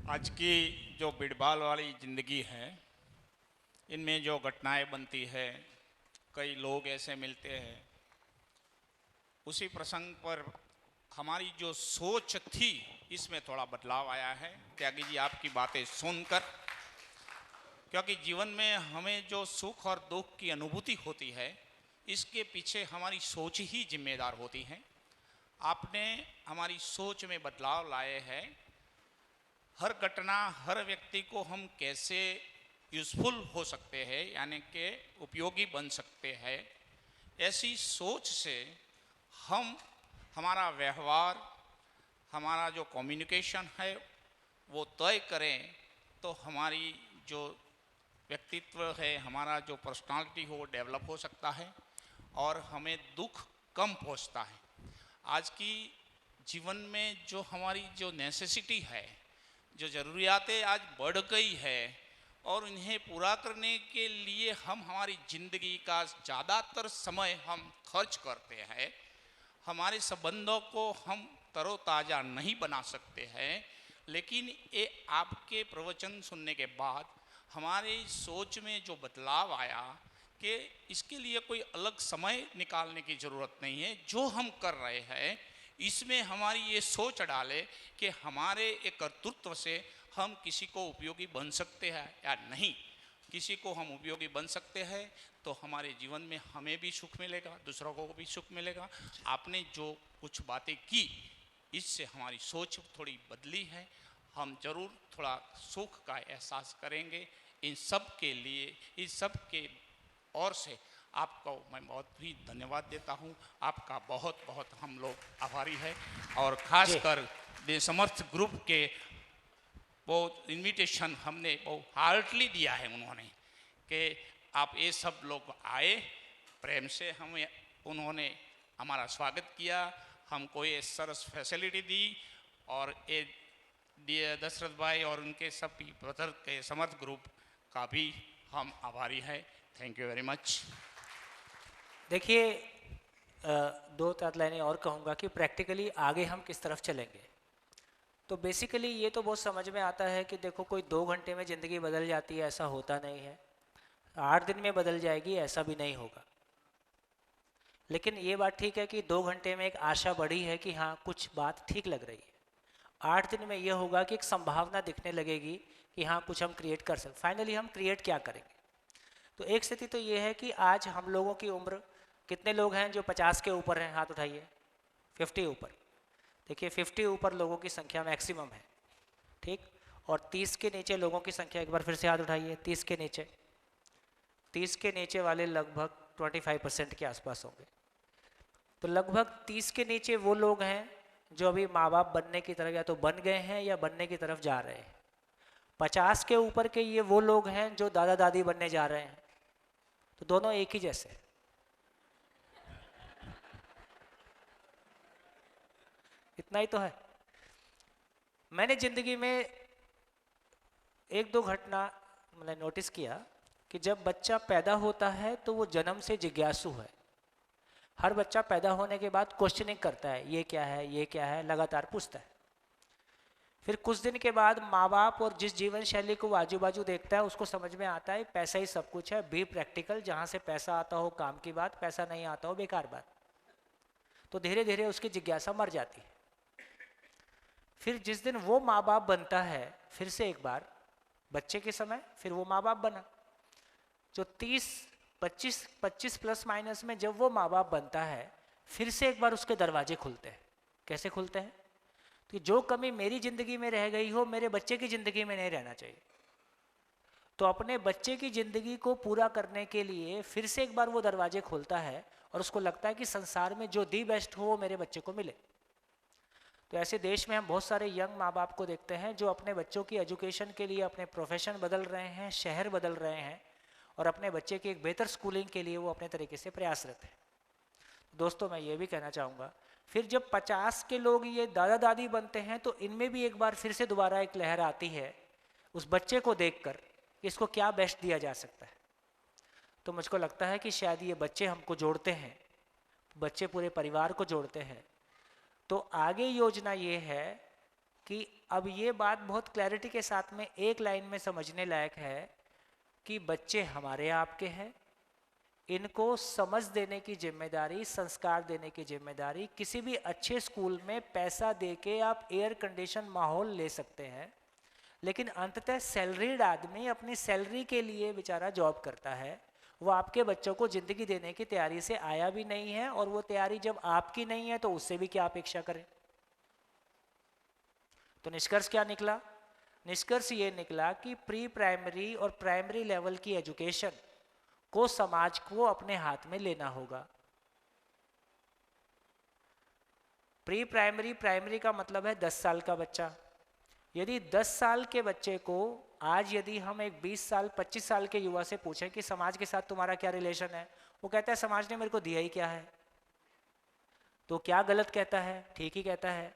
आज की जो बिड़बाल वाली ज़िंदगी है, इनमें जो घटनाएं बनती है, कई लोग ऐसे मिलते हैं, उसी प्रसंग पर हमारी जो सोच थी इसमें थोड़ा बदलाव आया है. त्यागी जी आपकी बातें सुनकर, क्योंकि जीवन में हमें जो सुख और दुख की अनुभूति होती है, इसके पीछे हमारी सोच ही जिम्मेदार होती है. आपने हमारी सोच में बदलाव लाए हैं. हर घटना, हर व्यक्ति को हम कैसे यूज़फुल हो सकते हैं, यानी कि उपयोगी बन सकते हैं, ऐसी सोच से हम हमारा व्यवहार, हमारा जो कम्युनिकेशन है वो तय करें, तो हमारी जो व्यक्तित्व है, हमारा जो पर्सनालिटी हो, वो डेवलप हो सकता है. और हमें दुख कम पहुंचता है। आज की जीवन में जो हमारी जो नेसेसिटी है, जो ज़रूरियातें आज बढ़ गई है और इन्हें पूरा करने के लिए हम हमारी ज़िंदगी का ज़्यादातर समय हम खर्च करते हैं। हमारे संबंधों को हम तरोताज़ा नहीं बना सकते हैं। लेकिन ये आपके प्रवचन सुनने के बाद हमारे सोच में जो बदलाव आया कि इसके लिए कोई अलग समय निकालने की ज़रूरत नहीं है। जो हम कर रहे हैं इसमें हमारी ये सोच डाले कि हमारे एक कर्तृत्व से हम किसी को उपयोगी बन सकते हैं या नहीं। किसी को हम उपयोगी बन सकते हैं तो हमारे जीवन में हमें भी सुख मिलेगा, दूसरों को भी सुख मिलेगा। आपने जो कुछ बातें की इससे हमारी सोच थोड़ी बदली है। हम जरूर थोड़ा सुख का एहसास करेंगे। इन सब के लिए, इन सब के ओर से आपको मैं बहुत ही धन्यवाद देता हूँ। आपका बहुत बहुत हम लोग आभारी है। और खासकर समर्थ ग्रुप के वो इनविटेशन हमने बहुत हार्टली दिया है उन्होंने कि आप ये सब लोग आए, प्रेम से हमें उन्होंने हमारा स्वागत किया, हमको ये सरस फैसिलिटी दी। और ये दशरथ भाई और उनके सब ब्रदर के समर्थ ग्रुप का भी हम आभारी हैं। Thank you very much. देखिए, दो चार लाइनें और कहूँगा कि प्रैक्टिकली आगे हम किस तरफ चलेंगे। तो बेसिकली ये तो बहुत समझ में आता है कि देखो, कोई 2 घंटे में ज़िंदगी बदल जाती है ऐसा होता नहीं है, 8 दिन में बदल जाएगी ऐसा भी नहीं होगा। लेकिन ये बात ठीक है कि 2 घंटे में एक आशा बढ़ी है कि हाँ कुछ बात ठीक लग रही है। 8 दिन में ये होगा कि एक संभावना दिखने लगेगी कि हाँ कुछ हम क्रिएट कर सकते। फाइनली हम क्रिएट क्या करेंगे? तो एक स्थिति तो ये है कि आज हम लोगों की उम्र, कितने लोग हैं जो 50 के ऊपर हैं? हाथ उठाइए। 50 ऊपर। देखिए 50 ऊपर लोगों की संख्या मैक्सिमम है, ठीक। और 30 के नीचे लोगों की संख्या, एक बार फिर से हाथ उठाइए। 30 के नीचे, 30 के नीचे वाले लगभग 25% के आसपास होंगे। तो लगभग 30 के नीचे वो लोग हैं जो अभी माँ बाप बनने की तरफ या तो बन गए हैं या बनने की तरफ जा रहे हैं। 50 के ऊपर के ये वो लोग हैं जो दादा दादी बनने जा रहे हैं। तो दोनों एक ही जैसे। इतना ही तो है। मैंने जिंदगी में 1-2 घटना मैंने नोटिस किया कि जब बच्चा पैदा होता है तो वो जन्म से जिज्ञासु है। हर बच्चा पैदा होने के बाद क्वेश्चनिंग करता है, ये क्या है, ये क्या है, लगातार पूछता है। फिर कुछ दिन के बाद माँ बाप और जिस जीवन शैली को वो आजू बाजू देखता है उसको समझ में आता है पैसा ही सब कुछ है। बी प्रैक्टिकल, जहाँ से पैसा आता हो काम की बात, पैसा नहीं आता हो बेकार बात। तो धीरे धीरे उसकी जिज्ञासा मर जाती है। फिर जिस दिन वो माँ बाप बनता है, फिर से एक बार बच्चे के समय फिर वो माँ बाप बना, जो 30-25 प्लस माइनस में जब वो माँ बाप बनता है फिर से एक बार उसके दरवाजे खुलते हैं। कैसे खुलते हैं? तो जो कमी मेरी ज़िंदगी में रह गई हो मेरे बच्चे की ज़िंदगी में नहीं रहना चाहिए। तो अपने बच्चे की ज़िंदगी को पूरा करने के लिए फिर से एक बार वो दरवाजे खोलता है और उसको लगता है कि संसार में जो दी बेस्ट हो वो मेरे बच्चे को मिले। तो ऐसे देश में हम बहुत सारे यंग माँ बाप को देखते हैं जो अपने बच्चों की एजुकेशन के लिए अपने प्रोफेशन बदल रहे हैं, शहर बदल रहे हैं और अपने बच्चे की एक बेहतर स्कूलिंग के लिए वो अपने तरीके से प्रयासरत है। दोस्तों, मैं ये भी कहना चाहूँगा, फिर जब 50 के लोग ये दादा दादी बनते हैं तो इनमें भी एक बार फिर से दोबारा एक लहर आती है उस बच्चे को देखकर कि इसको क्या बेस्ट दिया जा सकता है। तो मुझको लगता है कि शायद ये बच्चे हमको जोड़ते हैं, बच्चे पूरे परिवार को जोड़ते हैं। तो आगे योजना ये है कि अब ये बात बहुत क्लैरिटी के साथ में एक लाइन में समझने लायक है कि बच्चे हमारे आपके हैं। इनको समझ देने की जिम्मेदारी, संस्कार देने की जिम्मेदारी, किसी भी अच्छे स्कूल में पैसा देके आप एयर कंडीशन माहौल ले सकते हैं, लेकिन अंततः सैलरीड आदमी अपनी सैलरी के लिए बेचारा जॉब करता है। वो आपके बच्चों को ज़िंदगी देने की तैयारी से आया भी नहीं है और वो तैयारी जब आपकी नहीं है तो उससे भी क्या अपेक्षा करें। तो निष्कर्ष क्या निकला? निष्कर्ष ये निकला कि प्री प्राइमरी और प्राइमरी लेवल की एजुकेशन को समाज को अपने हाथ में लेना होगा। प्री प्राइमरी, प्राइमरी का मतलब है 10 साल का बच्चा। यदि 10 साल के बच्चे को आज यदि हम एक 20 साल 25 साल के युवा से पूछें कि समाज के साथ तुम्हारा क्या रिलेशन है, वो कहता है समाज ने मेरे को दिया ही क्या है, तो क्या गलत कहता है, ठीक ही कहता है।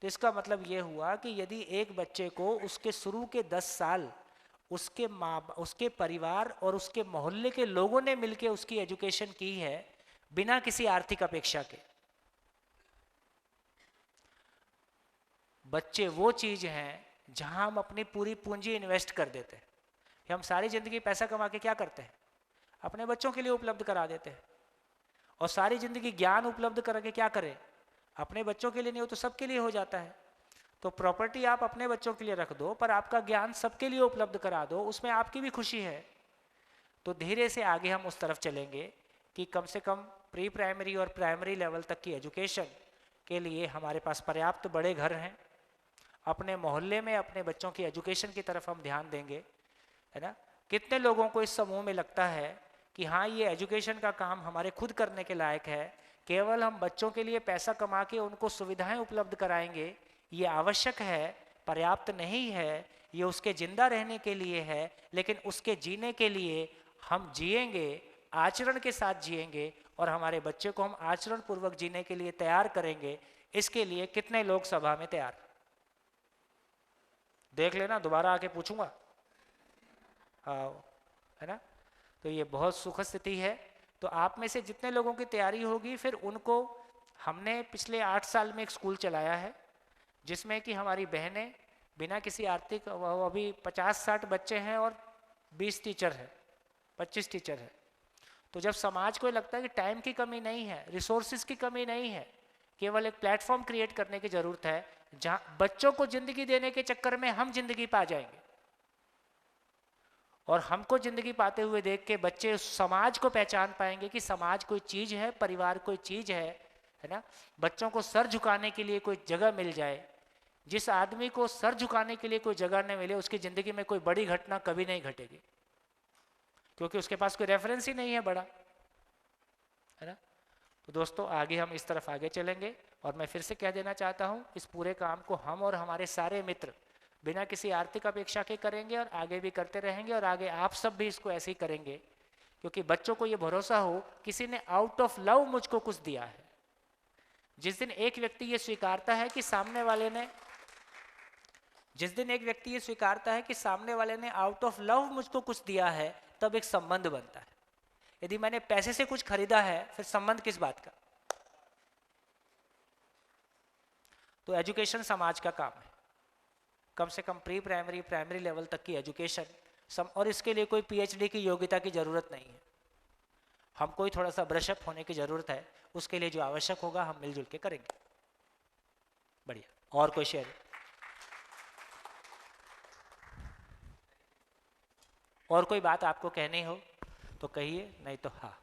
तो इसका मतलब ये हुआ कि यदि एक बच्चे को उसके शुरू के 10 साल उसके उसके परिवार और उसके मोहल्ले के लोगों ने मिलकर उसकी एजुकेशन की है बिना किसी आर्थिक अपेक्षा के, बच्चे वो चीज हैं जहां हम अपनी पूरी पूंजी इन्वेस्ट कर देते हैं। हम सारी जिंदगी पैसा कमा के क्या करते हैं, अपने बच्चों के लिए उपलब्ध करा देते हैं, और सारी जिंदगी ज्ञान उपलब्ध करके क्या करें, अपने बच्चों के लिए नहीं हो तो सबके लिए हो जाता है। तो प्रॉपर्टी आप अपने बच्चों के लिए रख दो, पर आपका ज्ञान सबके लिए उपलब्ध करा दो, उसमें आपकी भी खुशी है। तो धीरे से आगे हम उस तरफ चलेंगे कि कम से कम प्री प्राइमरी और प्राइमरी लेवल तक की एजुकेशन के लिए हमारे पास पर्याप्त बड़े घर हैं। अपने मोहल्ले में अपने बच्चों की एजुकेशन की तरफ हम ध्यान देंगे, है ना। कितने लोगों को इस समूह में लगता है कि हाँ ये एजुकेशन का काम हमारे खुद करने के लायक है, केवल हम बच्चों के लिए पैसा कमा के उनको सुविधाएं उपलब्ध कराएंगे, ये आवश्यक है, पर्याप्त नहीं है, ये उसके जिंदा रहने के लिए है, लेकिन उसके जीने के लिए हम जिएंगे, आचरण के साथ जिएंगे और हमारे बच्चे को हम आचरण पूर्वक जीने के लिए तैयार करेंगे। इसके लिए कितने लोग सभा में तैयार, देख लेना, दोबारा आके पूछूंगा, हाँ, है ना। तो ये बहुत सुखद स्थिति है। तो आप में से जितने लोगों की तैयारी होगी, फिर उनको हमने पिछले 8 साल में एक स्कूल चलाया है जिसमें कि हमारी बहनें बिना किसी आर्थिक, अभी 50-60 बच्चे हैं और 20 टीचर हैं, 25 टीचर हैं। तो जब समाज को लगता है कि टाइम की कमी नहीं है, रिसोर्सेज की कमी नहीं है, केवल एक प्लेटफॉर्म क्रिएट करने की जरूरत है जहां बच्चों को जिंदगी देने के चक्कर में हम जिंदगी पा जाएंगे, और हमको जिंदगी पाते हुए देख के बच्चे समाज को पहचान पाएंगे कि समाज कोई चीज है, परिवार कोई चीज है ना। बच्चों को सर झुकाने के लिए कोई जगह मिल जाए। जिस आदमी को सर झुकाने के लिए कोई जगह नहीं मिले, उसकी जिंदगी में कोई बड़ी घटना कभी नहीं घटेगी, क्योंकि उसके पास कोई रेफरेंस ही नहीं है बड़ा, है ना। तो दोस्तों आगे हम इस तरफ आगे चलेंगे, और मैं फिर से कह देना चाहता हूं, इस पूरे काम को हम और हमारे सारे मित्र बिना किसी आर्थिक अपेक्षा के करेंगे और आगे भी करते रहेंगे, और आगे आप सब भी इसको ऐसे ही करेंगे, क्योंकि बच्चों को ये भरोसा हो किसी ने आउट ऑफ लव मुझको कुछ दिया है। जिस दिन एक व्यक्ति ये स्वीकारता है कि सामने वाले ने, जिस दिन एक व्यक्ति ये स्वीकारता है कि सामने वाले ने आउट ऑफ लव मुझको कुछ दिया है, तब एक संबंध बनता है। यदि मैंने पैसे से कुछ खरीदा है, फिर संबंध किस बात का। तो एजुकेशन समाज का काम है, कम से कम प्री प्राइमरी प्राइमरी लेवल तक की एजुकेशन, और इसके लिए कोई पीएचडी की योग्यता की जरूरत नहीं है, हमको ही थोड़ा सा ब्रशअप होने की जरूरत है। उसके लिए जो आवश्यक होगा हम मिलजुल के करेंगे। बढ़िया, और कोई शेयर, और कोई बात आपको कहनी हो तो कहिए, नहीं तो हाँ।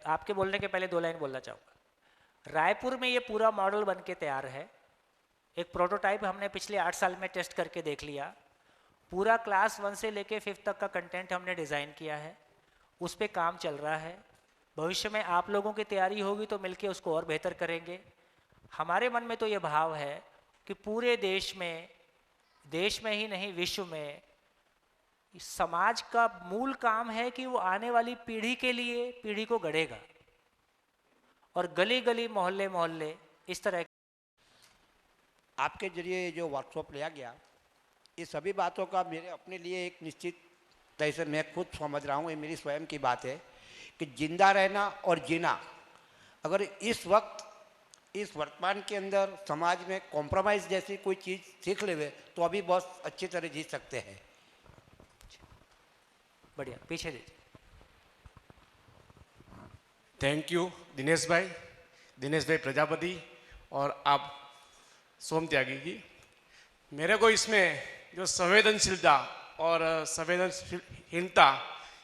आपके बोलने के पहले 2 लाइन बोलना चाहूँगा। रायपुर में ये पूरा मॉडल बन के तैयार है। एक प्रोटोटाइप हमने पिछले 8 साल में टेस्ट करके देख लिया। पूरा क्लास 1 से लेके 5th तक का कंटेंट हमने डिज़ाइन किया है, उस पर काम चल रहा है। भविष्य में आप लोगों की तैयारी होगी तो मिलके उसको और बेहतर करेंगे। हमारे मन में तो ये भाव है कि पूरे देश में ही नहीं विश्व में समाज का मूल काम है कि वो आने वाली पीढ़ी के लिए पीढ़ी को गढ़ेगा, और गली गली मोहल्ले मोहल्ले इस तरह। आपके जरिए जो वर्कशॉप लिया गया, ये सभी बातों का मेरे अपने लिए एक निश्चित तरह से मैं खुद समझ रहा हूँ, ये मेरी स्वयं की बात है कि जिंदा रहना और जीना, अगर इस वक्त इस वर्तमान के अंदर समाज में कॉम्प्रोमाइज़ जैसी कोई चीज़ सीख लेवे तो अभी बहुत अच्छी तरह जी सकते हैं। बढ़िया, पीछे दीजिए। थैंक यू दिनेश भाई प्रजापति और आप सोम त्यागी जी। मेरे को इसमें जो संवेदनशीलता और संवेदनशीलता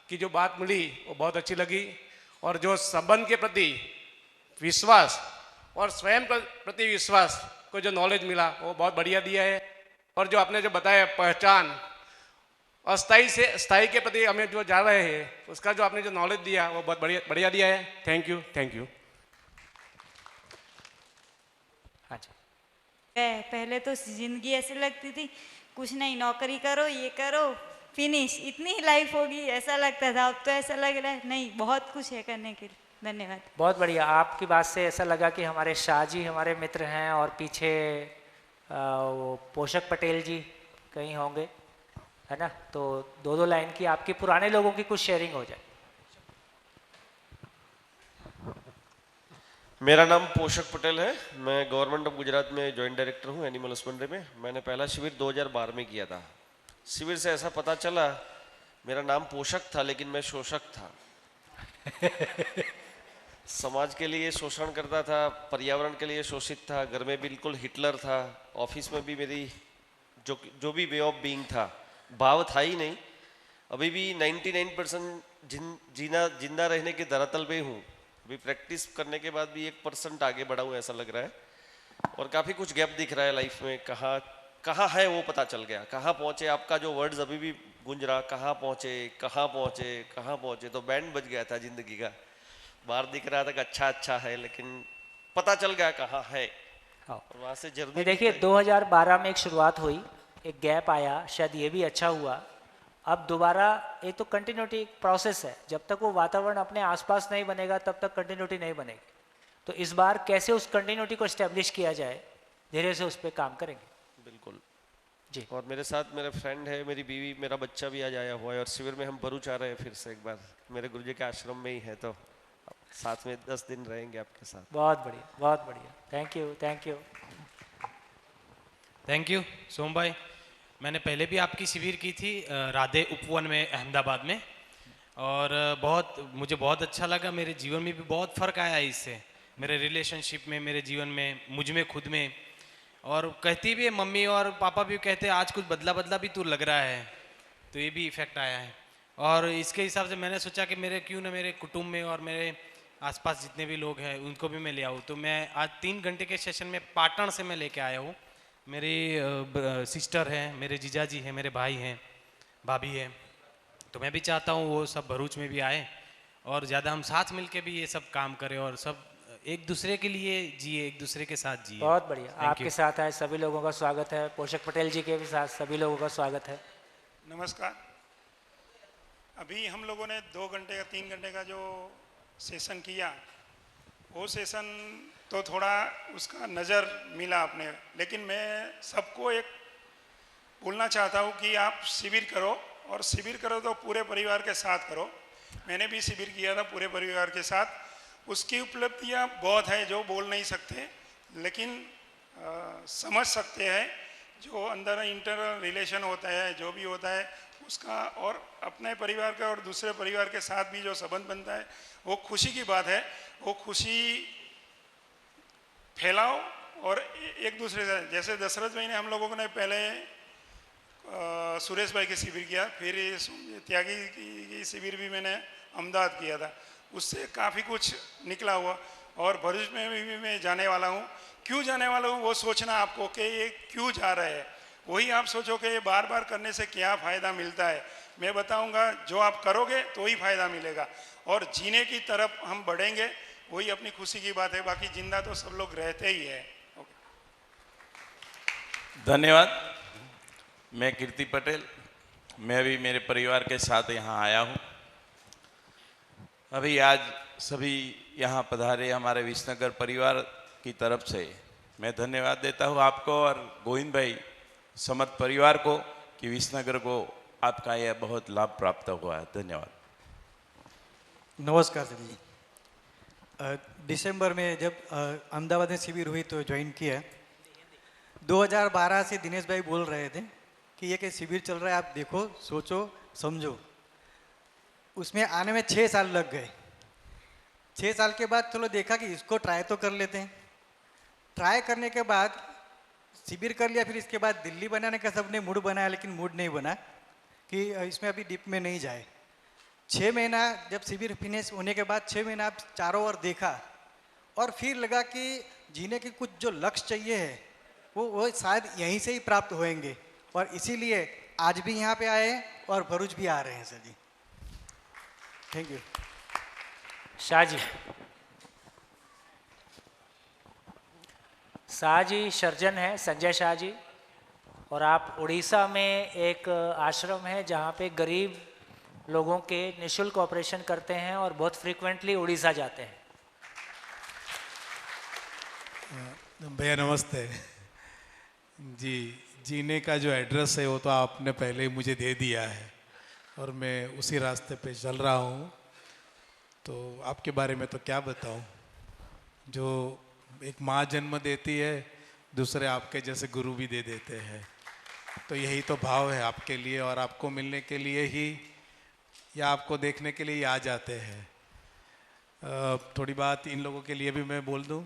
की जो बात मिली वो बहुत अच्छी लगी, और जो संबंध के प्रति विश्वास और स्वयं प्रति विश्वास को जो नॉलेज मिला वो बहुत बढ़िया दिया है। और जो आपने जो बताया पहचान, अस्थाई से स्थाई के प्रति हमें जो जा रहे हैं, उसका जो आपने जो नॉलेज दिया वो बहुत बढ़िया दिया है। Thank you. पहले तो जिंदगी ऐसी लगती थी कुछ नहीं, नौकरी करो, ये करो, फिनिश, इतनी ही लाइफ होगी ऐसा लगता था। अब तो ऐसा लग रहा है नहीं, बहुत कुछ है करने के लिए। धन्यवाद। बहुत बढ़िया। आपकी बात से ऐसा लगा कि हमारे शाह जी हमारे मित्र हैं और पीछे वो पोषक पटेल जी कहीं होंगे, है ना? तो दो दो लाइन की आपकी पुराने लोगों की कुछ शेयरिंग हो जाए। मेरा नाम पोषक पटेल है। मैं गवर्नमेंट ऑफ गुजरात में जॉइंट डायरेक्टर हूँ एनिमल हस्बेंड्री में। मैंने पहला शिविर 2012 में किया था। शिविर से ऐसा पता चला, मेरा नाम पोषक था लेकिन मैं शोषक था। समाज के लिए शोषण करता था, पर्यावरण के लिए शोषित था, घर में बिल्कुल हिटलर था, ऑफिस में भी मेरी जो भी वे ऑफ बीइंग था, भाव था ही नहीं। अभी भी 99% जिंदा रहने के धरातल पे हूँ। अभी प्रैक्टिस करने के बाद भी 1% आगे बढ़ा हूँ ऐसा लग रहा है। और काफ़ी कुछ गैप दिख रहा है लाइफ में। कहाँ है वो पता चल गया। कहाँ पहुँचे, आपका जो वर्ड्स अभी भी गूंज रहा, कहाँ पहुँचे कहाँ पहुँचे कहाँ पहुँचे, तो बैंड बज गया था जिंदगी का। बाहर दिख रहा था कि अच्छा है, लेकिन पता चल गया कहाँ है। और वहाँ से जर्नी। देखिए 2012 में एक शुरुआत हुई, एक गैप आया, शायद ये भी अच्छा हुआ। अब दोबारा ये तो कंटिन्यूटी प्रोसेस है। जब तक वो वातावरण अपने आसपास नहीं बनेगा तब तक कंटिन्यूटी नहीं बनेगी। तो इस बार कैसे उस कंटिन्यूटी को एस्टेब्लिश किया जाए, धीरे से उस पर काम करेंगे। बिल्कुल जी। और मेरे साथ मेरा फ्रेंड है, मेरी बीवी, मेरा बच्चा भी आज आया हुआ है। और शिविर में हम भरूच आ रहे हैं फिर से एक बार, मेरे गुरुजी के आश्रम में ही है, तो साथ में 10 दिन रहेंगे आपके साथ। बहुत बढ़िया, बहुत बढ़िया। Thank you, thank you, thank you Som भाई। मैंने पहले भी आपकी शिविर की थी राधे उपवन में अहमदाबाद में, और मुझे बहुत अच्छा लगा। मेरे जीवन में भी बहुत फ़र्क आया इससे, मेरे रिलेशनशिप में, मेरे जीवन में, मुझ में खुद में। और कहती भी है मम्मी और पापा भी कहते हैं आज कुछ बदला बदला भी तू लग रहा है, तो ये भी इफ़ेक्ट आया है। और इसके हिसाब से मैंने सोचा कि क्यों ना मेरे कुटुंब में और मेरे आसपास जितने भी लोग हैं उनको भी मैं ले आऊँ। तो मैं आज 3 घंटे के सेशन में पाटन से मैं लेके आया हूँ। मेरी सिस्टर है, मेरे जीजा जी हैं, मेरे भाई हैं, भाभी हैं। तो मैं भी चाहता हूँ वो सब भरूच में भी आए और ज़्यादा हम साथ मिल के भी ये सब काम करें और सब एक दूसरे के लिए जिए, एक दूसरे के साथ जिए। बहुत बढ़िया। आपके साथ आए सभी लोगों का स्वागत है। पोषक पटेल जी के भी साथ सभी लोगों का स्वागत है। नमस्कार। अभी हम लोगों ने 2 घंटे का 3 घंटे का जो सेशन किया, वो सेशन तो थोड़ा उसका नज़र मिला अपने, लेकिन मैं सबको एक बोलना चाहता हूँ कि आप शिविर करो, और शिविर करो तो पूरे परिवार के साथ करो। मैंने भी शिविर किया था पूरे परिवार के साथ। उसकी उपलब्धियाँ बहुत है जो बोल नहीं सकते, लेकिन समझ सकते हैं। जो अंदर इंटर रिलेशन होता है, जो भी होता है उसका, और अपने परिवार का और दूसरे परिवार के साथ भी जो संबंध बनता है, वो खुशी की बात है। वो खुशी फैलाओ और एक दूसरे से, जैसे दशरथ भाई ने हम लोगों ने पहले सुरेश भाई के शिविर किया, फिर त्यागी की शिविर भी मैंने अहमदाबाद किया था, उससे काफ़ी कुछ निकला हुआ। और भरूच में भी मैं जाने वाला हूँ। क्यों जाने वाला हूँ वो सोचना आपको कि ये क्यों जा रहे हैं, वही आप सोचो कि ये बार बार करने से क्या फ़ायदा मिलता है। मैं बताऊँगा, जो आप करोगे तो ही फ़ायदा मिलेगा, और जीने की तरफ हम बढ़ेंगे, वही अपनी खुशी की बात है। बाकी जिंदा तो सब लोग रहते ही है। धन्यवाद। मैं कीर्ति पटेल, मैं भी मेरे परिवार के साथ यहाँ आया हूँ। अभी आज सभी यहाँ पधारे हमारे विसनगर परिवार की तरफ से मैं धन्यवाद देता हूँ आपको और गोविंद भाई समर्थ परिवार को कि विसनगर को आपका यह बहुत लाभ प्राप्त हुआ है। धन्यवाद। नमस्कार सर जी। दिसंबर में जब अहमदाबाद में शिविर हुई तो ज्वाइन किया। 2012 से दिनेश भाई बोल रहे थे कि ये शिविर चल रहा है, आप देखो, सोचो, समझो। उसमें आने में 6 साल लग गए। 6 साल के बाद चलो देखा कि इसको ट्राई तो कर लेते हैं। ट्राई करने के बाद शिविर कर लिया, फिर इसके बाद दिल्ली बनाने का सबने मूड बनाया, लेकिन मूड नहीं बना कि इसमें अभी डीप में नहीं जाए। 6 महीना जब शिविर फिनिश होने के बाद 6 महीना चारों ओर देखा, और फिर लगा कि जीने के कुछ जो लक्ष्य चाहिए है वो शायद यहीं से ही प्राप्त होएंगे, और इसीलिए आज भी यहाँ पे आए हैं और भरूच भी आ रहे हैं sir ji. Thank you. Shah ji. Shah ji surgeon है, संजय शाह जी, और आप उड़ीसा में एक आश्रम है जहाँ पे गरीब लोगों के निःशुल्क ऑपरेशन करते हैं और बहुत फ्रीक्वेंटली उड़ीसा जाते हैं। भैया नमस्ते जी। जीने का जो एड्रेस है वो तो आपने पहले ही मुझे दे दिया है और मैं उसी रास्ते पे चल रहा हूँ। तो आपके बारे में तो क्या बताऊँ, जो एक माँ जन्म देती है दूसरे आपके जैसे गुरु भी दे देते हैं। तो यही तो भाव है आपके लिए, और आपको मिलने के लिए ही या आपको देखने के लिए ही आ जाते हैं। थोड़ी बात इन लोगों के लिए भी मैं बोल दूँ,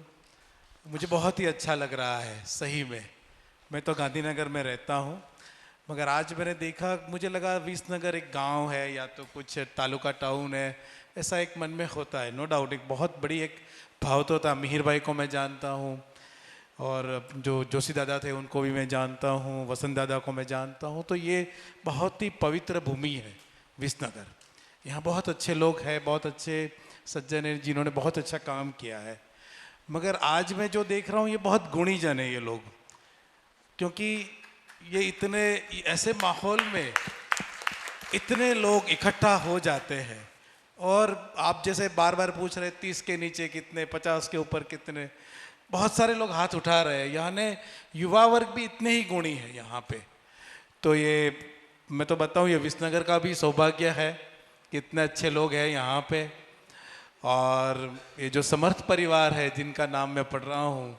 मुझे बहुत ही अच्छा लग रहा है सही में। मैं तो गांधीनगर में रहता हूँ, मगर आज मैंने देखा, मुझे लगा विसनगर एक गांव है या तो कुछ तालुका टाउन है, ऐसा एक मन में होता है। नो डाउट एक बहुत बड़ी एक भाव तो था। मिहिर भाई को मैं जानता हूँ और जो जोशी दादा थे उनको भी मैं जानता हूँ, वसंत दादा को मैं जानता हूँ। तो ये बहुत ही पवित्र भूमि है विसनगर। यहाँ बहुत अच्छे लोग हैं, बहुत अच्छे सज्जन हैं जिन्होंने बहुत अच्छा काम किया है। मगर आज मैं जो देख रहा हूँ ये बहुत गुणी जन है ये लोग, क्योंकि ये इतने ऐसे माहौल में इतने लोग इकट्ठा हो जाते हैं। और आप जैसे बार बार पूछ रहे 30 के नीचे कितने, 50 के ऊपर कितने, बहुत सारे लोग हाथ उठा रहे हैं। यहाँ ने युवा वर्ग भी इतने ही गुणी है यहाँ पे। तो ये मैं तो बताऊँ ये विसनगर का भी सौभाग्य है कि इतने अच्छे लोग हैं यहाँ पे। और ये जो समर्थ परिवार है जिनका नाम मैं पढ़ रहा हूँ,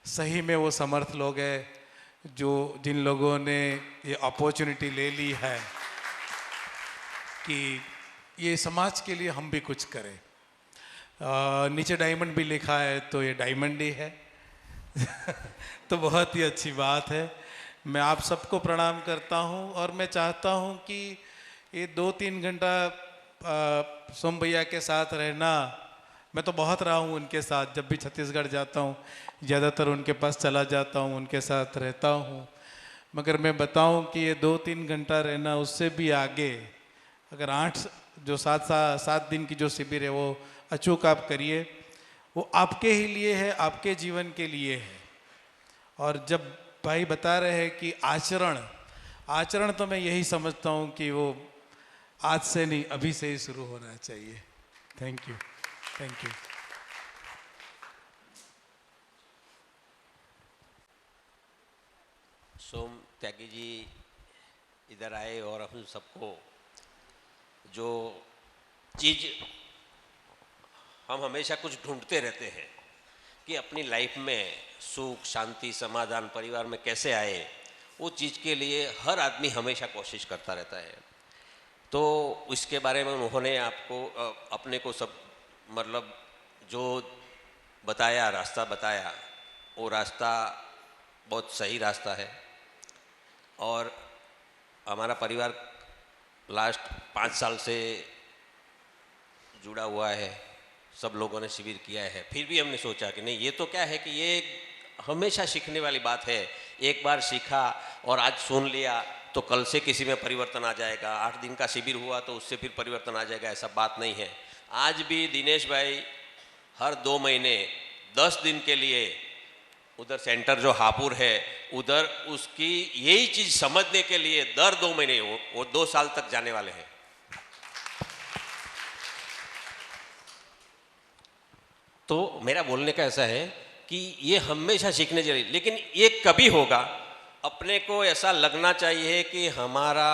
सही में वो समर्थ लोग हैं जो जिन लोगों ने ये अपॉर्चुनिटी ले ली है कि ये समाज के लिए हम भी कुछ करें। नीचे डायमंड भी लिखा है तो ये डायमंड ही है तो बहुत ही अच्छी बात है। मैं आप सबको प्रणाम करता हूँ और मैं चाहता हूँ कि ये 2-3 घंटा सोम भैया के साथ रहना, मैं तो बहुत रहा हूँ उनके साथ। जब भी छत्तीसगढ़ जाता हूँ ज़्यादातर उनके पास चला जाता हूँ, उनके साथ रहता हूँ। मगर मैं बताऊँ कि ये 2-3 घंटा रहना, उससे भी आगे अगर 7 दिन की जो शिविर है वो अचूक आप करिए, वो आपके ही लिए है, आपके जीवन के लिए है। और जब भाई बता रहे हैं कि आचरण तो मैं यही समझता हूँ कि वो आज से नहीं अभी से ही शुरू होना चाहिए। Thank you, thank you. Som Tyagi ji इधर आए और हम सबको जो चीज़ हम हमेशा कुछ ढूंढते रहते हैं कि अपनी लाइफ में सुख, शांति, समाधान परिवार में कैसे आए, वो चीज़ के लिए हर आदमी हमेशा कोशिश करता रहता है। तो इसके बारे में उन्होंने आपको अपने को सब मतलब जो बताया, रास्ता बताया, वो रास्ता बहुत सही रास्ता है। और हमारा परिवार लास्ट 5 साल से जुड़ा हुआ है, सब लोगों ने शिविर किया है। फिर भी हमने सोचा कि नहीं, ये तो क्या है कि ये हमेशा सीखने वाली बात है। एक बार सीखा और आज सुन लिया तो कल से किसी में परिवर्तन आ जाएगा। 8 दिन का शिविर हुआ तो उससे फिर परिवर्तन आ जाएगा, ऐसा बात नहीं है। आज भी दिनेश भाई हर 2 महीने 10 दिन के लिए उधर सेंटर जो हापुड़ है उधर उसकी यही चीज़ समझने के लिए दर 2 महीने वो 2 साल तक जाने वाले हैं। तो मेरा बोलने का ऐसा है कि ये हमेशा सीखने चाहिए, लेकिन ये कभी होगा अपने को ऐसा लगना चाहिए कि हमारा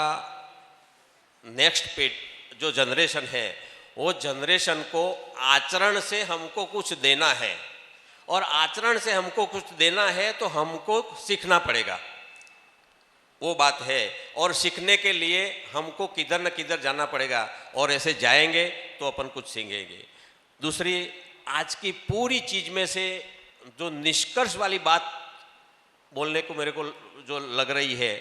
नेक्स्ट पीढ़ी जो जनरेशन है वो जनरेशन को आचरण से हमको कुछ देना है, और आचरण से हमको कुछ देना है तो हमको सीखना पड़ेगा, वो बात है। और सीखने के लिए हमको किधर न किधर जाना पड़ेगा, और ऐसे जाएंगे तो अपन कुछ सीखेंगे। दूसरी, आज की पूरी चीज़ में से जो निष्कर्ष वाली बात बोलने को मेरे को जो लग रही है,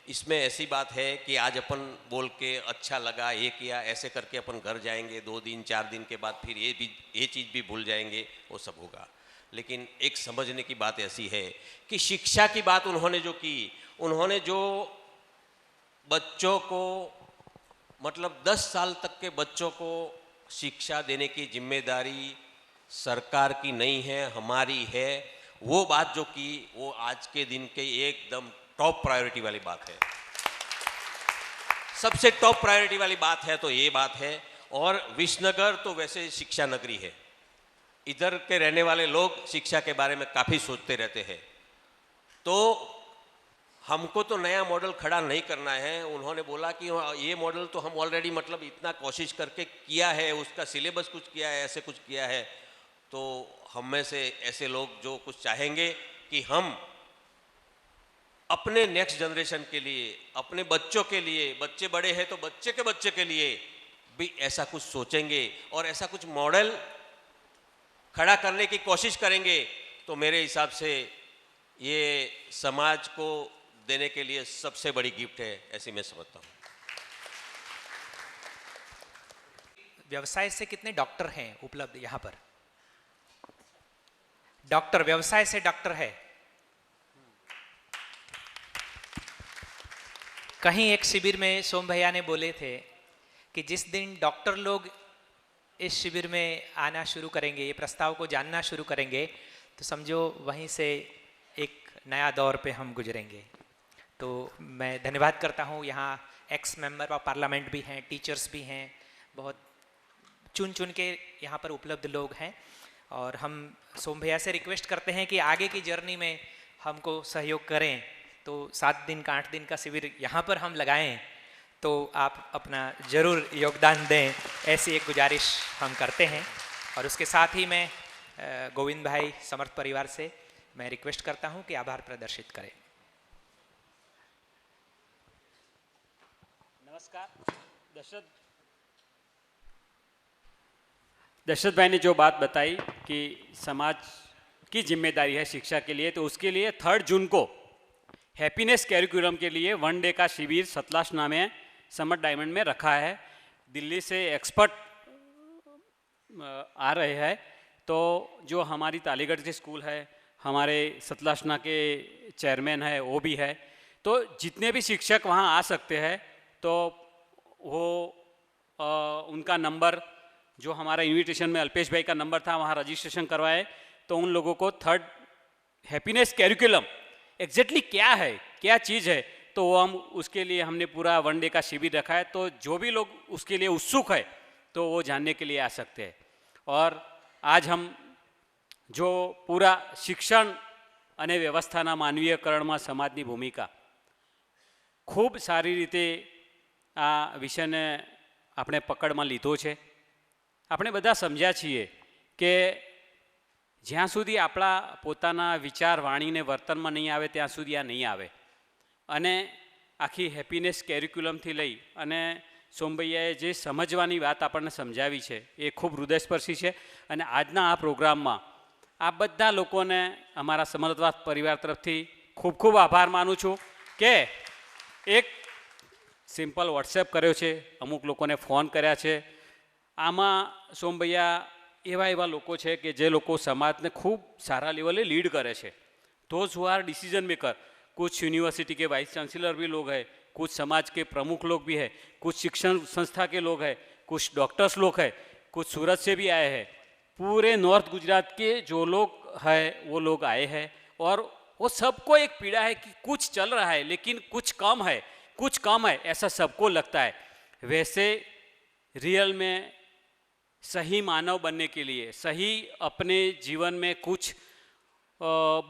इसमें ऐसी बात है कि आज अपन बोल के अच्छा लगा, ये किया, ऐसे करके अपन घर जाएंगे, 2 दिन 4 दिन के बाद फिर ये चीज़ भी भूल जाएंगे, वो सब होगा। लेकिन एक समझने की बात ऐसी है कि शिक्षा की बात उन्होंने जो की, उन्होंने जो बच्चों को मतलब 10 साल तक के बच्चों को शिक्षा देने की जिम्मेदारी सरकार की नहीं है, हमारी है। वो बात जो की वो आज के दिन के एकदम टॉप प्रायोरिटी वाली बात है। सबसे टॉप प्रायोरिटी वाली बात है तो ये बात है। और विसनगर तो वैसे शिक्षा नगरी है, इधर के रहने वाले लोग शिक्षा के बारे में काफ़ी सोचते रहते हैं। तो हमको तो नया मॉडल खड़ा नहीं करना है। उन्होंने बोला कि ये मॉडल तो हम ऑलरेडी मतलब इतना कोशिश करके किया है, उसका सिलेबस कुछ किया है, ऐसे कुछ किया है। तो हम में से ऐसे लोग जो कुछ चाहेंगे कि हम अपने नेक्स्ट जनरेशन के लिए, अपने बच्चों के लिए, बच्चे बड़े हैं तो बच्चे के बच्चे के लिए भी ऐसा कुछ सोचेंगे और ऐसा कुछ मॉडल खड़ा करने की कोशिश करेंगे, तो मेरे हिसाब से ये समाज को देने के लिए सबसे बड़ी गिफ्ट है, ऐसी मैं समझता हूँ। व्यवसाय से कितने डॉक्टर हैं उपलब्ध यहाँ पर? डॉक्टर, व्यवसाय से डॉक्टर है? कहीं एक शिविर में सोम भैया ने बोले थे कि जिस दिन डॉक्टर लोग इस शिविर में आना शुरू करेंगे, ये प्रस्ताव को जानना शुरू करेंगे, तो समझो वहीं से एक नया दौर पे हम गुजरेंगे। तो मैं धन्यवाद करता हूँ। यहाँ एक्स मेंबर ऑफ पार्लियामेंट भी हैं, टीचर्स भी हैं, बहुत चुन चुन के यहाँ पर उपलब्ध लोग हैं। और हम सोम भैया से रिक्वेस्ट करते हैं कि आगे की जर्नी में हमको सहयोग करें। तो 7 दिन का 8 दिन का शिविर यहाँ पर हम लगाएं तो आप अपना ज़रूर योगदान दें, ऐसी एक गुजारिश हम करते हैं। और उसके साथ ही मैं गोविंद भाई समर्थ परिवार से मैं रिक्वेस्ट करता हूं कि आभार प्रदर्शित करें। नमस्कार। दशरथ भाई ने जो बात बताई कि समाज की जिम्मेदारी है शिक्षा के लिए, तो उसके लिए 3 जून को हैप्पीनेस कैरिकुलम के लिए 1 डे का शिविर सतलाशना में समर डायमंड में रखा है। दिल्ली से एक्सपर्ट आ रहे हैं। तो जो हमारी तालीगढ़ के स्कूल है, हमारे सतलाशना के चेयरमैन है, वो भी है। तो जितने भी शिक्षक वहाँ आ सकते हैं तो वो उनका नंबर, जो हमारा इनविटेशन में अल्पेश भाई का नंबर था, वहाँ रजिस्ट्रेशन करवाए। तो उन लोगों को 3rd हैप्पीनेस कैरिकुलम एग्जैक्टली क्या है, क्या चीज़ है, तो वो हम उसके लिए हमने पूरा 1 डे का शिविर रखा है। तो जो भी लोग उसके लिए उत्सुक है तो वो जानने के लिए आ सकते हैं। और आज हम जो पूरा શિક્ષણ અને વ્યવસ્થાના માનવીયકરણમાં સમાજની ભૂમિકા ખૂબ સારી રીતે આ વિષયને આપણે પકડમાં લીધો છે। આપણે બધા સમજ્યા છીએ કે જ્યાં સુધી આપણા પોતાના વિચાર વાણીને વર્તનમાં નહીં આવે ત્યાં સુધી આ નહીં આવે। અને આખી હેપીનેસ કેરિક્યુલમથી લઈ અને સોમભૈયાએ જે સમજવાની વાત આપણને સમજાવી છે એ ખૂબ હૃદયસ્પર્શી છે। અને આજના આ પ્રોગ્રામમાં આ બધા લોકોને અમારા સમર્થવાદ પરિવાર તરફથી ખૂબ ખૂબ આભાર માનું છું કે એક સિમ્પલ વોટ્સએપ કર્યો છે, અમુક લોકોને ફોન કર્યા છે। આમાં સોમભૈયા એવા લોકો છે કે જે લોકો સમાજને ખૂબ સારા લેવલે લીડ કરે છે। Those who are decision maker, कुछ यूनिवर्सिटी के वाइस चांसलर भी लोग हैं, कुछ समाज के प्रमुख लोग भी हैं, कुछ शिक्षण संस्था के लोग हैं, कुछ डॉक्टर्स लोग हैं, कुछ सूरत से भी आए हैं। पूरे नॉर्थ गुजरात के जो लोग हैं वो लोग आए हैं। और वो सबको एक पीड़ा है कि कुछ चल रहा है लेकिन कुछ कम है, कुछ कम है, ऐसा सबको लगता है। वैसे रियल में सही मानव बनने के लिए, सही अपने जीवन में कुछ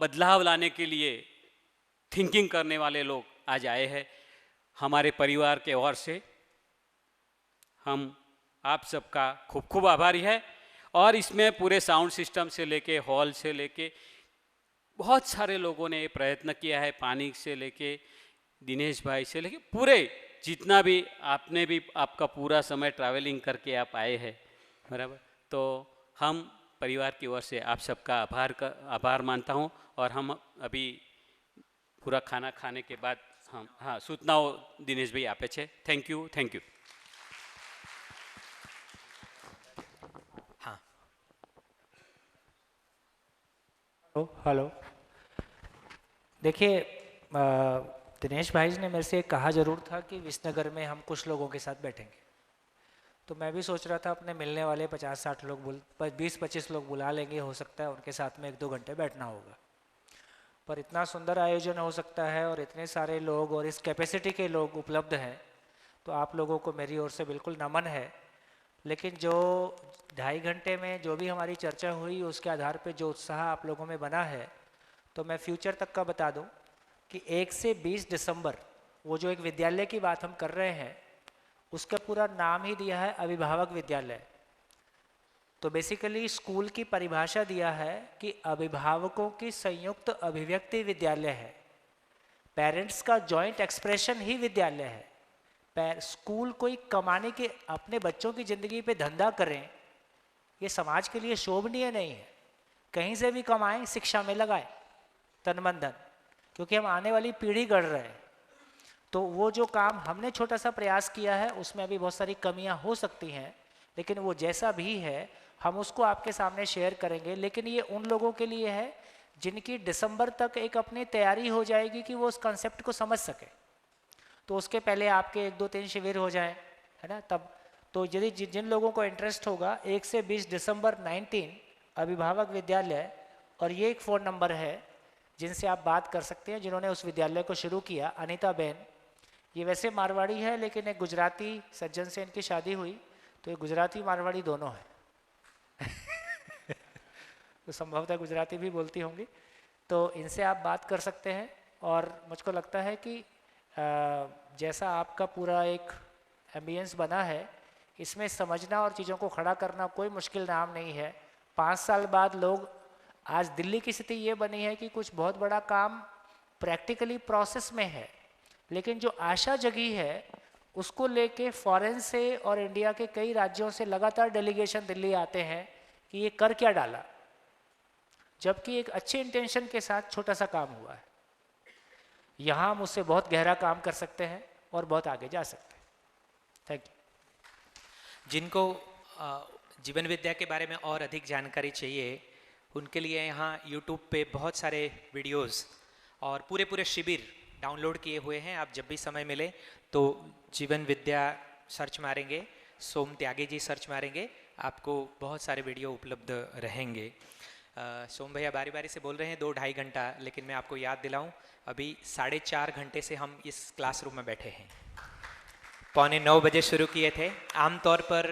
बदलाव लाने के लिए थिंकिंग करने वाले लोग आज आए हैं। हमारे परिवार के ओर से हम आप सबका खूब खूब आभारी है। और इसमें पूरे साउंड सिस्टम से लेके, हॉल से लेके बहुत सारे लोगों ने प्रयत्न किया है, पानी से लेके दिनेश भाई से लेके पूरे जितना भी आपने भी आपका पूरा समय ट्रैवलिंग करके आप आए हैं, बराबर। तो हम परिवार की ओर से आप सबका आभार मानता हूँ। और हम अभी पूरा खाना खाने के बाद हम सूचनाओं दिनेश भाई आपे छे। Thank you, thank you. Hello, देखिए दिनेश भाई ने मेरे से कहा ज़रूर था कि विसनगर में हम कुछ लोगों के साथ बैठेंगे। तो मैं भी सोच रहा था अपने मिलने वाले 50-60 लोग 20-25 लोग बुला लेंगे, हो सकता है उनके साथ में 1-2 घंटे बैठना होगा। पर इतना सुंदर आयोजन हो सकता है और इतने सारे लोग और इस कैपेसिटी के लोग उपलब्ध हैं, तो आप लोगों को मेरी ओर से बिल्कुल नमन है। लेकिन जो 2.5 घंटे में जो भी हमारी चर्चा हुई उसके आधार पे जो उत्साह आप लोगों में बना है, तो मैं फ्यूचर तक का बता दूं कि 1 से 20 दिसंबर वो जो एक विद्यालय की बात हम कर रहे हैं उसका पूरा नाम ही दिया है अभिभावक विद्यालय। तो बेसिकली स्कूल की परिभाषा दिया है कि अभिभावकों की संयुक्त अभिव्यक्ति विद्यालय है, पेरेंट्स का जॉइंट एक्सप्रेशन ही विद्यालय है। स्कूल कोई कमाने के अपने बच्चों की ज़िंदगी पे धंधा करें, ये समाज के लिए शोभनीय नहीं है। कहीं से भी कमाएं, शिक्षा में लगाएं तन मन धन, क्योंकि हम आने वाली पीढ़ी गढ़ रहे हैं। तो वो जो काम हमने छोटा सा प्रयास किया है उसमें अभी बहुत सारी कमियां हो सकती हैं, लेकिन वो जैसा भी है हम उसको आपके सामने शेयर करेंगे। लेकिन ये उन लोगों के लिए है जिनकी दिसंबर तक एक अपनी तैयारी हो जाएगी कि वो उस कंसेप्ट को समझ सके। तो उसके पहले आपके 1-2-3 शिविर हो जाएं, है ना, तब तो यदि जिन लोगों को इंटरेस्ट होगा 1 से 20 दिसंबर 19 अभिभावक विद्यालय, और ये एक फ़ोन नंबर है जिनसे आप बात कर सकते हैं जिन्होंने उस विद्यालय को शुरू किया, अनीता बेन। ये वैसे मारवाड़ी है लेकिन एक गुजराती सज्जन से इनकी शादी हुई, तो ये गुजराती मारवाड़ी दोनों है तो संभवतः गुजराती भी बोलती होंगी। तो इनसे आप बात कर सकते हैं, और मुझको लगता है कि जैसा आपका पूरा एक एम्बियंस बना है, इसमें समझना और चीज़ों को खड़ा करना कोई मुश्किल नाम नहीं है। 5 साल बाद लोग, आज दिल्ली की स्थिति ये बनी है कि कुछ बहुत बड़ा काम प्रैक्टिकली प्रोसेस में है, लेकिन जो आशा जगी है उसको लेके फॉरेन से और इंडिया के कई राज्यों से लगातार डेलीगेशन दिल्ली आते हैं कि ये कर क्या डाला, जबकि एक अच्छे इंटेंशन के साथ छोटा सा काम हुआ है। यहाँ हम उससे बहुत गहरा काम कर सकते हैं और बहुत आगे जा सकते हैं। Thank you. जिनको जीवन विद्या के बारे में और अधिक जानकारी चाहिए उनके लिए यहाँ YouTube पे बहुत सारे वीडियोस और पूरे शिविर डाउनलोड किए हुए हैं। आप जब भी समय मिले तो जीवन विद्या सर्च मारेंगे, सोम त्यागी जी सर्च मारेंगे, आपको बहुत सारे वीडियो उपलब्ध रहेंगे। सोम भैया बारी बारी से बोल रहे हैं 2-2.5 घंटा, लेकिन मैं आपको याद दिलाऊं अभी 4.5 घंटे से हम इस क्लासरूम में बैठे हैं। 8:45 बजे शुरू किए थे। आमतौर पर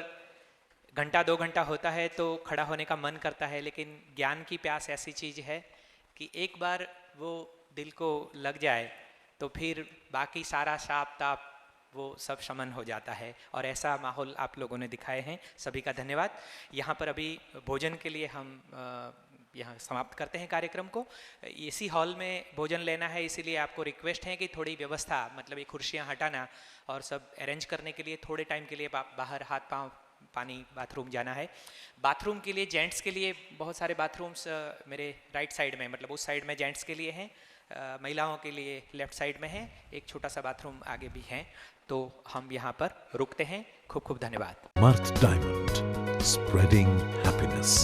1-2 घंटा होता है तो खड़ा होने का मन करता है, लेकिन ज्ञान की प्यास ऐसी चीज़ है कि एक बार वो दिल को लग जाए तो फिर बाकी सारा शाप ताप वो सब शमन हो जाता है, और ऐसा माहौल आप लोगों ने दिखाए हैं। सभी का धन्यवाद। यहाँ पर अभी भोजन के लिए हम यहाँ समाप्त करते हैं कार्यक्रम को। इसी हॉल में भोजन लेना है, इसीलिए आपको रिक्वेस्ट है कि थोड़ी व्यवस्था, मतलब ये कुर्सियाँ हटाना और सब अरेंज करने के लिए थोड़े टाइम के लिए बाहर हाथ पाँव पानी बाथरूम जाना है। बाथरूम के लिए जेंट्स के लिए बहुत सारे बाथरूम्स मेरे राइट साइड में, मतलब उस साइड में जेंट्स के लिए हैं, महिलाओं के लिए लेफ्ट साइड में है, एक छोटा सा बाथरूम आगे भी है। तो हम यहाँ पर रुकते हैं। खूब खूब धन्यवाद। Marth Diamond, spreading happiness.